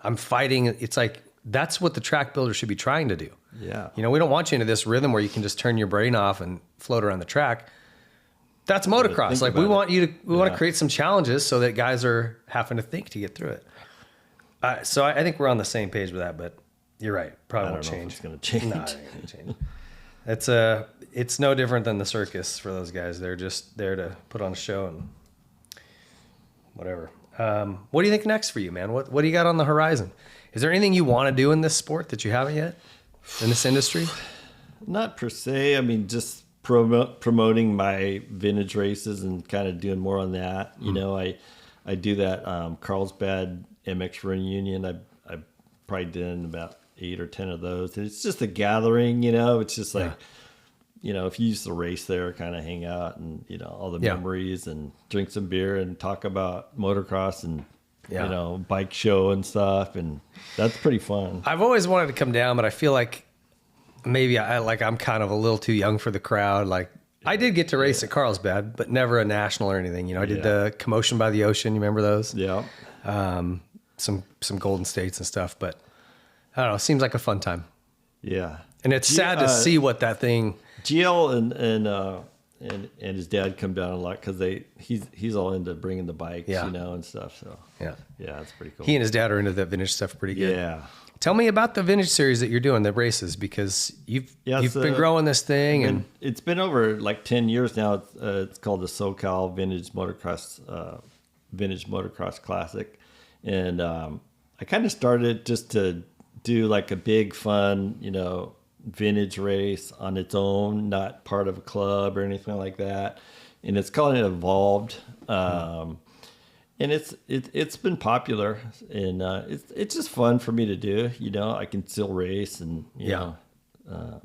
I'm fighting. It's like, that's what the track builder should be trying to do. Yeah. We don't want you into this rhythm where you can just turn your brain off and float around the track. That's motocross. Like, we want to create some challenges so that guys are having to think to get through it. So I think we're on the same page with that, but you're right. Probably won't change. It's going to change. No, it ain't going to change. It's no different than the circus for those guys. They're just there to put on a show and whatever. What do you think next for you, man? What do you got on the horizon? Is there anything you want to do in this sport that you haven't yet in this industry? Not per se. I mean, just promoting my vintage races and kind of doing more on that. I do that Carlsbad MX reunion. I probably did about 8 or 10 of those. And it's just a gathering, it's just like, if you used to race there, kind of hang out and, all the memories and drink some beer and talk about motocross and, bike show and stuff. And that's pretty fun. I've always wanted to come down, but I feel like maybe I'm kind of a little too young for the crowd. Like I did get to race at Carlsbad, but never a national or anything. I did the Commotion by the Ocean. You remember those? Yeah. Some Golden States and stuff, but I don't know. It seems like a fun time. Yeah. And it's sad to see what that thing. Gio and his dad come down a lot because he's all into bringing the bikes, and stuff. So yeah, it's pretty cool. He and his dad are into the vintage stuff pretty good. Yeah. Tell me about the vintage series that you're doing, the races, because you've been growing this thing, and it's been over like 10 years now. It's called the SoCal Vintage Motocross Classic, and I kind of started just to do like a big fun, vintage race on its own, not part of a club or anything like that. And it's called it Evolved. And it's been popular, and it's just fun for me to do. I can still race, and I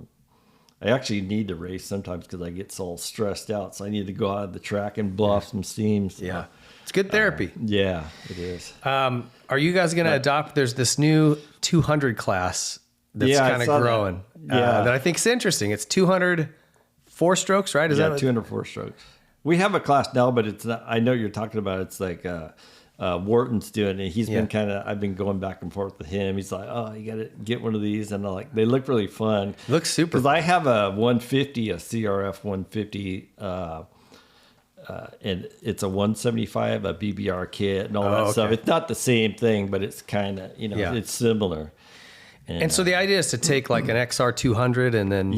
actually need to race sometimes because I get so stressed out. So I need to go out of the track and blow off some steam. So, yeah, it's good therapy. Yeah, it is. Are you guys going to adopt? There's this new 200 class that's kind of growing. That I think is interesting. It's 200 4-strokes, right? Is that 200 4-strokes? We have a class now, but it's not. I know you're talking about. It's like Wharton's doing it. He's been I've been going back and forth with him. He's like, "Oh, you got to get one of these," and they look really fun. Looks super. Because I have a 150, a CRF 150, and it's a 175, a BBR kit, and all that stuff. It's not the same thing, but it's kind of it's similar. And so the idea is to take like an XR 200 and then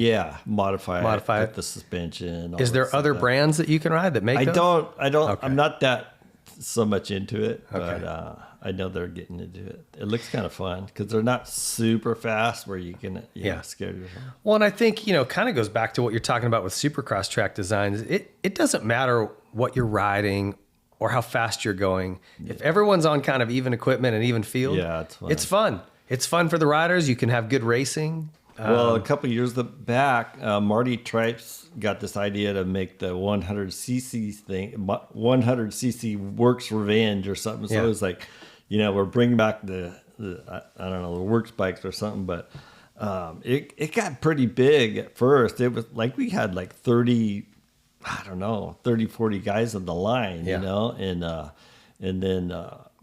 modify it, put the suspension. Is there other brands that you can ride that make? I don't. Okay. I'm not that so much into it, but I know they're getting into it. It looks kind of fun because they're not super fast where you can scare yourself. Well, and I think kind of goes back to what you're talking about with Supercross track designs. It doesn't matter what you're riding or how fast you're going. If everyone's on kind of even equipment and even field, it's fun. It's fun for the riders. You can have good racing. Well, a couple of years back, Marty Tripes got this idea to make the 100cc thing, 100cc Works Revenge or something. So it was like, we're bringing back the I don't know, the Works bikes or something. But it got pretty big at first. It was like we had like 30, 40 guys on the line, and then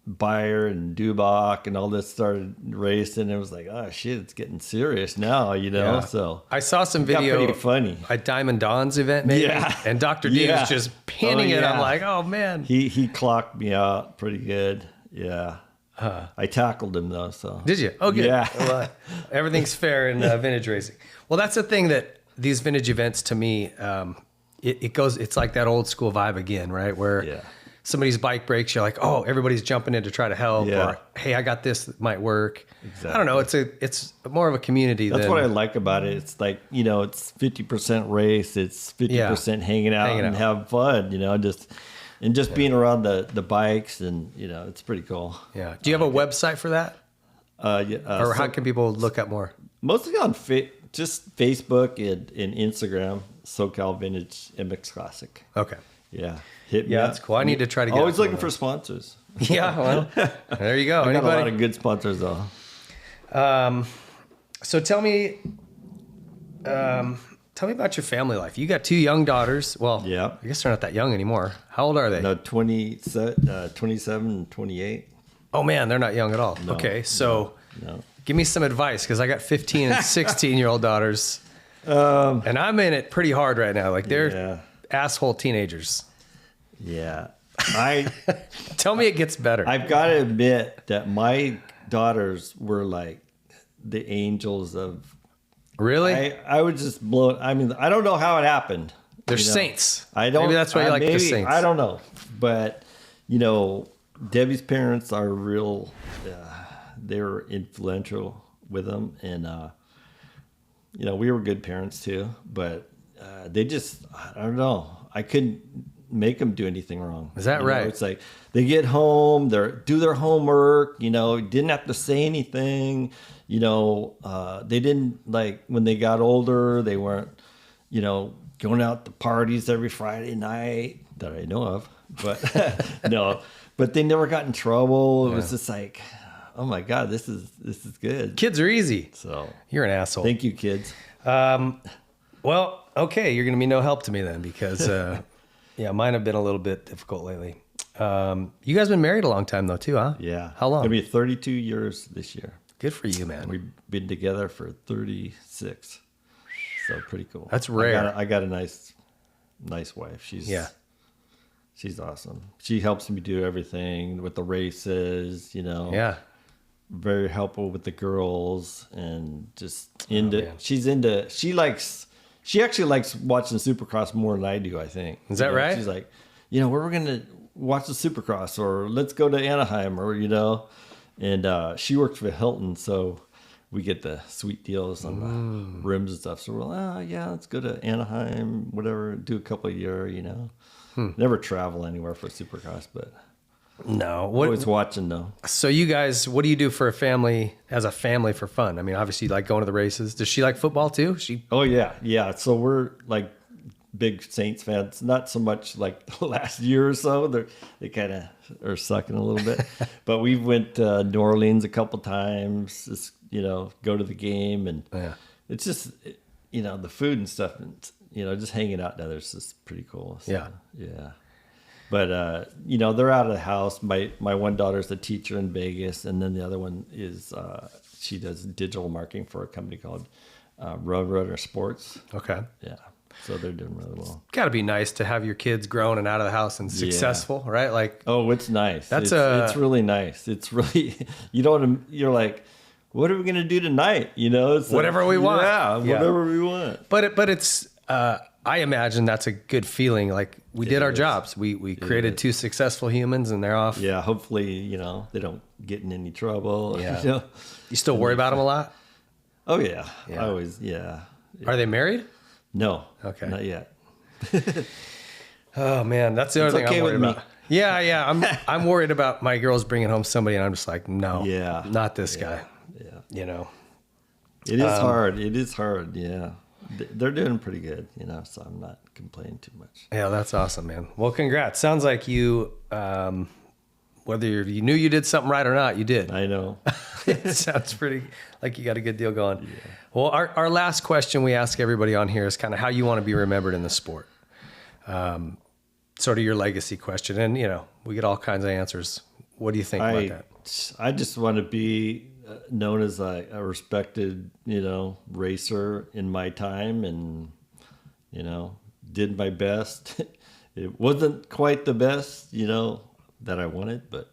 Bayer and Dubach and all this started racing. It was like, oh shit, it's getting serious now, So I saw some video. Pretty funny at Diamond Dawn's event, maybe. And Dr. D was just pinning it. I'm like, oh man. He clocked me out pretty good. Yeah. I tackled him though. So did you? Oh, good. Yeah. Well, everything's fair in vintage racing. Well, that's the thing that these vintage events to me, it's like that old school vibe again, right? Where somebody's bike breaks, you're like, oh, everybody's jumping in to try to help, or hey, I got this that might work. Exactly. I don't know. It's more of a community. That's what I like about it. It's like it's 50% race, it's 50% hanging out and have fun. Just being around the bikes, and it's pretty cool. Yeah. Do you have a website for that? Or how can people look up more? Mostly on just Facebook and Instagram. SoCal Vintage MX Classic. Okay. Yeah. Hit me up. That's cool. I need to try to get always looking for sponsors. Yeah, well, there you go. I got a lot of good sponsors though. So tell me about your family life. You got 2 young daughters. Well, I guess they're not that young anymore. How old are they? No, 27 and 28. Oh man, they're not young at all. No, okay, so no. Give me some advice, because I got 15 and 16-year-old daughters, and I'm in it pretty hard right now. Like they're asshole teenagers. Yeah. Tell me it gets better. I've got to admit that my daughters were like the angels of. Really? I would just blow. I mean, I don't know how it happened. They're saints. I don't. Maybe that's why you like the saints. I don't know, but Debbie's parents are real. They were influential with them, and we were good parents too. But they just, I don't know. I couldn't make them do anything wrong. Is that right? It's like they get home, do their homework. Didn't have to say anything. They didn't, like when they got older, they weren't. going out to parties every Friday night that I know of, but no, but they never got in trouble. It was just like, oh my God, this is good. Kids are easy. So you're an asshole. Thank you, kids. Well, okay. You're going to be no help to me then because, mine have been a little bit difficult lately. You guys been married a long time though too, huh? Yeah. How long? It'll be 32 years this year. Good for you, man. We've been together for 36. So pretty cool. That's rare. I got a nice wife. She's awesome. She helps me do everything with the races, Yeah. Very helpful with the girls and just she actually likes watching Supercross more than I do, I think. Is that right? She's like, where we're going to watch the Supercross or let's go to Anaheim or, and she works for Hilton. So we get the sweet deals on the rims and stuff. So we're like, let's go to Anaheim, whatever, do a couple a year, Never travel anywhere for Supercross, but no. Always watching though. So you guys, what do you do for as a family for fun? I mean, obviously you like going to the races. Does she like football too? Oh yeah. Yeah. So we're like big Saints fans, not so much like the last year or so. They kind of are sucking a little bit, but we went to New Orleans a couple times, just, go to the game and it's just, the food and stuff and, just hanging out together is just pretty cool. So, yeah. But, they're out of the house. My one daughter's a teacher in Vegas. And then the other one is, she does digital marketing for a company called Roadrunner Sports. Okay. Yeah. So they're doing really well. Got to be nice to have your kids grown and out of the house and successful, right? Like, oh, it's nice. It's really nice. It's really, you're like, what are we going to do tonight? It's whatever we want. Yeah, whatever we want. But it's, I imagine that's a good feeling. Like we did our jobs. We created two successful humans and they're off. Yeah. Hopefully, they don't get in any trouble. Yeah. You still worry about them a lot? Oh yeah. I always, Are they married? No. Okay. Not yet. Oh man, that's the other thing I'm worried about. Yeah. I'm worried about my girls bringing home somebody, and I'm just like, no, not this guy. Yeah. It is hard. It is hard. Yeah. They're doing pretty good, so I'm not complaining too much. Yeah, that's awesome, man. Well, congrats. Sounds like you, whether you knew you did something right or not, you did. I know. It sounds pretty like you got a good deal going. Yeah. Well, our last question we ask everybody on here is kind of how you want to be remembered in the sport. Sort of your legacy question. And, we get all kinds of answers. What do you think about that? I just want to be known as a respected, racer in my time and, did my best. It wasn't quite the best, that I wanted, but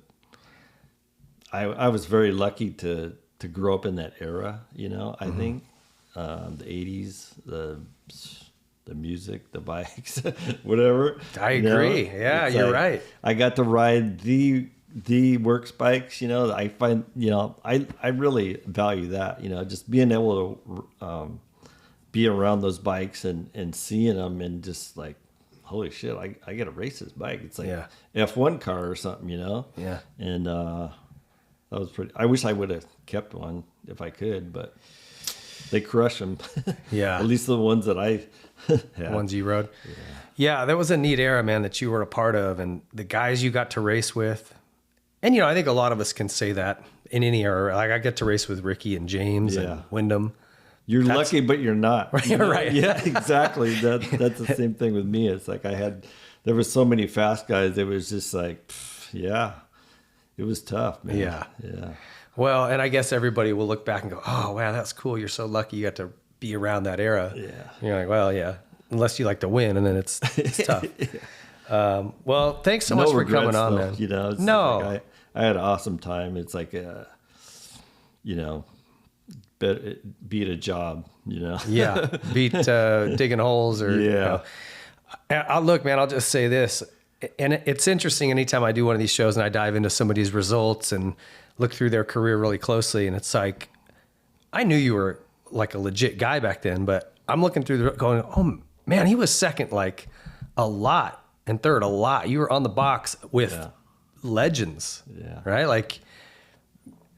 I was very lucky to grow up in that era, I think the 80s, the music, the bikes, whatever. I agree. Yeah, you're right. I got to ride the works bikes, I find, I really value that, just being able to be around those bikes and seeing them and just like, holy shit, I get to race this bike. It's like F1 car or something, Yeah. And that was pretty, I wish I would have kept one if I could, but they crush them. Yeah. At least the ones that I had. Ones you rode. Yeah, that was a neat era, man, that you were a part of and the guys you got to race with. And, I think a lot of us can say that in any era. Like I get to race with Ricky and James and Wyndham. You're lucky, but you're not. Right. Yeah, exactly. That's the same thing with me. It's like there were so many fast guys. It was just like, it was tough, man. Yeah. Yeah. Well, and I guess everybody will look back and go, oh, wow, that's cool. You're so lucky you got to be around that era. Yeah. And you're like, well, yeah, unless you like to win, and then it's tough. Well, thanks so much for coming on, man. No. Like I had an awesome time. It's like, beat a job, Yeah, beat digging holes or. Yeah. Look, man, I'll just say this. And it's interesting anytime I do one of these shows and I dive into somebody's results and look through their career really closely. And it's like, I knew you were like a legit guy back then, but I'm looking through going, oh man, he was second like a lot and third a lot. You were on the box with legends, right? Like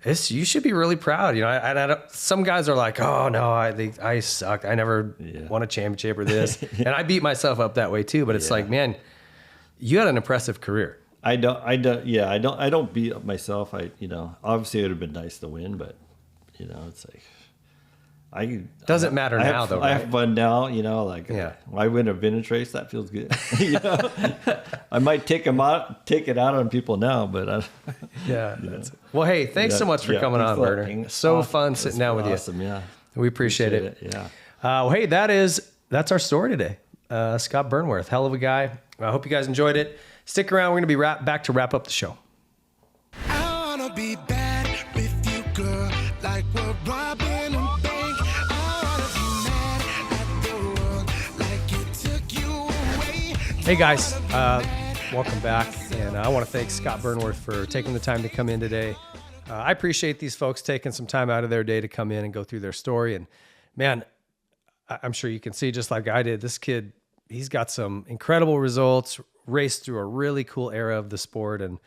You should be really proud. You know, I don't, some guys are like, oh no, I suck. I never won a championship or this. And I beat myself up that way too. But it's like, man, you had an impressive career. I don't beat up myself. Obviously it would have been nice to win, but it's like, doesn't matter now though. Right? I have fun now, I win a vintage race, that feels good. I might take it out on people now, but well, hey, thanks so much for coming on, Burner. So fun sitting down with you. Yeah, we appreciate it. Yeah. Well, hey, that's our story today. Scott Burnworth, hell of a guy. I hope you guys enjoyed it. Stick around. We're going to be back to wrap up the show. I wanna be bad with you, girl, like we're robbing a bank. I wanna be mad at the world, like it took you away. Hey guys, welcome back, and I want to thank Scott Burnworth for taking the time to come in today. I appreciate these folks taking some time out of their day to come in and go through their story. And man, I'm sure you can see, just like I did, this kid, he's got some incredible results, raced through a really cool era of the sport, and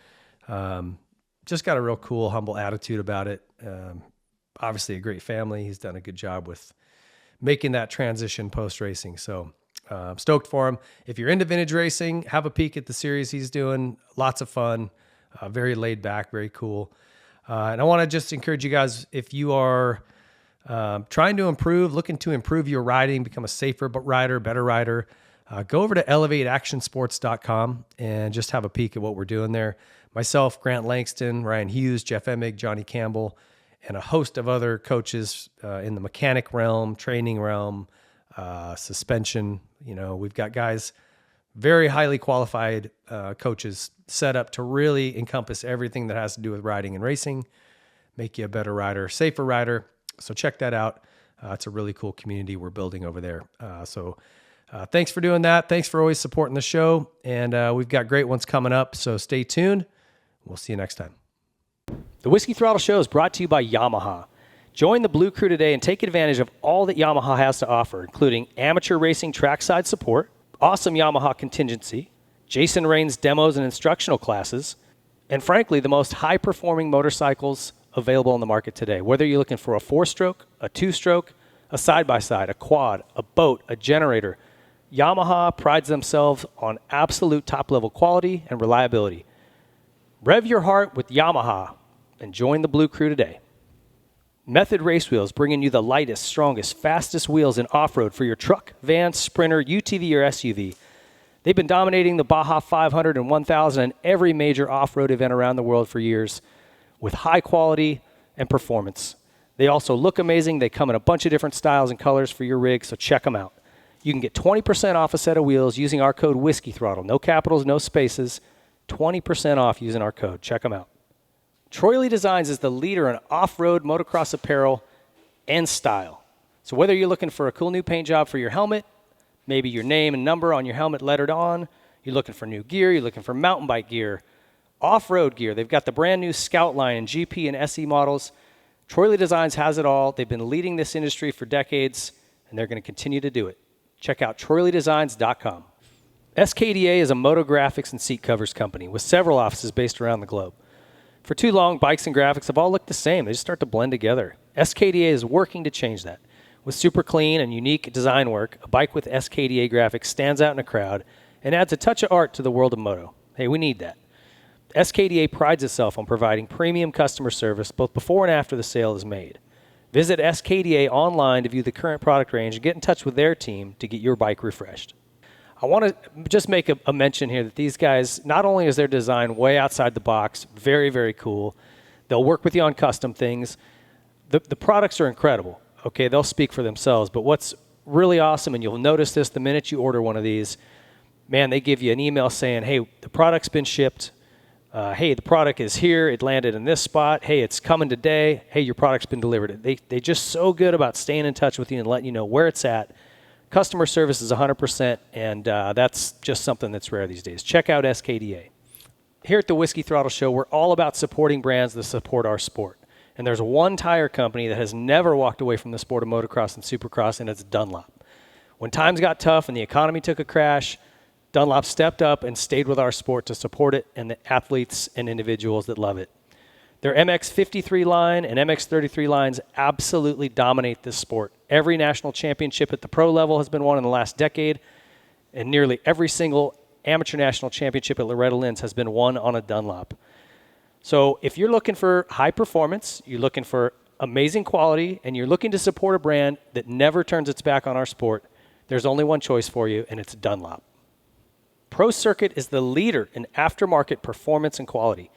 just got a real cool, humble attitude about it. Obviously a great family. He's done a good job with making that transition post-racing. So I'm stoked for him. If you're into vintage racing, have a peek at the series he's doing. Lots of fun, very laid back, very cool. And I want to just encourage you guys, if you are trying to improve, looking to improve your riding, become a safer rider, better rider, go over to elevateactionsports.com and just have a peek at what we're doing there. Myself, Grant Langston, Ryan Hughes, Jeff Emig, Johnny Campbell, and a host of other coaches in the mechanic realm, training realm, suspension. We've got guys, very highly qualified coaches set up to really encompass everything that has to do with riding and racing, make you a better rider, safer rider. So check that out. It's a really cool community we're building over there. Thanks for doing that. Thanks for always supporting the show. And we've got great ones coming up. So stay tuned. We'll see you next time. The Whiskey Throttle Show is brought to you by Yamaha. Join the Blue Crew today and take advantage of all that Yamaha has to offer, including amateur racing trackside support, awesome Yamaha contingency, Jason Rain's demos and instructional classes, and frankly, the most high-performing motorcycles available on the market today. Whether you're looking for a 4-stroke, a 2-stroke, a side-by-side, a quad, a boat, a generator, Yamaha prides themselves on absolute top-level quality and reliability. Rev your heart with Yamaha and join the Blue Crew today. Method Race Wheels, bringing you the lightest, strongest, fastest wheels in off-road for your truck, van, sprinter, UTV, or SUV. They've been dominating the Baja 500 and 1000 and every major off-road event around the world for years with high quality and performance. They also look amazing. They come in a bunch of different styles and colors for your rig, so check them out. You can get 20% off a set of wheels using our code Whiskey Throttle. No capitals, no spaces. 20% off using our code. Check them out. Troy Lee Designs is the leader in off-road motocross apparel and style. So whether you're looking for a cool new paint job for your helmet, maybe your name and number on your helmet lettered on, you're looking for new gear, you're looking for mountain bike gear, off-road gear, they've got the brand new Scout line and GP and SE models. Troy Lee Designs has it all. They've been leading this industry for decades, and they're going to continue to do it. Check out TroyLeeDesigns.com. SKDA is a moto graphics and seat covers company with several offices based around the globe. For too long, bikes and graphics have all looked the same. They just start to blend together. SKDA is working to change that. With super clean and unique design work, a bike with SKDA graphics stands out in a crowd and adds a touch of art to the world of moto. Hey, we need that. SKDA prides itself on providing premium customer service both before and after the sale is made. Visit SKDA online to view the current product range and get in touch with their team to get your bike refreshed. I want to just make a mention here that these guys, not only is their design way outside the box, very, very cool, they'll work with you on custom things. The products are incredible. Okay, they'll speak for themselves, but what's really awesome, and you'll notice this the minute you order one of these, man, they give you an email saying, hey, the product's been shipped. Hey, the product is here. It landed in this spot. Hey, it's coming today. Hey, your product's been delivered. They just so good about staying in touch with you and letting you know where it's at. Customer service is 100%, and that's just something that's rare these days. Check out SKDA. Here at the Whiskey Throttle Show, we're all about supporting brands that support our sport. And there's one tire company that has never walked away from the sport of motocross and supercross, and it's Dunlop. When times got tough and the economy took a crash, Dunlop stepped up and stayed with our sport to support it and the athletes and individuals that love it. Their MX53 line and MX33 lines absolutely dominate this sport. Every national championship at the pro level has been won in the last decade, and nearly every single amateur national championship at Loretta Lynn's has been won on a Dunlop. So if you're looking for high performance, you're looking for amazing quality, and you're looking to support a brand that never turns its back on our sport, there's only one choice for you, and it's Dunlop. Pro Circuit is the leader in aftermarket performance and quality.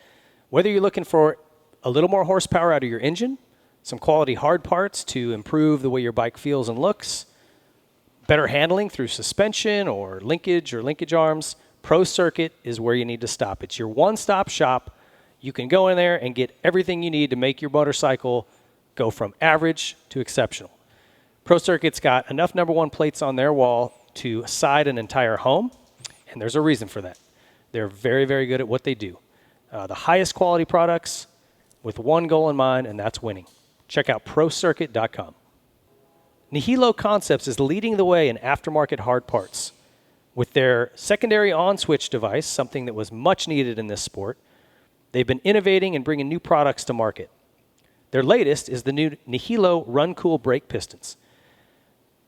Whether you're looking for a little more horsepower out of your engine, some quality hard parts to improve the way your bike feels and looks, better handling through suspension or linkage arms, Pro Circuit is where you need to stop. It's your one-stop shop. You can go in there and get everything you need to make your motorcycle go from average to exceptional. Pro Circuit's got enough number one plates on their wall to side an entire home, and there's a reason for that. They're very, very good at what they do. The highest quality products with one goal in mind, and that's winning. Check out ProCircuit.com. Nihilo Concepts is leading the way in aftermarket hard parts. With their secondary on-switch device, something that was much needed in this sport, they've been innovating and bringing new products to market. Their latest is the new Nihilo Run Cool brake pistons.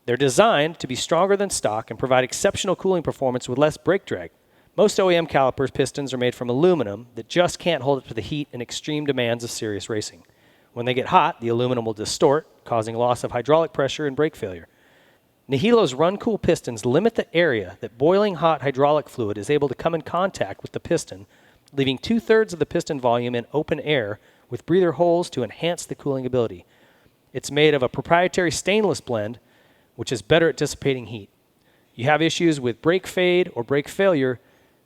They're designed to be stronger than stock and provide exceptional cooling performance with less brake drag. Most OEM calipers pistons are made from aluminum that just can't hold up to the heat and extreme demands of serious racing. When they get hot, the aluminum will distort, causing loss of hydraulic pressure and brake failure. Nihilo's Run Cool pistons limit the area that boiling hot hydraulic fluid is able to come in contact with the piston, leaving 2/3 of the piston volume in open air with breather holes to enhance the cooling ability. It's made of a proprietary stainless blend, which is better at dissipating heat. You have issues with brake fade or brake failure,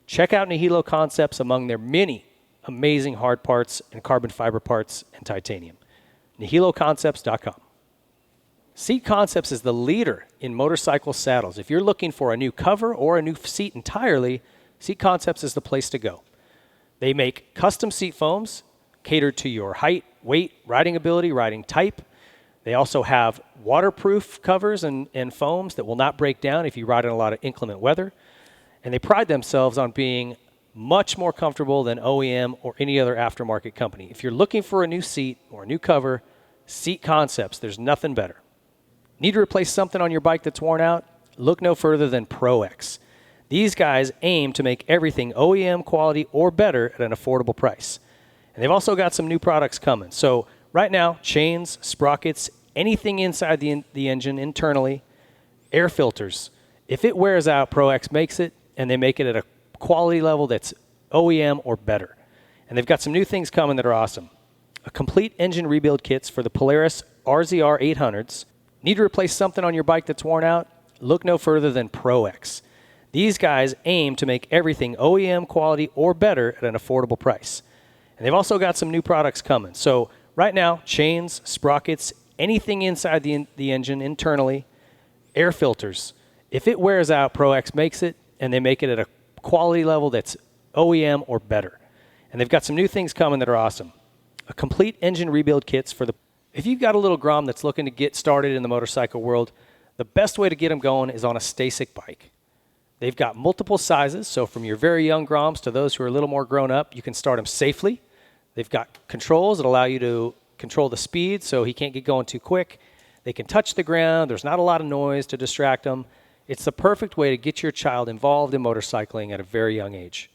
check out Nihilo Concepts among their many amazing hard parts and carbon fiber parts and titanium. NihiloConcepts.com. Seat Concepts is the leader in motorcycle saddles. If you're looking for a new cover or a new seat entirely, Seat Concepts is the place to go. They make custom seat foams catered to your height, weight, riding ability, riding type. They also have waterproof covers and foams that will not break down if you ride in a lot of inclement weather. And they pride themselves on being much more comfortable than OEM or any other aftermarket company. If you're looking for a new seat or a new cover, Seat Concepts, there's nothing better. Need to replace something on your bike that's worn out? Look no further than Pro-X. These guys aim to make everything OEM quality or better at an affordable price. And they've also got some new products coming. So right now, chains, sprockets, anything inside the engine internally, air filters. If it wears out, Pro-X makes it, and they make it at a quality level that's OEM or better. And they've got some new things coming that are awesome. A complete engine rebuild kits for the Polaris RZR 800s. Need to replace something on your bike that's worn out? Look no further than Pro-X. These guys aim to make everything OEM quality or better at an affordable price. And they've also got some new products coming. So right now, chains, sprockets, anything inside the engine internally, air filters. If it wears out, Pro-X makes it, and they make it at a quality level that's OEM or better. And they've got some new things coming that are awesome. A complete engine rebuild kits for the... If you've got a little Grom that's looking to get started in the motorcycle world, the best way to get them going is on a Stasic bike. They've got multiple sizes, so from your very young Groms to those who are a little more grown up, you can start them safely. They've got controls that allow you to control the speed so he can't get going too quick. They can touch the ground. There's not a lot of noise to distract them. It's the perfect way to get your child involved in motorcycling at a very young age.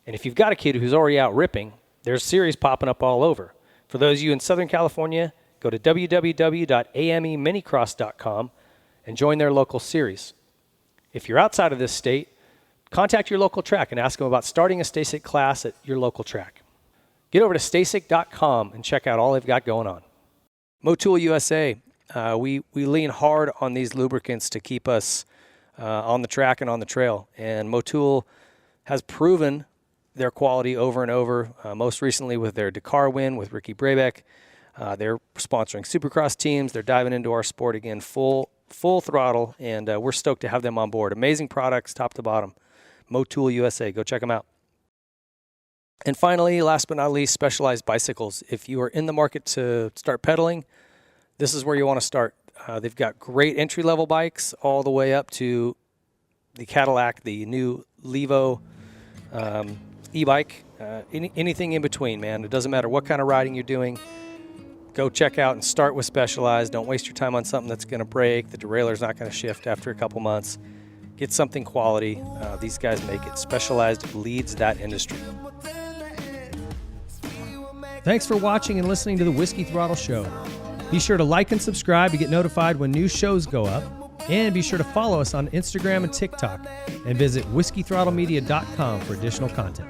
And if you've got a kid who's already out ripping, there's series popping up all over. For those of you in Southern California, go to www.ameminicross.com and join their local series. If you're outside of this state, contact your local track and ask them about starting a Stasic class at your local track. Get over to Stasic.com and check out all they've got going on. Motul USA, we lean hard on these lubricants to keep us on the track and on the trail. And Motul has proven their quality over and over, most recently with their Dakar win with Ricky Brabeck. They're sponsoring Supercross teams. They're diving into our sport again full throttle, and we're stoked to have them on board. Amazing products, top to bottom. Motul USA, go check them out. And finally, last but not least, Specialized Bicycles. If you are in the market to start pedaling, this is where you want to start. They've got great entry-level bikes all the way up to the Cadillac, the new Levo, e-bike, anything in between, man. It doesn't matter what kind of riding you're doing. Go check out and start with Specialized. Don't waste your time on something that's going to break. The derailleur's not going to shift after a couple months. Get something quality. These guys make it. Specialized leads that industry. Thanks for watching and listening to the Whiskey Throttle Show. Be sure to like and subscribe to get notified when new shows go up. And be sure to follow us on Instagram and TikTok. And visit whiskeythrottlemedia.com for additional content.